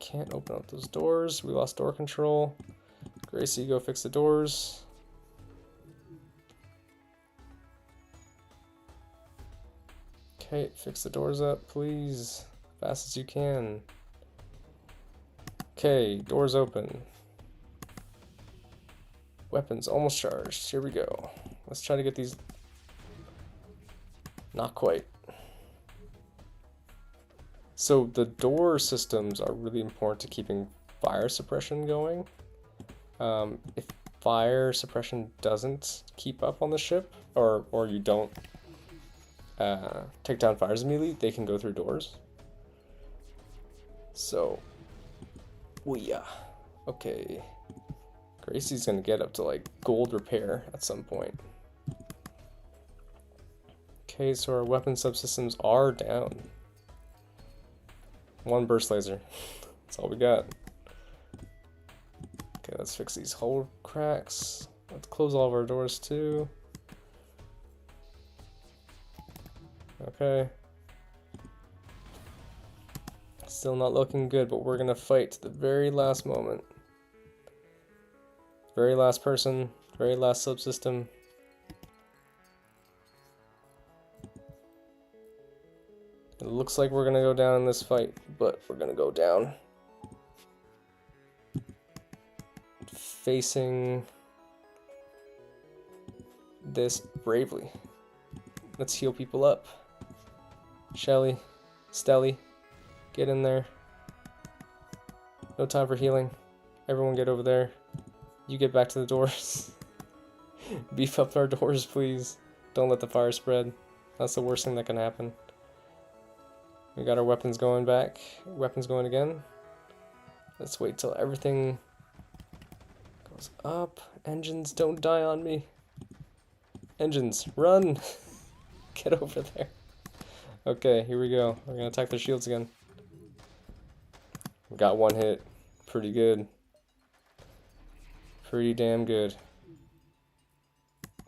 Can't open up those doors. We lost door control. Gracie, go fix the doors. Okay, fix the doors up, please. Fast as you can. Okay, doors open. Weapons almost charged. Here we go. Let's try to get these. Not quite. So the door systems are really important to keeping fire suppression going. If fire suppression doesn't keep up on the ship, or you don't take down fires immediately, they can go through doors. So, yeah. Okay. Gracie's gonna get up to like gold repair at some point. Okay, so our weapon subsystems are down. One burst laser. That's all we got. Okay, let's fix these hole cracks. Let's close all of our doors too. Okay. Still not looking good, but we're gonna fight to the very last moment. Very last person, very last subsystem. It looks like we're gonna go down in this fight, but we're gonna go down. Facing this bravely. Let's heal people up. Shelly, Stelly, get in there. No time for healing. Everyone get over there. You get back to the doors. Beef up our doors, please. Don't let the fire spread. That's the worst thing that can happen. We got our weapons going back. Weapons going again. Let's wait till everything goes up. Engines, don't die on me. Engines, run! Get over there. Okay, here we go. We're gonna attack their shields again. We got one hit. Pretty good. Pretty damn good.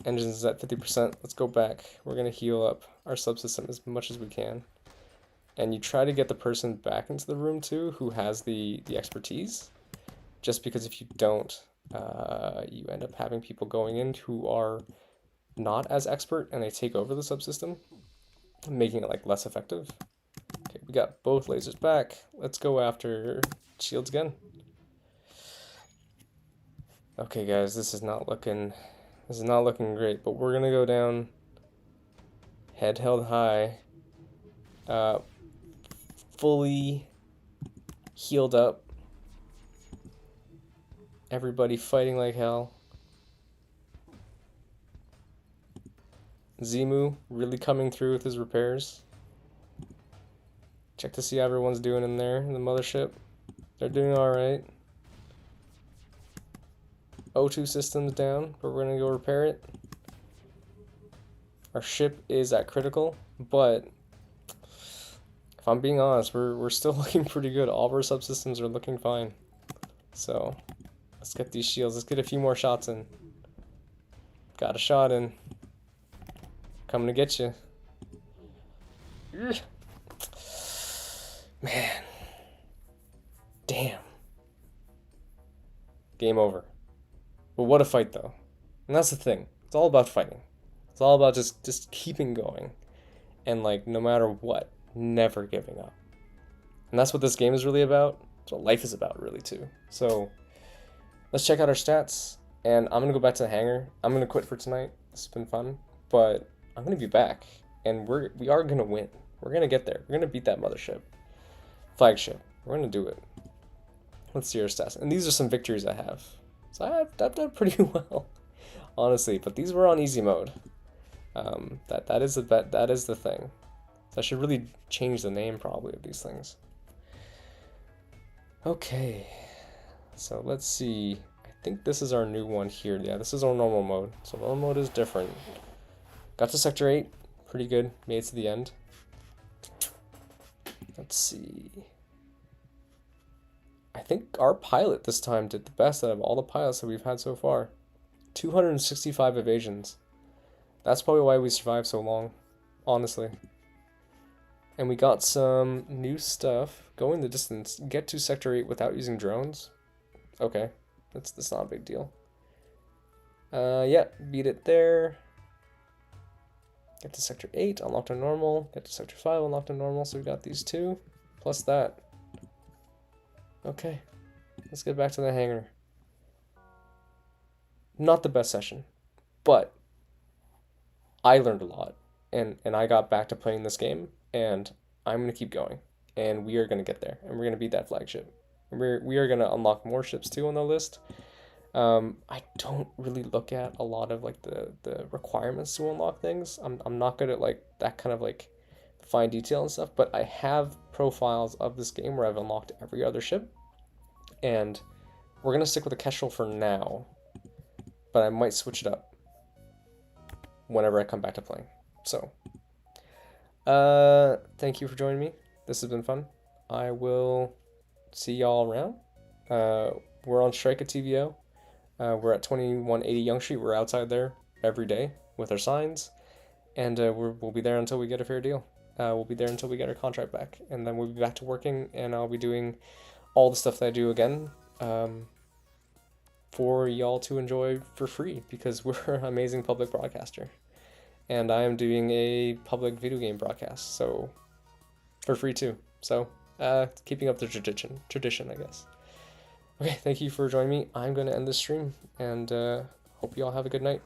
Engines is at 50%. Let's go back. We're gonna heal up our subsystem as much as we can. And you try to get the person back into the room too who has the expertise. Just because if you don't, you end up having people going in who are not as expert and they take over the subsystem, making it like less effective. Okay, we got both lasers back. Let's go after shields again. Okay guys, this is not looking great, but we're gonna go down head held high, fully healed up, everybody fighting like hell. Zimu really coming through with his repairs. Check to see how everyone's doing in there in the mothership. They're doing alright. O2 system's down, but we're gonna go repair it. Our ship is at critical, but if I'm being honest, we're still looking pretty good. All of our subsystems are looking fine. So let's get these shields. Let's get a few more shots in. Got a shot in. Coming to get you. Man. Damn. Game over. But what a fight, though. And that's the thing. It's all about fighting. It's all about just keeping going. And, like, no matter what, never giving up. And that's what this game is really about. That's what life is about, really, too. So, let's check out our stats. And I'm going to go back to the hangar. I'm going to quit for tonight. This has been fun. But I'm going to be back. And we are going to win. We're going to get there. We're going to beat that mothership. Flagship. We're going to do it. Let's see our stats. And these are some victories I have. So I've done pretty well, honestly. But these were on easy mode. That is the thing. So I should really change the name probably of these things. Okay. So let's see. I think this is our new one here. Yeah, this is our normal mode. So normal mode is different. Got to Sector 8. Pretty good. Made it to the end. Let's see. I think our pilot this time did the best out of all the pilots that we've had so far. 265 evasions. That's probably why we survived so long, honestly. And we got some new stuff. Going the distance. Get to Sector 8 without using drones. Okay. That's not a big deal. Yeah, beat it there. Get to Sector 8, unlocked on normal. Get to Sector 5, unlocked on normal. So we got these two, plus that. Okay, let's get back to the hangar. Not the best session, but I learned a lot. And I got back to playing this game, and I'm going to keep going. And we are going to get there, and we're going to beat that flagship. And we are going to unlock more ships too on the list. I don't really look at a lot of like the requirements to unlock things. I'm not good at like that kind of like fine detail and stuff, but I have profiles of this game where I've unlocked every other ship, and we're gonna stick with the Kestrel for now, but I might switch it up whenever I come back to playing. So thank you for joining me. This has been fun. I will see y'all around. We're on strike at TVO. We're at 2180 Young Street. We're outside there every day with our signs, and we'll be there until we get a fair deal. We'll be there until we get our contract back, and then we'll be back to working, and I'll be doing all the stuff that I do again for y'all to enjoy for free, because we're an amazing public broadcaster, and I am doing a public video game broadcast, so for free too. So keeping up the tradition, I guess. Okay, thank you for joining me. I'm going to end this stream, and hope you all have a good night.